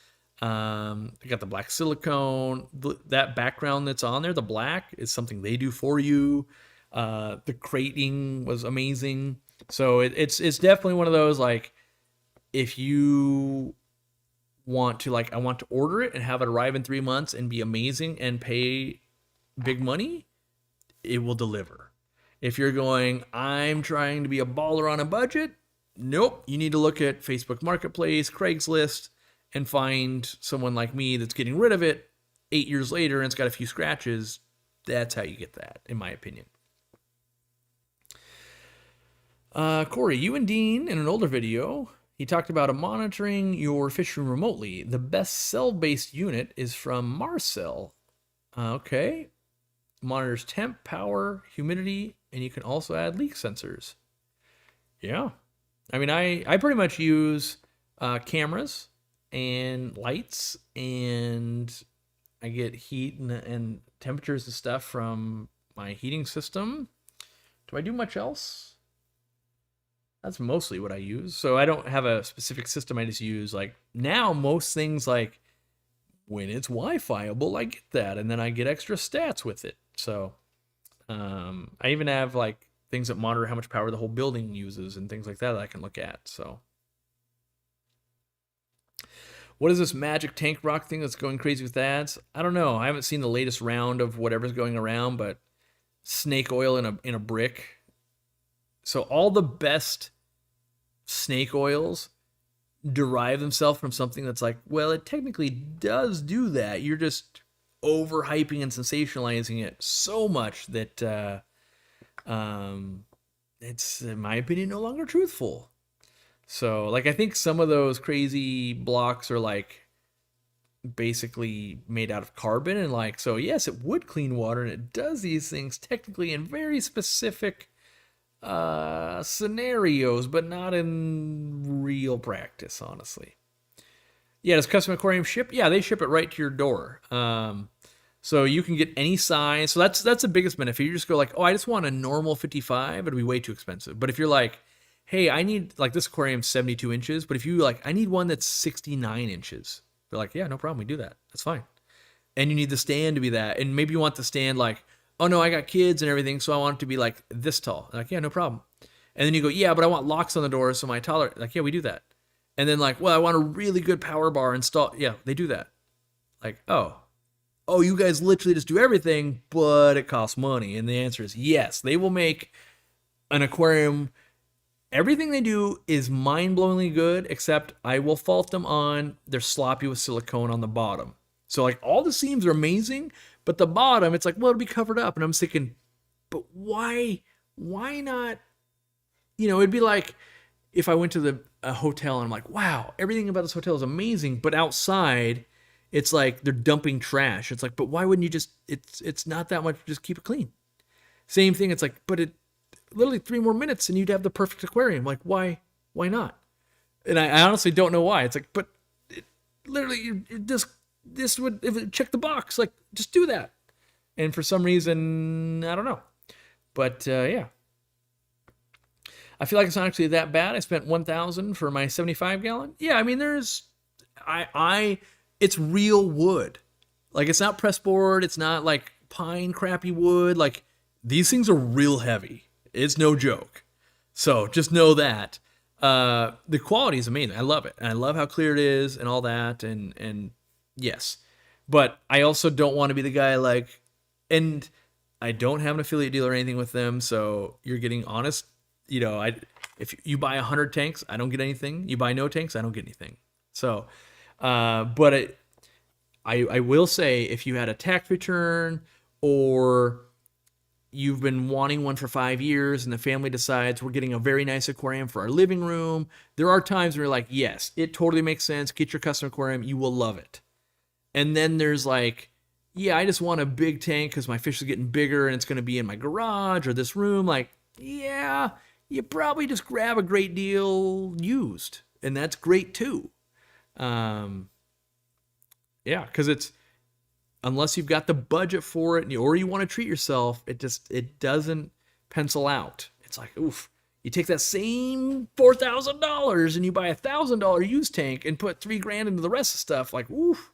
I got the black silicone. That background that's on there, the black, is something they do for you. The crating was amazing. So it's definitely one of those, like, if you want to, like, I want to order it and have it arrive in 3 months and be amazing and pay big money, it will deliver. If you're going, I'm trying to be a baller on a budget, nope. You need to look at Facebook Marketplace, Craigslist, and find someone like me that's getting rid of it 8 years later and it's got a few scratches. That's how you get that, in my opinion. Corey, you and Dean, in an older video, he talked about monitoring your fish room remotely. The best cell-based unit is from Marcel. Okay. Monitors temp, power, humidity, and you can also add leak sensors. Yeah. I mean, I pretty much use cameras and lights, and I get heat and temperatures and stuff from my heating system. Do I do much else? That's mostly what I use. So I don't have a specific system. I just use, like, now most things, like, when it's Wi-Fi-able, I get that, and then I get extra stats with it. So I even have, like, things that monitor how much power the whole building uses and things like that I can look at. So what is this magic tank rock thing that's going crazy with ads? I don't know. I haven't seen the latest round of whatever's going around, but snake oil in a brick. So all the best snake oils derive themselves from something that's like, well, it technically does do that. You're just overhyping and sensationalizing it so much that it's, in my opinion, no longer truthful. So, like, I think some of those crazy blocks are like basically made out of carbon, and like, so yes, it would clean water and it does these things technically in very specific scenarios, but not in real practice, honestly. Yeah, does custom aquarium ship? Yeah, they ship it right to your door. So you can get any size. So that's the biggest benefit. You just go like, oh, I just want a normal 55. It'll be way too expensive. But if you're like, hey, I need like this aquarium's 72 inches, but if you like, I need one that's 69 inches. They're like, yeah, no problem. We do that. That's fine. And you need the stand to be that. And maybe you want the stand like, oh no, I got kids and everything, so I want it to be like this tall. They're like, yeah, no problem. And then you go, yeah, but I want locks on the doors so my toddler. Like, yeah, we do that. And then like, well, I want a really good power bar installed. Yeah, they do that. Like, oh, you guys literally just do everything, but it costs money. And the answer is yes. They will make an aquarium. Everything they do is mind-blowingly good, except I will fault them on they're sloppy with silicone on the bottom. So like all the seams are amazing, but the bottom, it's like, well, it'll be covered up. And I'm thinking, but why not? You know, it'd be like if I went to a hotel and I'm like, wow, everything about this hotel is amazing, but outside it's like they're dumping trash. It's like, but why wouldn't you just, it's not that much, just keep it clean. Same thing, it's like, but it literally 3 more minutes and you'd have the perfect aquarium. Like, why not? And I honestly don't know why. It's like, but literally you just, this would, if it check the box, like just do that. And for some reason, I don't know. But yeah. I feel like it's not actually that bad. I spent $1,000 for my 75 gallon. Yeah, I mean, it's real wood. Like, it's not press board. It's not like pine crappy wood. Like, these things are real heavy. It's no joke. So just know that. The quality is amazing. I love it. And I love how clear it is and all that. And yes. But I also don't want to be the guy like, and I don't have an affiliate deal or anything with them. So you're getting honest. You know, if you buy 100 tanks, I don't get anything. You buy no tanks, I don't get anything. So, but I will say, if you had a tax return or you've been wanting one for 5 years and the family decides we're getting a very nice aquarium for our living room, there are times where you're like, yes, it totally makes sense. Get your custom aquarium. You will love it. And then there's like, yeah, I just want a big tank because my fish is getting bigger and it's going to be in my garage or this room. Like, yeah, you probably just grab a great deal used, and that's great too. Yeah, because it's, unless you've got the budget for it or you want to treat yourself, it doesn't pencil out. It's like, oof, you take that same $4,000 and you buy $1,000 used tank and put $3,000 into the rest of the stuff. Like, oof,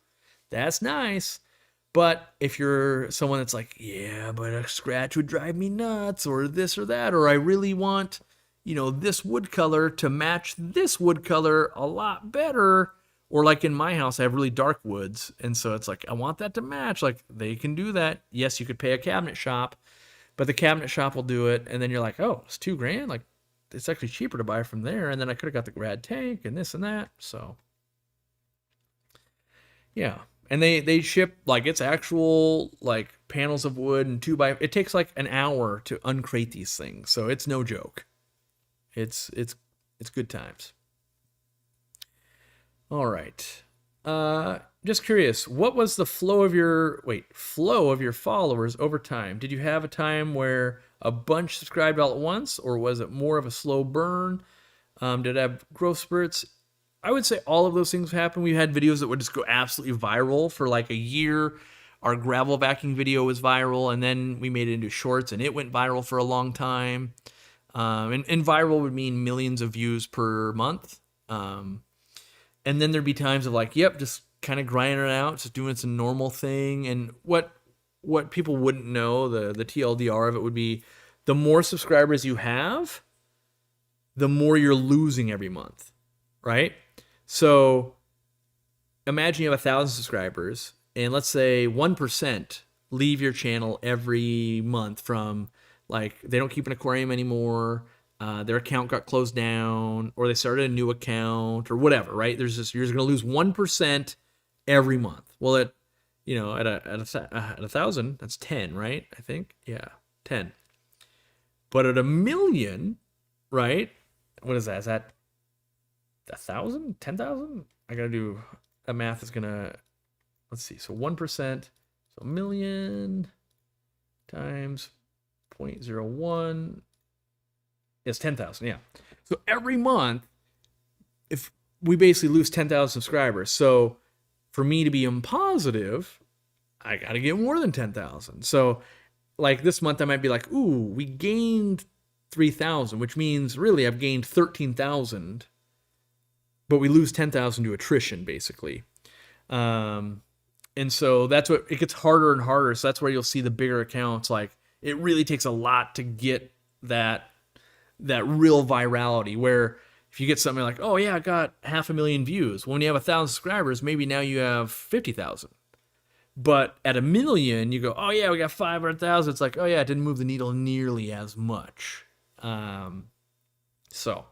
that's nice. But if you're someone that's like, yeah, but a scratch would drive me nuts, or this or that, or I really want, you know, this wood color to match this wood color a lot better, or like in my house, I have really dark woods, and so it's like, I want that to match. Like, they can do that. Yes, you could pay a cabinet shop, but the cabinet shop will do it, and then you're like, oh, it's $2,000. Like, it's actually cheaper to buy from there, and then I could have got the grad tank and this and that. So, yeah. And they ship, like, it's actual, like, panels of wood and it takes like an hour to uncrate these things. So it's no joke. It's good times. All right. Just curious, what was the flow of your followers over time? Did you have a time where a bunch subscribed all at once, or was it more of a slow burn? Did it have growth spurts? I would say all of those things happen. We had videos that would just go absolutely viral for like a year. Our gravel vacuuming video was viral, and then we made it into shorts, and it went viral for a long time. And viral would mean millions of views per month. And then there'd be times of like, yep, just kind of grinding it out, just doing some normal thing. And what people wouldn't know, the TLDR of it would be, the more subscribers you have, the more you're losing every month, right? So imagine you have 1,000 subscribers, and let's say 1% leave your channel every month from, like, they don't keep an aquarium anymore, their account got closed down, or they started a new account, or whatever, right? You're just going to lose 1% every month. Well, at 1,000, that's 10, right? I think, yeah, 10. But at 1 million, right? What is that? Is that 1,000? 10,000? I gotta do a math is gonna let's see. So 1%, so a million times 0.01 is 10,000. Yeah. So every month, if we basically lose 10,000 subscribers. So for me to be positive, I got to get more than 10,000. So like this month, I might be like, ooh, we gained 3,000, which means really I've gained 13,000, but we lose 10,000 to attrition basically. And so that's what it gets harder and harder. So that's where you'll see the bigger accounts. Like it really takes a lot to get that real virality, where if you get something like, oh yeah, I got 500,000 views. When you have 1,000 subscribers, maybe now you have 50,000. But at 1 million, you go, oh yeah, we got 500,000. It's like, oh yeah, it didn't move the needle nearly as much. So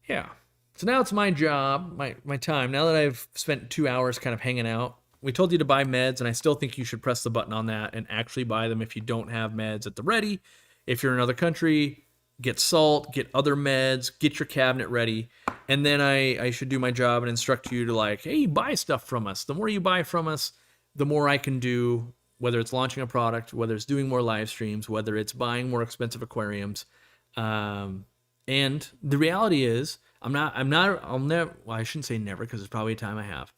yeah. So now it's my job, my time. Now that I've spent 2 hours kind of hanging out, we told you to buy meds, and I still think you should press the button on that and actually buy them if you don't have meds at the ready. If you're in another country, get salt, get other meds, get your cabinet ready. And then I should do my job and instruct you to like, hey, buy stuff from us. The more you buy from us, the more I can do, whether it's launching a product, whether it's doing more live streams, whether it's buying more expensive aquariums. And the reality is, I'll never, well, I shouldn't say never because there's probably a time I have.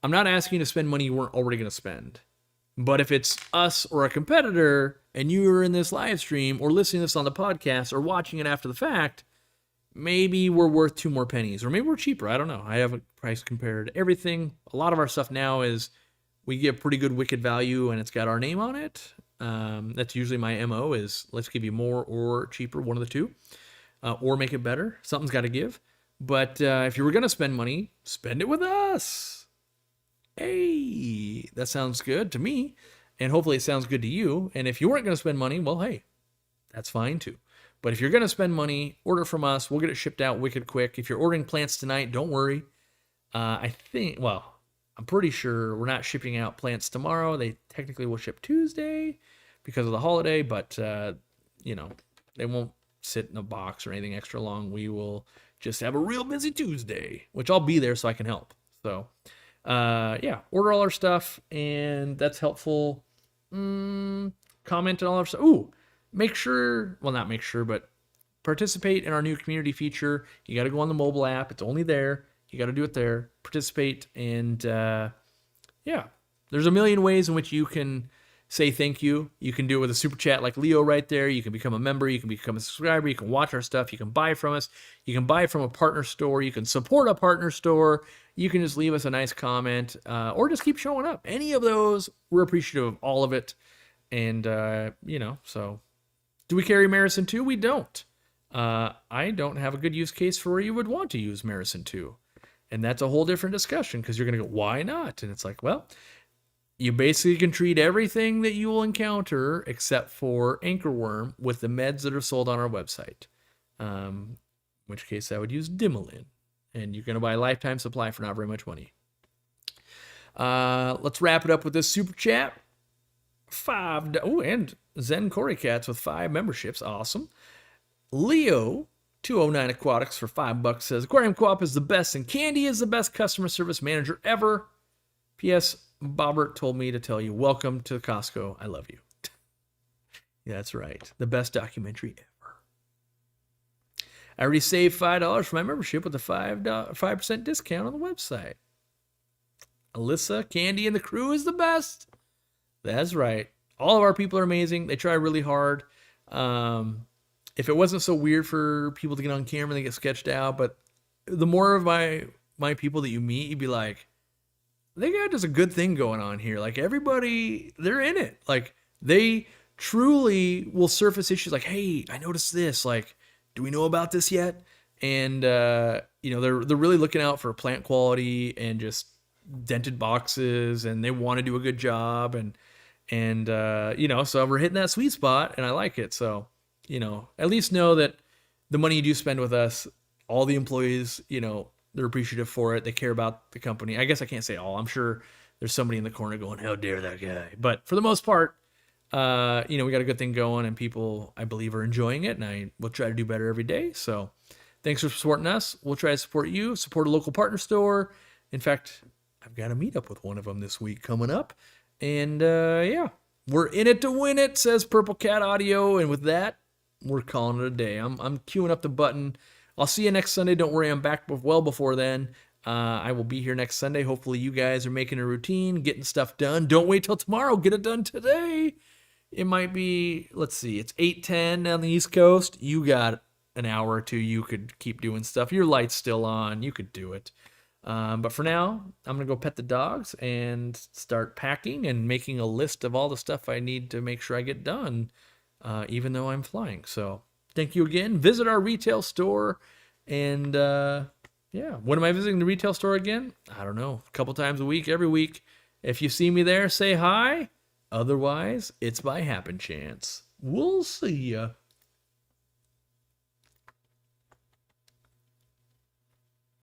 I'm not asking you to spend money you weren't already going to spend. But if it's us or a competitor and you are in this live stream or listening to this on the podcast or watching it after the fact, maybe we're worth 2 more pennies or maybe we're cheaper. I don't know. I haven't price compared everything. A lot of our stuff now is we get pretty good wicked value and it's got our name on it. That's usually my MO is let's give you more or cheaper, one of the two, or make it better. Something's got to give. But if you were going to spend money, spend it with us. Hey, that sounds good to me. And hopefully it sounds good to you. And if you weren't going to spend money, well, hey, that's fine too. But if you're going to spend money, order from us. We'll get it shipped out wicked quick. If you're ordering plants tonight, don't worry. I'm pretty sure we're not shipping out plants tomorrow. They technically will ship Tuesday because of the holiday, but, they won't sit in a box or anything extra long. We will just have a real busy Tuesday, which I'll be there so I can help. So, order all our stuff, and that's helpful. Comment on all our stuff. Ooh, but participate in our new community feature. You got to go on the mobile app. It's only there. You got to do it there. Participate, and there's a million ways in which you can say thank you. You can do it with a super chat like Leo right there. You can become a member. You can become a subscriber. You can watch our stuff. You can buy from us. You can buy from a partner store. You can support a partner store. You can just leave us a nice comment or just keep showing up. Any of those, we're appreciative of all of it. And, so do we carry Marison 2? We don't. I don't have a good use case for where you would want to use Marison 2. And that's a whole different discussion because you're going to go, why not? And it's like, well, you basically can treat everything that you will encounter except for anchorworm with the meds that are sold on our website. In which case I would use Dimolin. And you're going to buy a lifetime supply for not very much money. Let's wrap it up with this super chat. And Zen Cory Cats with 5 memberships. Awesome. Leo 209 Aquatics for $5 says, Aquariumcoop is the best and Candy is the best customer service manager ever. P.S. Bobbert told me to tell you, welcome to Costco. I love you. Yeah, that's right. The best documentary ever. I already saved $5 for my membership with a 5% discount on the website. Alyssa, Candy, and the crew is the best. That's right. All of our people are amazing. They try really hard. If it wasn't so weird for people to get on camera, they get sketched out. But the more of my people that you meet, you'd be like, they got just a good thing going on here. Like everybody, they're in it. Like they truly will surface issues like, hey, I noticed this. Like, do we know about this yet? And, they're really looking out for plant quality and just dented boxes, and they want to do a good job. So we're hitting that sweet spot, and I like it. So, at least know that the money you do spend with us, all the employees, they're appreciative for it. They care about the company. I guess I can't say all. I'm sure there's somebody in the corner going, how dare that guy? But for the most part, we got a good thing going, and people, I believe, are enjoying it, and I will try to do better every day. So thanks for supporting us. We'll try to support you, support a local partner store. In fact, I've got to meet up with one of them this week coming up. And yeah, we're in it to win it, says Purple Cat Audio. And with that, we're calling it a day. I'm queuing up the button. I'll see you next Sunday. Don't worry, I'm back well before then. I will be here next Sunday. Hopefully you guys are making a routine, getting stuff done. Don't wait till tomorrow. Get it done today. It might be, let's see, it's 8:10 on the East Coast. You got an hour or two. You could keep doing stuff. Your light's still on. You could do it. But for now, I'm going to go pet the dogs and start packing and making a list of all the stuff I need to make sure I get done, even though I'm flying. So thank you again. Visit our retail store. And yeah, when am I visiting the retail store again? I don't know. A couple times a week, every week. If you see me there, say hi. Otherwise, it's by happen chance. We'll see ya.